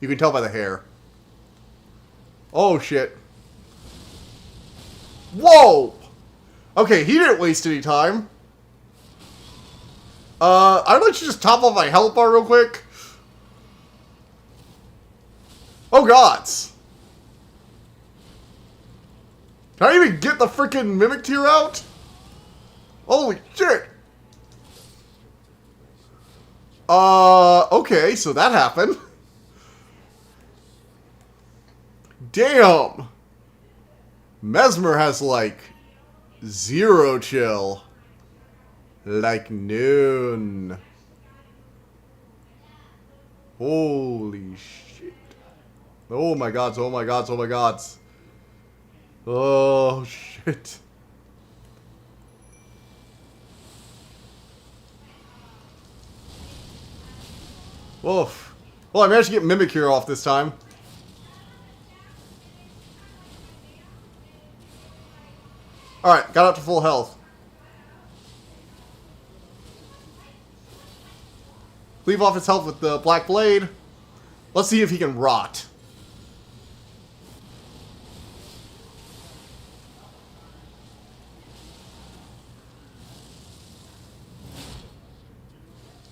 You can tell by the hair. Oh, shit. Whoa! Okay, he didn't waste any time. I'd like to just top off my health bar real quick. Oh, gods. Can I even get the freaking Mimic Tear out? Holy shit. Okay, so that happened. Damn. Mesmer has, like, 0 chill. Like noon. Holy shit. Oh my gods, oh my gods, oh my gods. Oh shit. Woof. Well, I managed to get Mimic here off this time. Alright, got up to full health. Leave off his health with the Black Blade. Let's see if he can rot.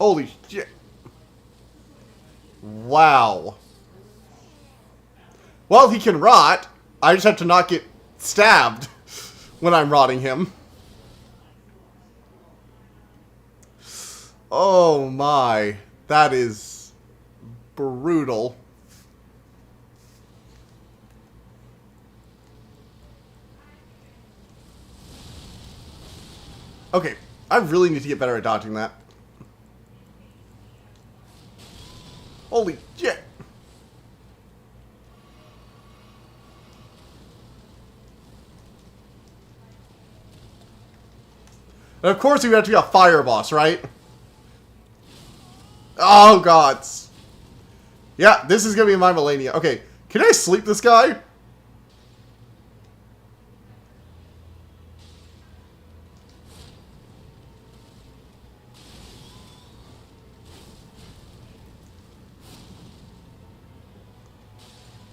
Holy shit. Wow. Well, he can rot. I just have to not get stabbed when I'm rotting him. Oh my. That is brutal. Okay, I really need to get better at dodging that. Holy shit. And of course we have to be a fire boss, right? Oh god. Yeah, this is gonna be my Melania. Okay, can I sleep this guy?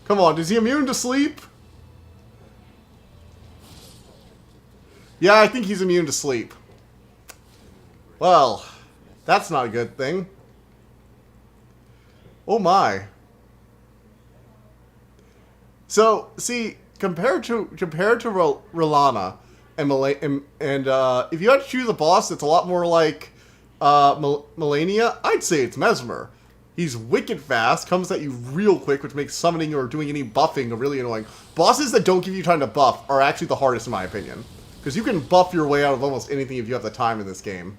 Come on, is he immune to sleep? Yeah, I think he's immune to sleep. Well, that's not a good thing. Oh my. So, see, compared to Rilana and if you had to choose a boss that's a lot more like Melania, I'd say it's Mesmer. He's wicked fast, comes at you real quick, which makes summoning or doing any buffing really annoying. Bosses that don't give you time to buff are actually the hardest in my opinion. Because you can buff your way out of almost anything if you have the time in this game.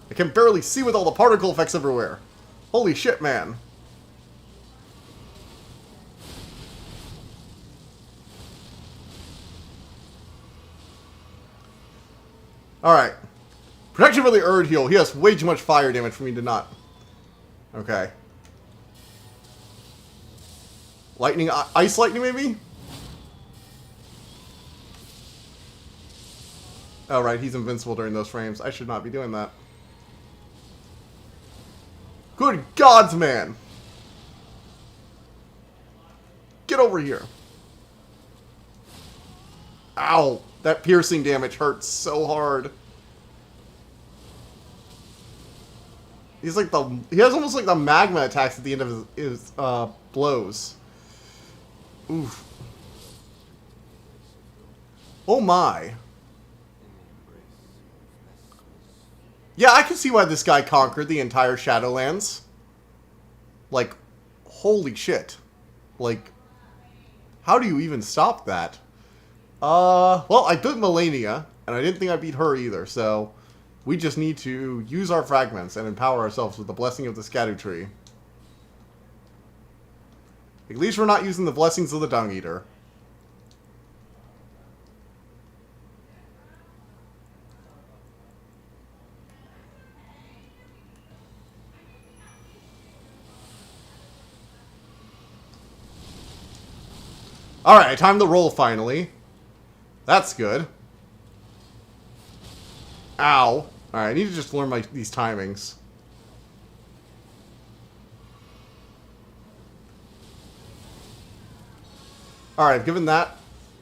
I can barely see with all the particle effects everywhere. Holy shit, man. Alright. Protection for the Erd heal. He has way too much fire damage for me to not. Okay. Lightning, ice lightning maybe? Oh right, he's invincible during those frames. I should not be doing that. Good gods, man! Get over here. Ow! That piercing damage hurts so hard. He's like he has almost like the magma attacks at the end of his blows. Oof. Oh my. Yeah, I can see why this guy conquered the entire Shadowlands. Like, holy shit. Like, how do you even stop that? Well, I beat Melania, and I didn't think I beat her either, so we just need to use our fragments and empower ourselves with the blessing of the Erdtree. At least we're not using the blessings of the Dung Eater. Alright, time to roll finally. That's good. Ow. Alright, I need to just learn these timings. Alright, I've given that.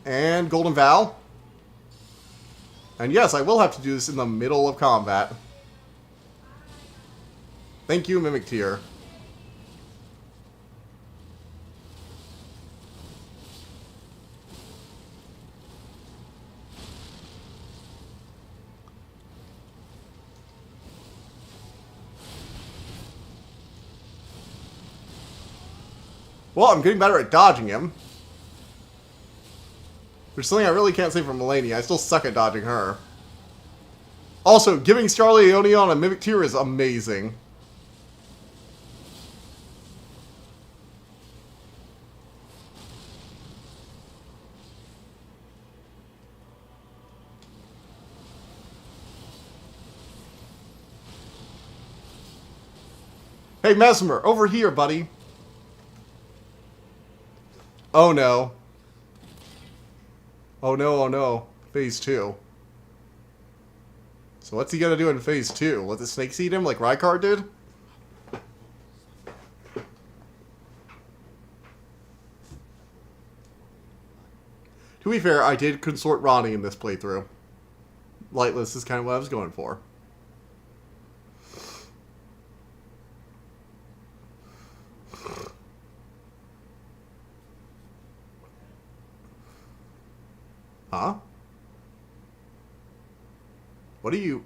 And Golden Vow. And yes, I will have to do this in the middle of combat. Thank you, Mimic Tier. Well, I'm getting better at dodging him. Which is something I really can't say for Melania. I still suck at dodging her. Also, giving Starly Aeonion a Mimic Tier is amazing. Hey, Mesmer, over here, buddy. Oh no. Oh no, oh no. Phase 2. So what's he gonna do in phase 2? Let the snakes eat him like Rykard did? To be fair, I did consort Ronnie in this playthrough. Lightless is kind of what I was going for. Huh? What are you...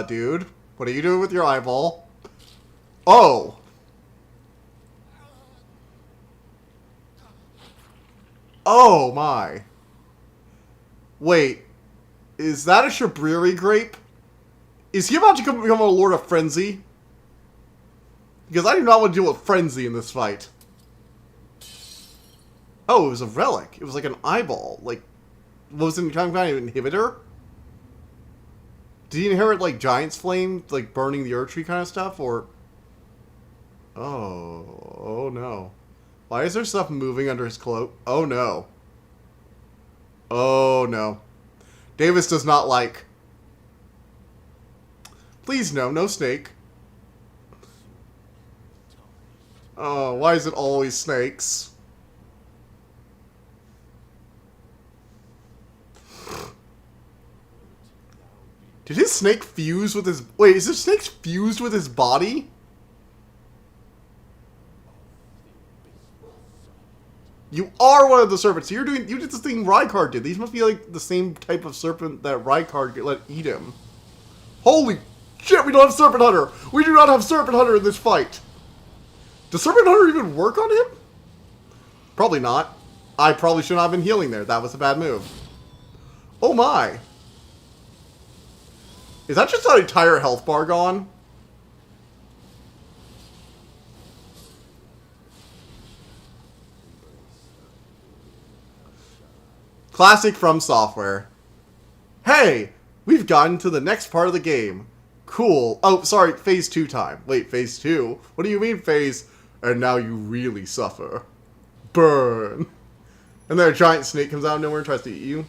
dude? What are you doing with your eyeball? Oh! Oh my. Wait. Is that a Shabriri grape? Is he about to become a Lord of Frenzy? Because I do not want to deal with Frenzy in this fight. Oh, it was a relic. It was like an eyeball. Like, was it some kind of inhibitor? Did he inherit, like, Giant's Flame? Like, burning the Erdtree kind of stuff? Or... Oh no. Why is there stuff moving under his cloak? Oh no. Oh no. Davis does not like... Please no, no snake. Oh, why is it always snakes? Did his snake fuse with his... Wait, is his snake fused with his body? You are one of the serpents. You did this thing Rykard did. These must be like the same type of serpent that Rykard let eat him. Holy shit, we don't have Serpent Hunter! We do not have Serpent Hunter in this fight! Does Serpent Hunter even work on him? Probably not. I probably should not have been healing there. That was a bad move. Oh my. Is that just an entire health bar gone? Classic From Software. Hey! We've gotten to the next part of the game. Cool. Oh, sorry, phase 2 time. Wait, phase 2? What do you mean phase... And now you really suffer. Burn. And then a giant snake comes out of nowhere and tries to eat you.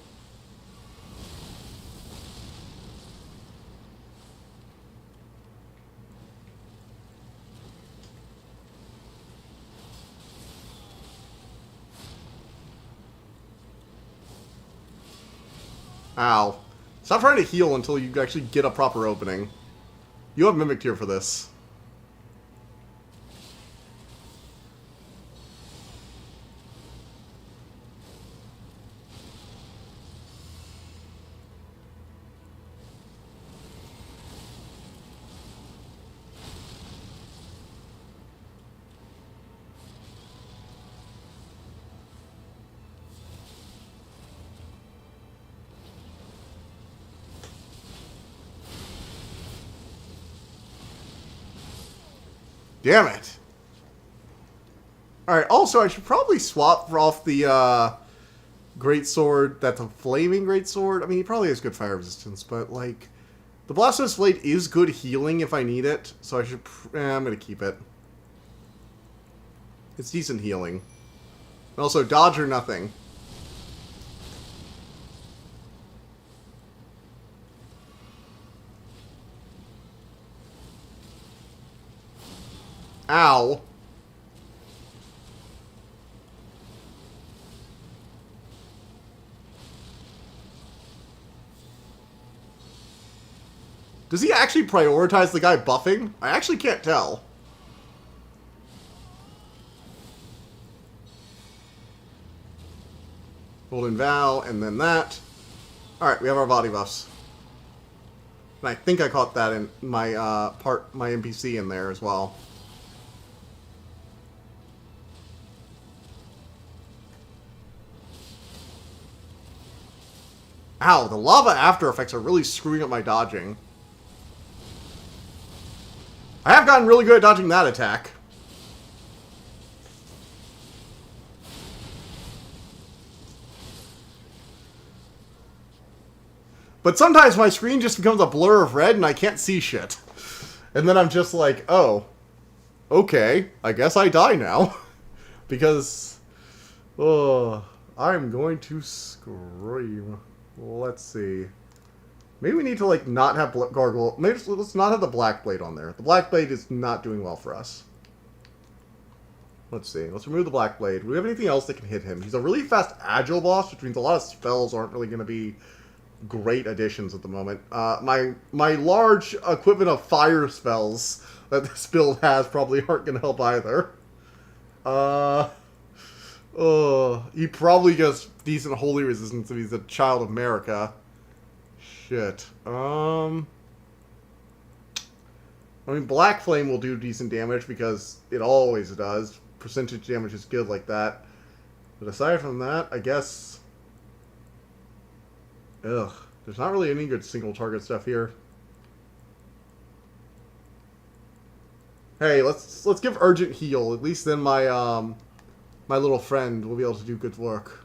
Ow. Stop trying to heal until you actually get a proper opening. You have Mimic Tear for this. Damn it. Alright, also I should probably swap off the Great Sword that's a flaming Great Sword. I mean, he probably has good fire resistance, but like... The Blasphemous Blade is good healing if I need it, so I should... I'm gonna keep it. It's decent healing. And also, dodge or nothing. Ow. Does he actually prioritize the guy buffing? I actually can't tell. Golden Vow, and then that. Alright, we have our body buffs. And I think I caught that in my, my NPC in there as well. Ow, the lava after effects are really screwing up my dodging. I have gotten really good at dodging that attack. But sometimes my screen just becomes a blur of red and I can't see shit. And then I'm just like, oh, okay, I guess I die now. Because, oh, I'm going to scream. Let's see. Maybe we need to, like, not have gargoyle. Maybe let's not have the black blade on there. The black blade is not doing well for us. Let's see. Let's remove the black blade. Do we have anything else that can hit him? He's a really fast, agile boss, which means a lot of spells aren't really going to be great additions at the moment. My large equipment of fire spells that this build has probably aren't going to help either. He probably gets decent holy resistance if he's a child of America. Shit. I mean, Black Flame will do decent damage because it always does. Percentage damage is good like that. But aside from that, I guess... Ugh. There's not really any good single target stuff here. Hey, let's give urgent heal. At least then my my little friend will be able to do good work.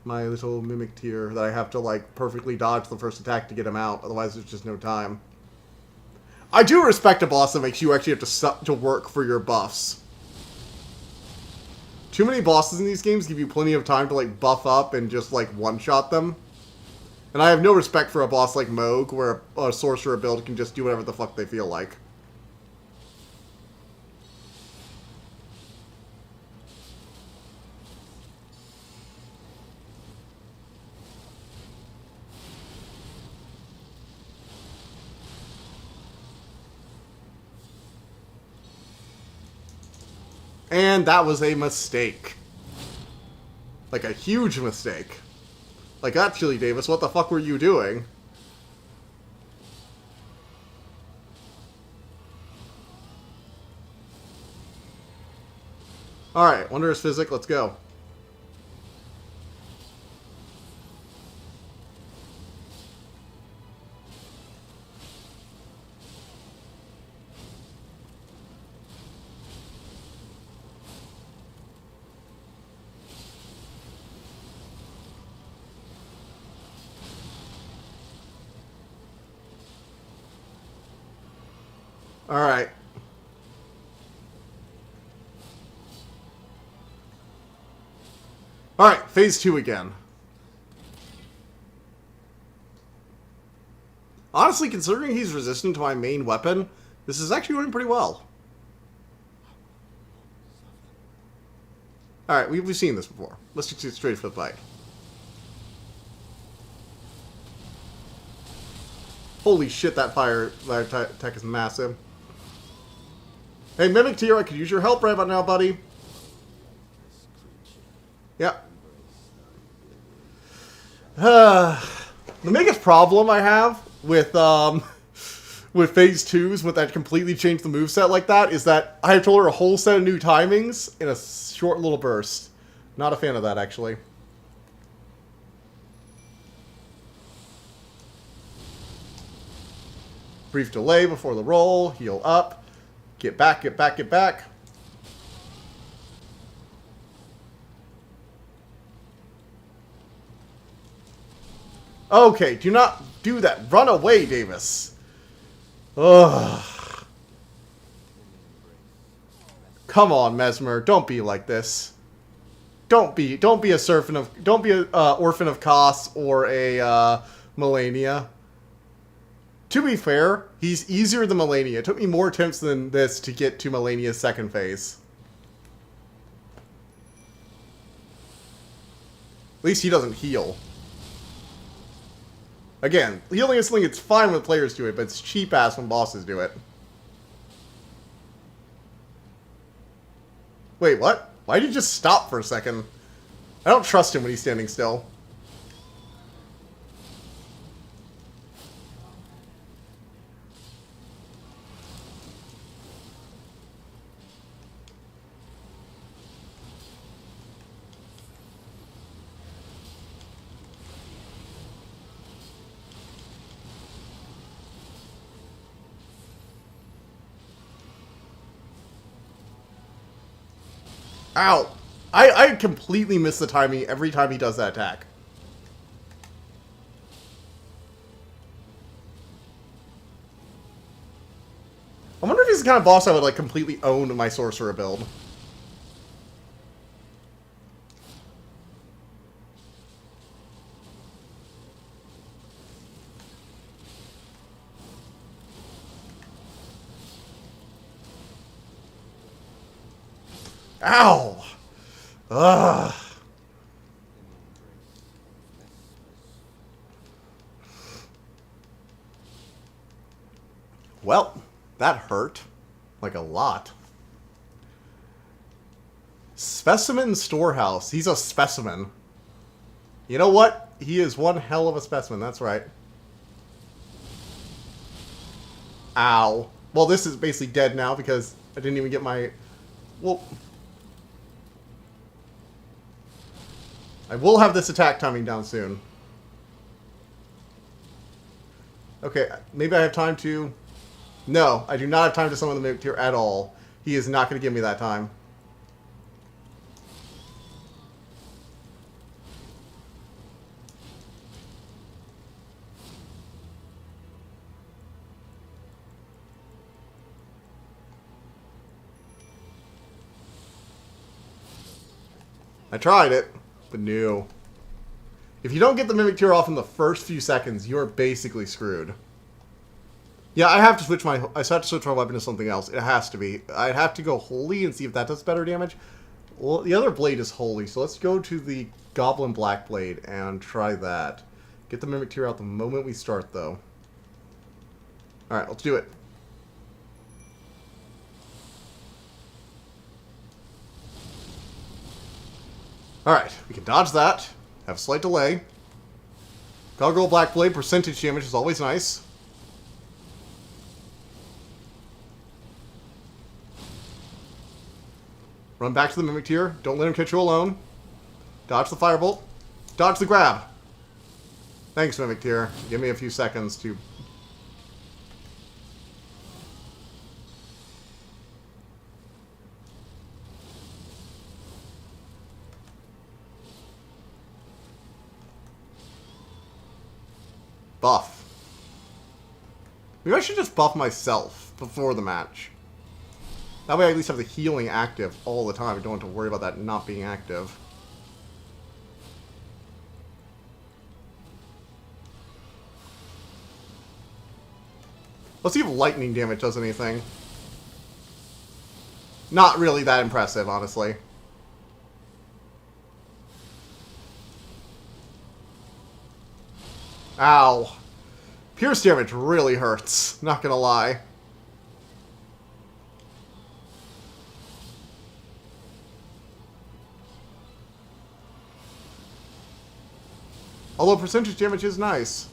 My little mimic tier that I have to like perfectly dodge the first attack to get him out. Otherwise, there's just no time. I do respect a boss that makes you actually have to work for your buffs. Too many bosses in these games give you plenty of time to like buff up and just like one-shot them. And I have no respect for a boss like Moog, where a sorcerer build can just do whatever the fuck they feel like. And that was a mistake. Like a huge mistake. Like that, Chili Davis, what the fuck were you doing? Alright, Wondrous Physic, let's go. Alright. Alright, phase 2 again. Honestly, considering he's resistant to my main weapon, this is actually going pretty well. Alright, we've seen this before. Let's just get straight for the fight. Holy shit, that fire attack is massive. Hey, Mimic Tier, I could use your help right about now, buddy. Yep. The biggest problem I have with phase 2s, with that completely changed the moveset like that, is that I have told her a whole set of new timings in a short little burst. Not a fan of that, actually. Brief delay before the roll. Heal up. Get back, get back, get back. Okay, do not do that. Run away, Davis. Ugh. Come on, Mesmer. Don't be like this. Don't be a orphan of Kos or a Melania. To be fair, he's easier than Melania. It took me more attempts than this to get to Melania's second phase. At least he doesn't heal. Again, healing and sling, it's fine when players do it, but it's cheap ass when bosses do it. Wait, what? Why did you just stop for a second? I don't trust him when he's standing still. Ow! I completely miss the timing every time he does that attack. I wonder if he's the kind of boss I would like completely own my sorcerer build. Ow! Ugh. Well, that hurt. Like a lot. Specimen Storehouse. He's a specimen. You know what? He is one hell of a specimen, that's right. Ow. Well, this is basically dead now because I didn't even get my... Well... I will have this attack timing down soon. Okay, maybe I have time to... No, I do not have time to summon the Mimic Tear at all. He is not going to give me that time. I tried it, but no. If you don't get the Mimic Tear off in the first few seconds, you're basically screwed. Yeah, I have to switch my weapon to something else. It has to be. I'd have to go Holy and see if that does better damage. Well, the other blade is Holy, so let's go to the Goblin Black Blade and try that. Get the Mimic Tear out the moment we start, though. Alright, let's do it. Alright, we can dodge that. Have a slight delay. Gargoyle Black Blade, percentage damage is always nice. Run back to the Mimic Tear. Don't let him catch you alone. Dodge the Firebolt. Dodge the grab. Thanks, Mimic Tear. Give me a few seconds to... Buff. Maybe I should just buff myself before the match. That way I at least have the healing active all the time. I don't have to worry about that not being active. Let's see if lightning damage does anything. Not really that impressive, honestly. Ow. Pierce damage really hurts, not gonna lie. Although percentage damage is nice.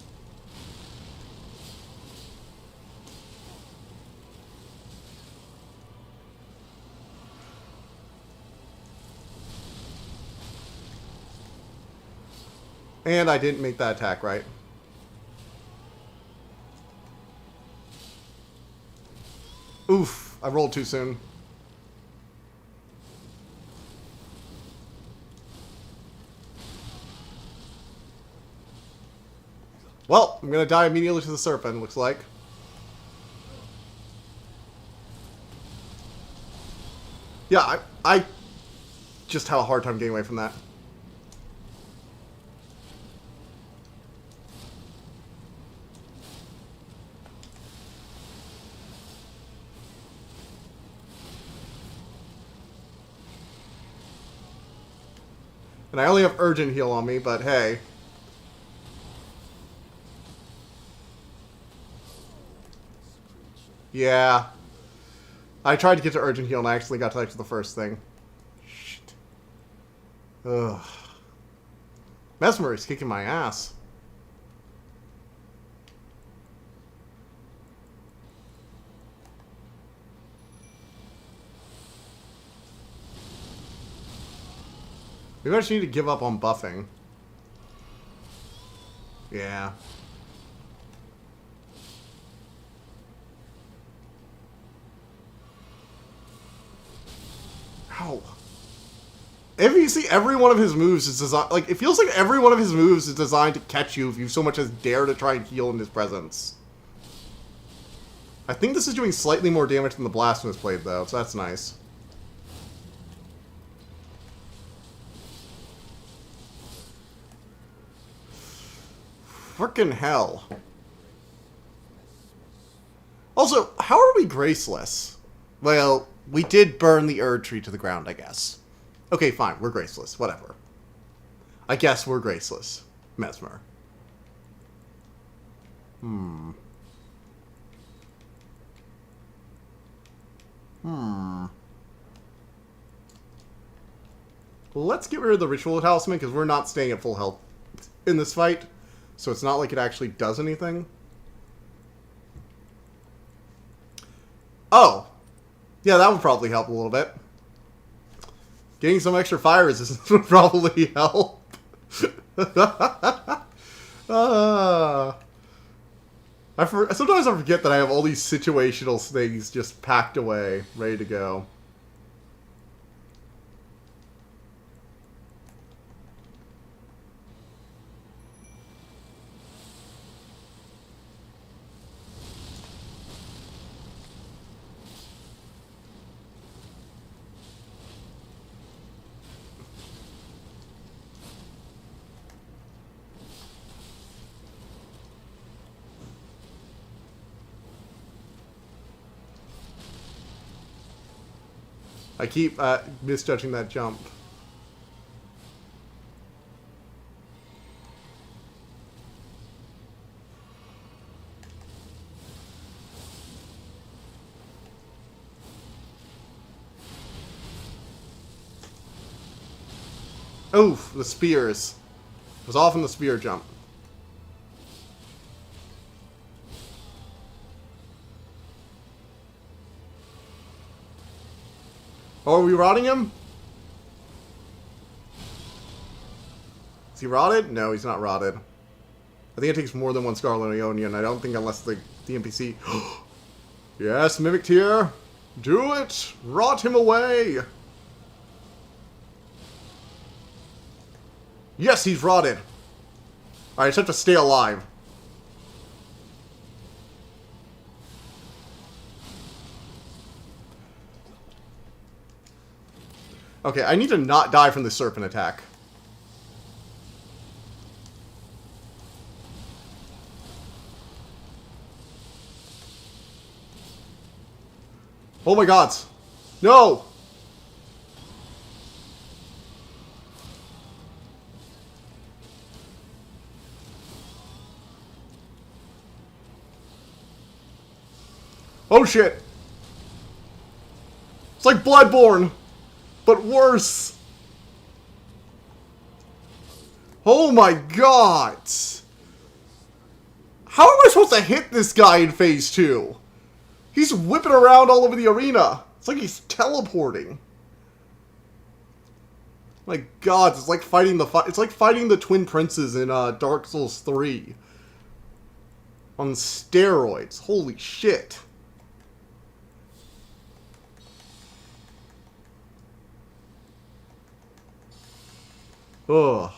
And I didn't make that attack right. Oof, I rolled too soon. Well, I'm gonna die immediately to the Serpent, looks like. Yeah, I just have a hard time getting away from that. And I only have Urgent Heal on me, but hey. Yeah. I tried to get to Urgent Heal and I actually got to the first thing. Shit. Ugh. Mesmer is kicking my ass. Maybe I just need to give up on buffing. Yeah. Ow. If you see, every one of his moves is designed... Like, it feels like every one of his moves is designed to catch you if you so much as dare to try and heal in his presence. I think this is doing slightly more damage than the Blasphemous Blade, though, so that's nice. Frickin' hell. Also, how are we graceless? Well, We did burn the Erdtree to the ground, I guess. Okay, fine. We're graceless. Whatever. I guess we're graceless. Mesmer. Let's get rid of the Ritual Talisman, because we're not staying at full health in this fight. So it's not like it actually does anything. Oh! Yeah, that would probably help a little bit. Getting some extra fire resistance would probably help. Sometimes I forget that I have all these situational things just packed away, ready to go. I keep misjudging that jump. Oof, the spears. I was off in the spear jump. Oh, are we rotting him? Is he rotted? No, he's not rotted. I think it takes more than one Scarlet Ionian. I don't think unless the NPC... Yes, Mimic Tier. Do it! Rot him away! Yes, he's rotted. I just have to stay alive. Okay, I need to not die from the serpent attack. Oh my god! No! Oh shit! It's like Bloodborne! But worse! Oh my god! How am I supposed to hit this guy in phase 2? He's whipping around all over the arena. It's like he's teleporting. My god, it's like fighting the twin princes in Dark Souls 3. On steroids. Holy shit. Ugh.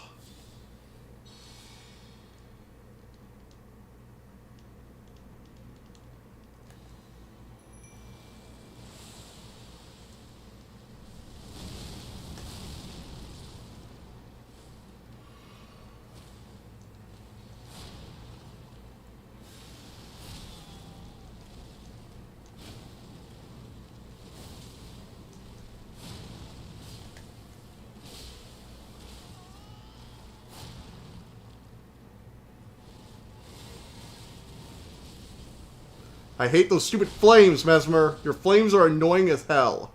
I hate those stupid flames, Mesmer. Your flames are annoying as hell.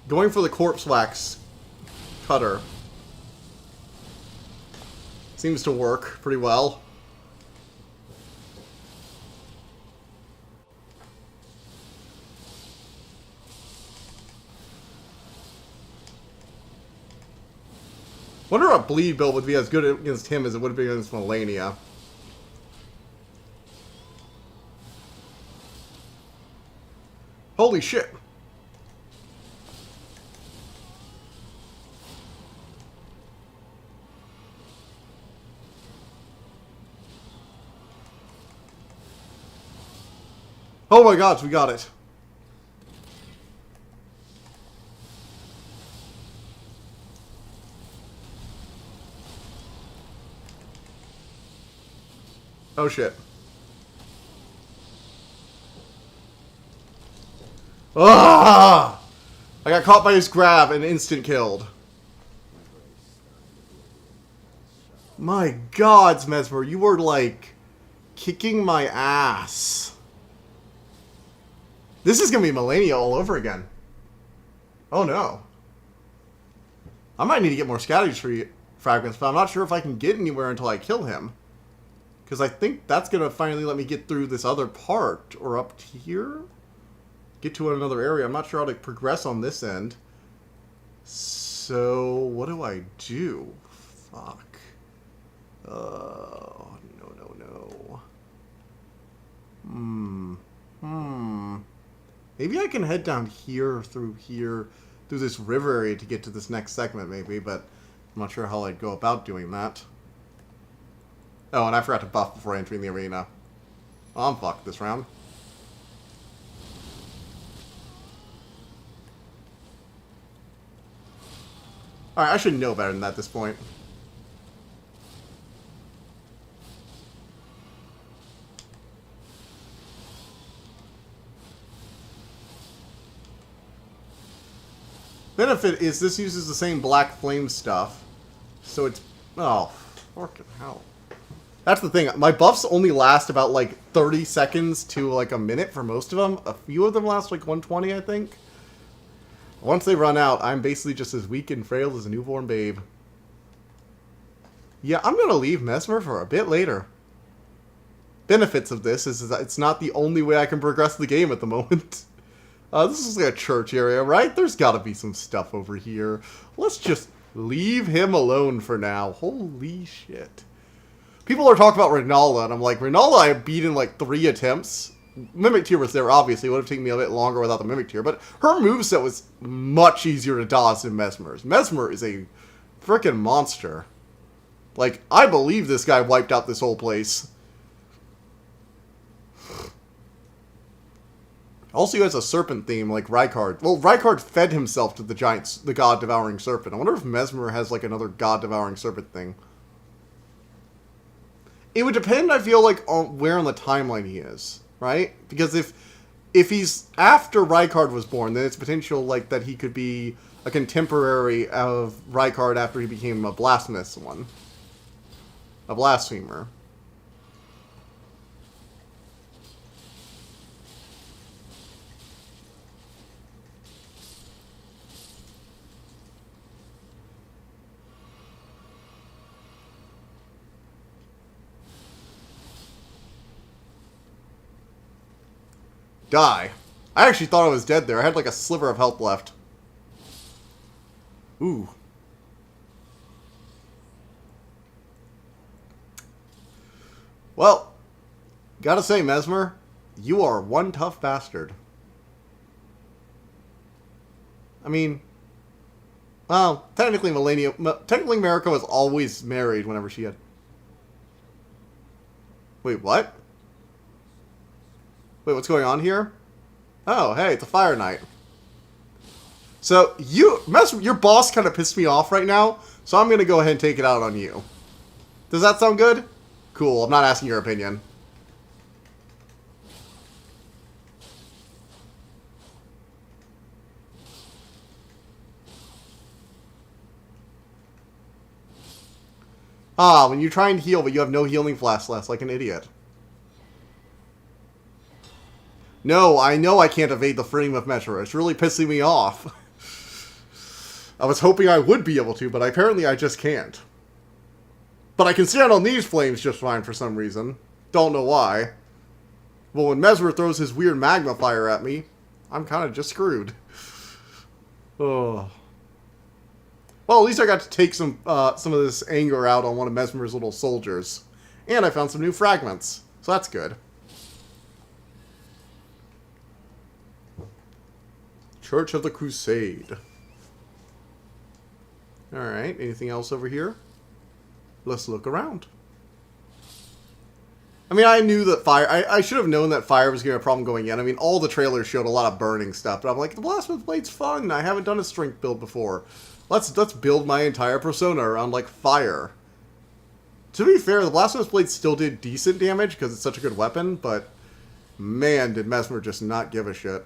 Going for the corpse wax cutter seems to work pretty well. Wonder if a bleed build would be as good against him as it would be against Melania. Holy shit. Oh my gods, we got it. Oh shit. Ah! I got caught by his grab and instant killed. My gods, Mesmer, you were like kicking my ass. This is gonna be Melania all over again. Oh no. I might need to get more scavenge fragments, but I'm not sure if I can get anywhere until I kill him. Because I think that's going to finally let me get through this other part. Or up here? Get to another area. I'm not sure how to progress on this end. So, what do I do? Fuck. No. Maybe I can head down here, through this river area to get to this next segment, maybe. But I'm not sure how I'd go about doing that. Oh, and I forgot to buff before entering the arena. Oh, I'm fucked this round. Alright, I should know better than that at this point. Benefit is this uses the same black flame stuff. So it's... Oh, fucking hell. That's the thing. My buffs only last about, like, 30 seconds to, like, a minute for most of them. A few of them last, like, 120, I think. Once they run out, I'm basically just as weak and frail as a newborn babe. Yeah, I'm gonna leave Mesmer for a bit later. Benefits of this is that it's not the only way I can progress the game at the moment. This is like a church area, right? There's gotta be some stuff over here. Let's just leave him alone for now. Holy shit. People are talking about Renala, and I'm like, Renala I beat in like 3 attempts. Mimic Tear was there, obviously. It would have taken me a bit longer without the Mimic Tear, but her moveset was much easier to dodge than Mesmer's. Mesmer is a freaking monster. Like, I believe this guy wiped out this whole place. Also, he has a serpent theme, like Rykard. Well, Rykard fed himself to the god-devouring serpent. I wonder if Mesmer has, like, another god-devouring serpent thing. It would depend, I feel like, on where on the timeline he is, right? Because if he's after Rykard was born, then it's potential, like, that he could be a contemporary of Rykard after he became a blasphemous one. A blasphemer. Die. I actually thought I was dead there. I had like a sliver of health left. Ooh. Well, gotta say, Mesmer, you are one tough bastard. I mean, well, technically Marika was always married whenever she had... Wait, what? Wait, what's going on here? Oh, hey, it's a Fire Knight. So, your boss kind of pissed me off right now, so I'm going to go ahead and take it out on you. Does that sound good? Cool, I'm not asking your opinion. Ah, when you're trying to heal, but you have no healing flask left, like an idiot. No, I know I can't evade the frame of Metra. It's really pissing me off. I was hoping I would be able to, but apparently I just can't. But I can stand on these flames just fine for some reason. Don't know why. Well, when Mesmer throws his weird magma fire at me, I'm kind of just screwed. Oh. Well, at least I got to take some of this anger out on one of Mesmer's little soldiers. And I found some new fragments. So that's good. Church of the Crusade. Alright, anything else over here? Let's look around. I mean, I knew that fire... I should have known that fire was going to be a problem going in. I mean, all the trailers showed a lot of burning stuff, but I'm like, the Blasphemous Blade's fun. I haven't done a strength build before. Let's build my entire persona around, like, fire. To be fair, the Blasphemous Blade still did decent damage because it's such a good weapon, but man, did Mesmer just not give a shit.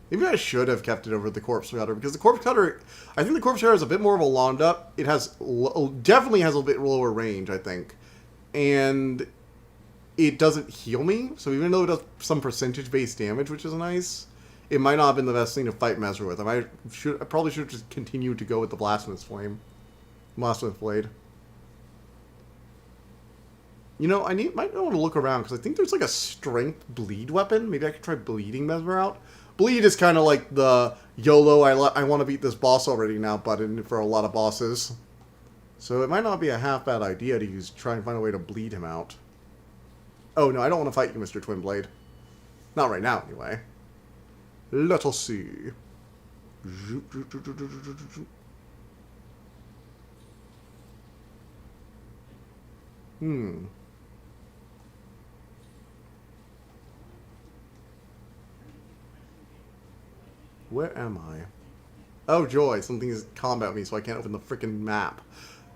Maybe I should have kept it over the Corpse Cutter, because the Corpse Cutter, I think the Corpse Cutter is a bit more of a lawned up. It has, definitely has a bit lower range, I think. And it doesn't heal me, so even though it does some percentage-based damage, which is nice, it might not have been the best thing to fight Mesmer with. I probably should have just continued to go with the Blasphemous Blade. You know, might want to look around, because I think there's like a strength bleed weapon. Maybe I could try bleeding Mesmer out. Bleed is kind of like the YOLO, I want to beat this boss already now button for a lot of bosses. So it might not be a half bad idea to try and find a way to bleed him out. Oh no, I don't want to fight you, Mr. Twinblade. Not right now, anyway. Let us see. Where am I? Oh joy, something is combat me, so I can't open the freaking map.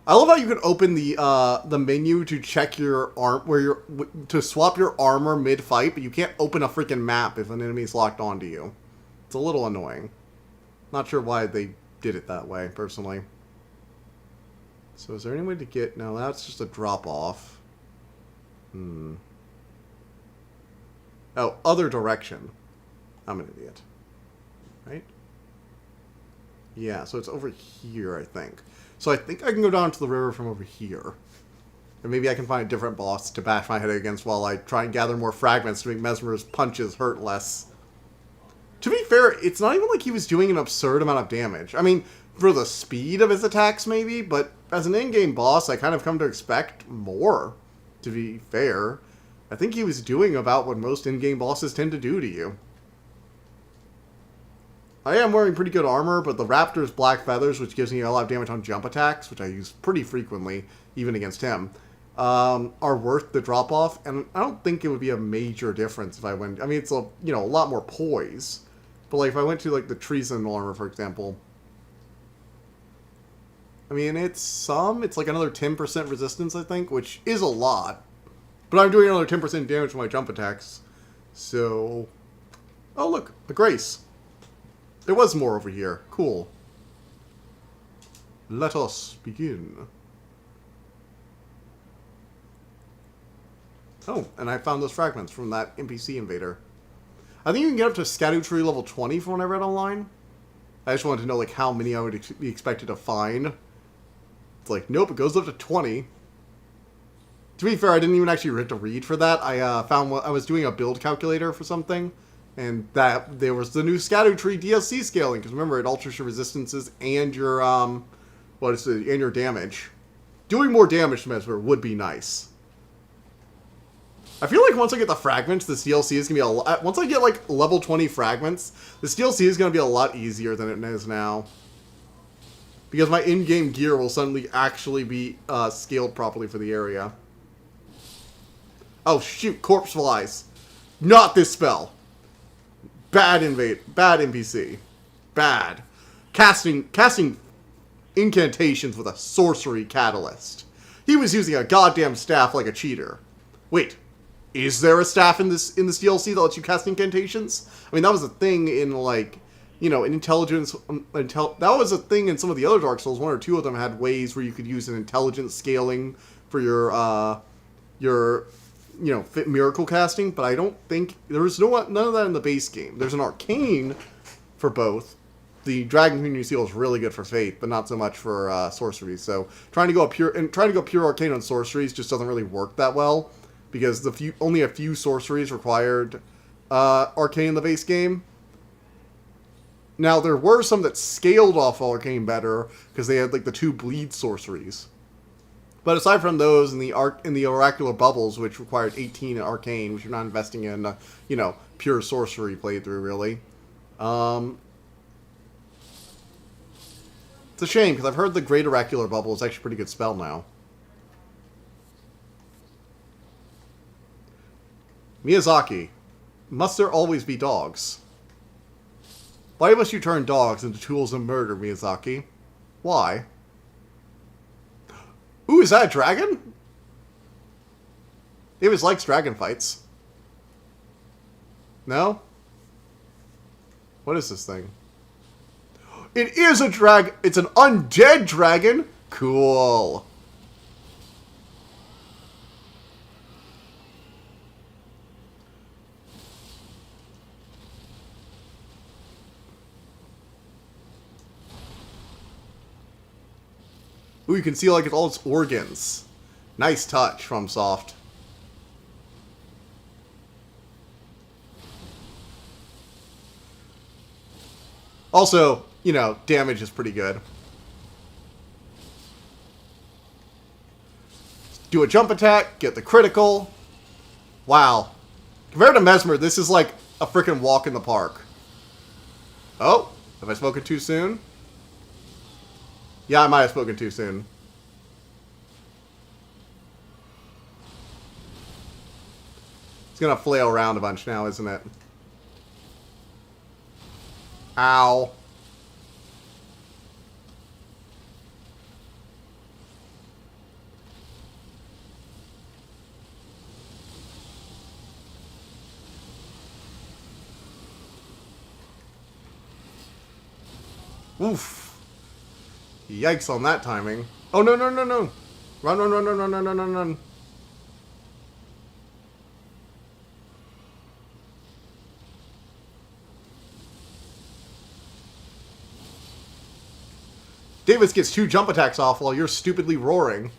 I love how you can open the menu to check your to swap your armor mid-fight, but you can't open a freaking map if an enemy's locked onto you. It's a little annoying. Not sure why they did it that way, personally. So is there any way to get... No, that's just a drop-off. Oh, other direction. I'm an idiot. Right? Yeah, so it's over here, I think. So I think I can go down to the river from over here. And maybe I can find a different boss to bash my head against while I try and gather more fragments to make Mesmer's punches hurt less. To be fair, it's not even like he was doing an absurd amount of damage. I mean, for the speed of his attacks maybe, but as an in-game boss, I kind of come to expect more, to be fair. I think he was doing about what most in-game bosses tend to do to you. I am wearing pretty good armor, but the Raptor's Black Feathers, which gives me a lot of damage on jump attacks, which I use pretty frequently, even against him, are worth the drop-off, and I don't think it would be a major difference if I went... I mean, it's a lot more poise, but like if I went to like the Treason armor, for example, I mean, it's like another 10% resistance, I think, which is a lot, but I'm doing another 10% damage to my jump attacks, so... Oh, look, the Grace. There was more over here. Cool. Let us begin. Oh, and I found those fragments from that NPC invader. I think you can get up to Erdtree level 20 from what I read online. I just wanted to know like how many I would be expected to find. It's like, nope, it goes up to 20. To be fair, I didn't even actually have to read for that. I was doing a build calculator for something. And that there was the new Erdtree DLC scaling, because remember it alters your resistances and your and your damage. Doing more damage to Mesmer would be nice. I feel like once I get the fragments, this DLC is gonna be a lot. Once I get like level 20 fragments, this DLC is gonna be a lot easier than it is now. Because my in-game gear will suddenly actually be scaled properly for the area. Oh shoot, corpse flies. Not this spell. Bad NPC. Bad. Casting incantations with a sorcery catalyst. He was using a goddamn staff like a cheater. Wait, is there a staff in this DLC that lets you cast incantations? I mean, that was a thing in like, in intelligence. That was a thing in some of the other Dark Souls. One or two of them had ways where you could use an intelligence scaling for your fit miracle casting, but I don't think there's none of that in the base game. There's an arcane for both. The Dragon Community Seal is really good for faith, but not so much for sorceries. So trying to go pure arcane on sorceries just doesn't really work that well, because only a few sorceries required arcane in the base game. Now there were some that scaled off arcane better because they had like the 2 bleed sorceries. But aside from those, in the oracular bubbles, which required 18 arcane, which you're not investing in, pure sorcery playthrough, really. It's a shame, because I've heard the Great Oracular Bubble is actually a pretty good spell now. Miyazaki, must there always be dogs? Why must you turn dogs into tools of murder, Miyazaki? Why? Ooh, is that a dragon? Davis likes dragon fights. No? What is this thing? It is a dragon! It's an undead dragon? Cool. Ooh, you can see like all its organs. Nice touch from Soft. Also, you know, damage is pretty good. Do a jump attack, get the critical. Wow. Compared to Mesmer, this is like a freaking walk in the park. Oh, have I spoken too soon? Yeah, I might have spoken too soon. It's gonna flail around a bunch now, isn't it? Ow. Oof. Yikes on that timing. Oh, no, no, no, no. Run, run, run, run, run, run, run, run, run. Davis gets 2 jump attacks off while you're stupidly roaring.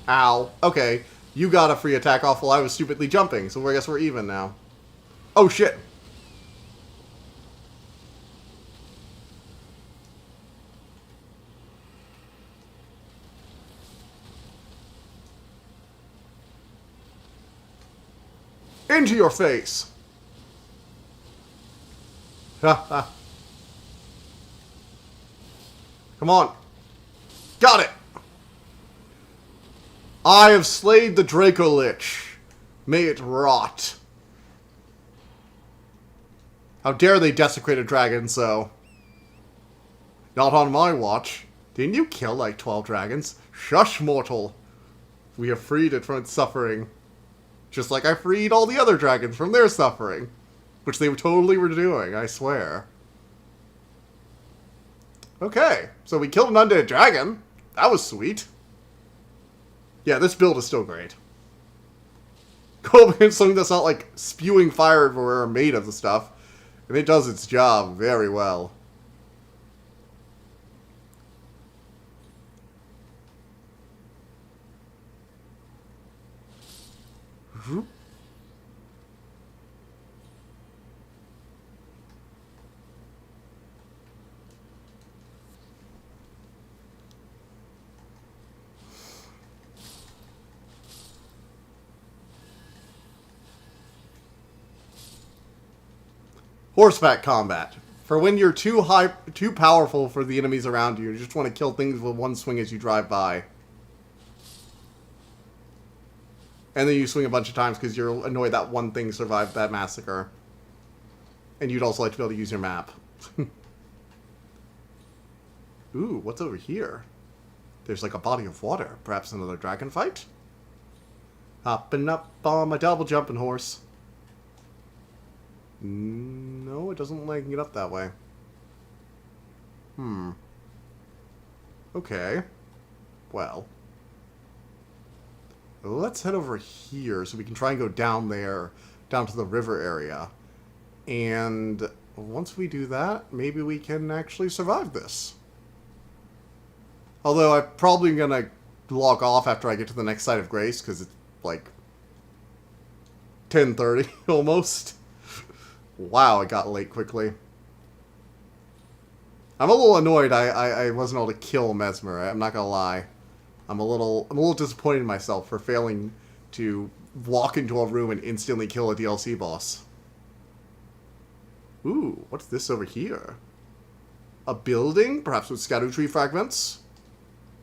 Ow. Okay. You got a free attack off while I was stupidly jumping, so I guess we're even now. Oh, shit. Into your face. Ha ha. Come on. Got it. I have slayed the Draco Lich. May it rot. How dare they desecrate a dragon so? Not on my watch. Didn't you kill like 12 dragons? Shush, mortal. We have freed it from its suffering. Just like I freed all the other dragons from their suffering. Which they totally were doing, I swear. Okay, so we killed an undead dragon. That was sweet. Yeah, this build is still great. Go up against something that's not like spewing fire everywhere or made of the stuff. And it does its job very well. Horseback combat. For when you're too powerful for the enemies around you, you just want to kill things with one swing as you drive by. And then you swing a bunch of times because you're annoyed that one thing survived that massacre. And you'd also like to be able to use your map. Ooh, what's over here? There's like a body of water. Perhaps another dragon fight? Hopping up on my double jumping horse. No, it doesn't like get up that way. Okay. Well. Let's head over here so we can try and go down there, down to the river area. And once we do that, maybe we can actually survive this. Although I'm probably going to log off after I get to the next site of grace, because it's like 10:30 almost. Wow, it got late quickly. I'm a little annoyed I wasn't able to kill Mesmer, I'm not gonna lie. I'm a little disappointed in myself for failing to walk into a room and instantly kill a DLC boss. Ooh, what's this over here? A building? Perhaps with Erdtree fragments?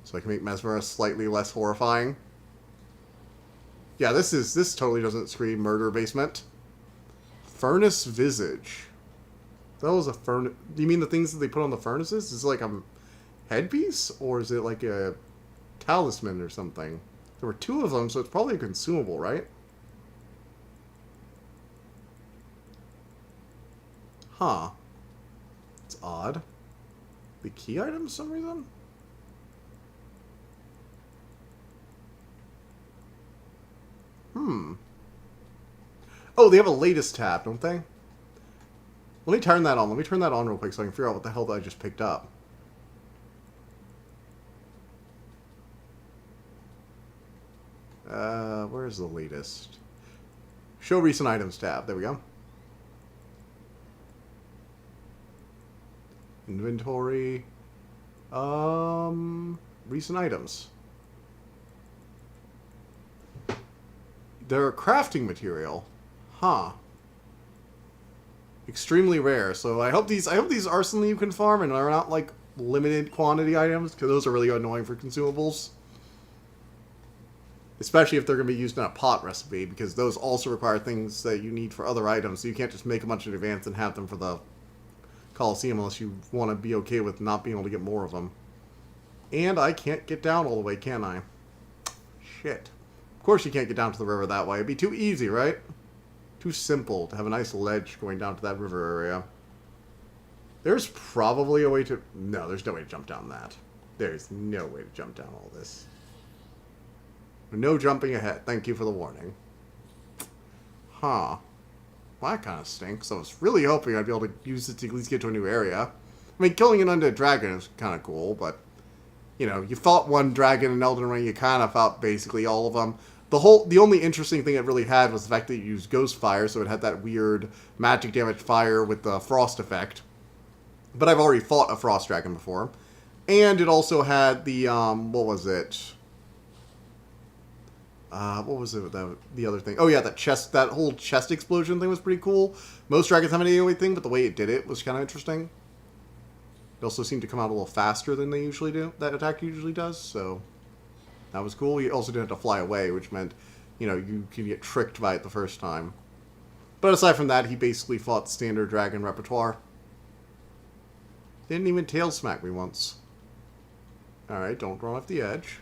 So I can make Mesmera slightly less horrifying. Yeah, this totally doesn't scream murder basement. Furnace Visage. That was a furnace. Do you mean the things that they put on the furnaces? Is it like a headpiece? Or is it like a talisman or something? There were two of them, so it's probably a consumable, right? Huh. It's odd. The key item for some reason? Oh, they have a latest tab, don't they? Let me turn that on. Let me turn that on real quick so I can figure out what the hell that I just picked up. Where's the latest? Show recent items tab. There we go. Inventory. Recent items. They're a crafting material. Huh. Extremely rare. So I hope these are something you can farm and are not like limited quantity items, because those are really annoying for consumables. Especially if they're going to be used in a pot recipe, because those also require things that you need for other items, so you can't just make a bunch in advance and have them for the Coliseum unless you want to be okay with not being able to get more of them. And I can't get down all the way, can I? Shit. Of course you can't get down to the river that way. It'd be too easy, right? Too simple to have a nice ledge going down to that river area. There's probably a way to... No, there's no way to jump down that. There's no way to jump down all this. No jumping ahead. Thank you for the warning. Huh. Well, that kind of stinks. I was really hoping I'd be able to use it to at least get to a new area. I mean, killing an undead dragon is kind of cool, but... You know, you fought one dragon in Elden Ring, you kind of fought basically all of them. The only interesting thing it really had was the fact that you used Ghost Fire, so it had that weird magic damage fire with the frost effect. But I've already fought a frost dragon before. And it also had the, what was it? What was it, the other thing? Oh yeah, that whole chest explosion thing was pretty cool. Most dragons have an AoE thing, but the way it did it was kind of interesting. It also seemed to come out a little faster than they usually do. That attack usually does, so that was cool. You also didn't have to fly away, which meant, you know, you can get tricked by it the first time. But aside from that, he basically fought standard dragon repertoire. Didn't even tail smack me once. Alright, don't run off the edge.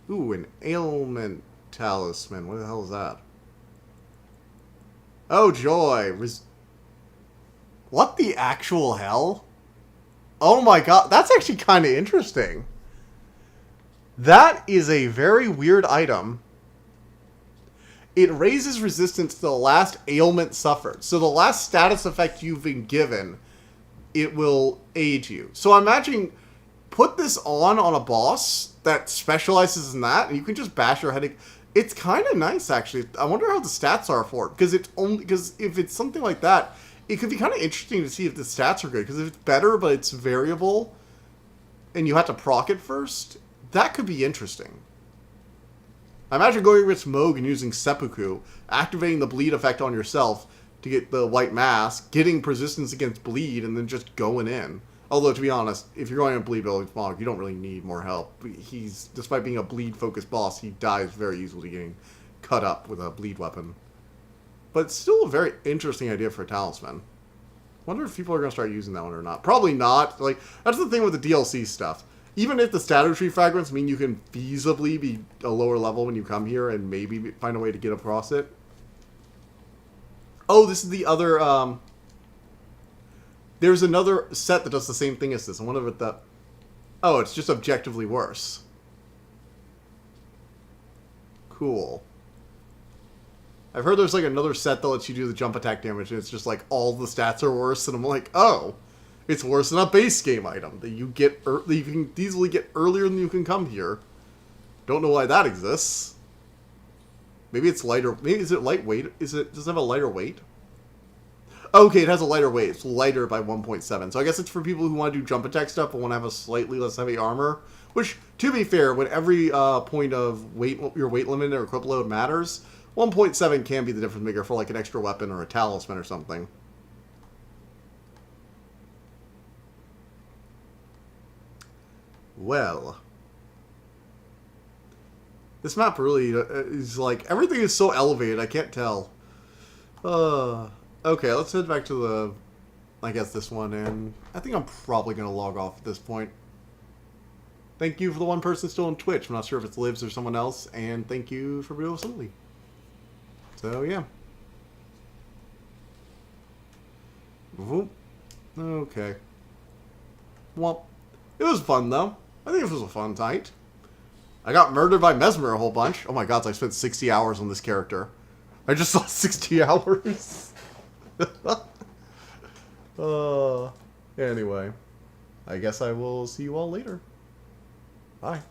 Ooh, an ailment talisman. What the hell is that? Oh, joy. What the actual hell? Oh my god, that's actually kind of interesting. That is a very weird item. It raises resistance to the last ailment suffered. So the last status effect you've been given, it will aid you. So imagine, put this on a boss that specializes in that, and you can just bash your headache. It's kind of nice, actually. I wonder how the stats are for it, because if it's something like that, it could be kind of interesting to see if the stats are good, because if it's better, but it's variable, and you have to proc it first, that could be interesting. I imagine going against Moog and using Seppuku, activating the bleed effect on yourself to get the white mask, getting persistence against bleed, and then just going in. Although, to be honest, if you're going to bleed build with Moog, you don't really need more help. Despite being a bleed-focused boss, he dies very easily getting cut up with a bleed weapon. But it's still a very interesting idea for a talisman. Wonder if people are going to start using that one or not. Probably not. Like, that's the thing with the DLC stuff. Even if the Status Tree fragments mean you can feasibly be a lower level when you come here and maybe find a way to get across it. Oh, this is the other, there's another set that does the same thing as this. I wonder if that... Oh, it's just objectively worse. Cool. I've heard there's like another set that lets you do the jump attack damage, and it's just like all the stats are worse, and I'm like, oh, it's worse than a base game item that you get that you can easily get earlier than you can come here. Don't know why that exists. Maybe it's lighter. Maybe is it lightweight? Does it have a lighter weight? Okay, it has a lighter weight. It's lighter by 1.7. So I guess it's for people who want to do jump attack stuff but want to have a slightly less heavy armor. Which, to be fair, when every point of weight, your weight limit or equip load matters, 1.7 can be the difference maker for like an extra weapon or a talisman or something. Well, This map really is like, everything is so elevated, I can't tell. Okay, let's head back to the, I guess this one, and I think I'm probably going to log off at this point. Thank you for the one person still on Twitch. I'm not sure if it's Livs or someone else, and thank you for being with somebody. So, yeah. Okay. Well, it was fun, though. I think it was a fun night. I got murdered by Mesmer a whole bunch. Oh my god, so I spent 60 hours on this character. I just lost 60 hours. Anyway. I guess I will see you all later. Bye.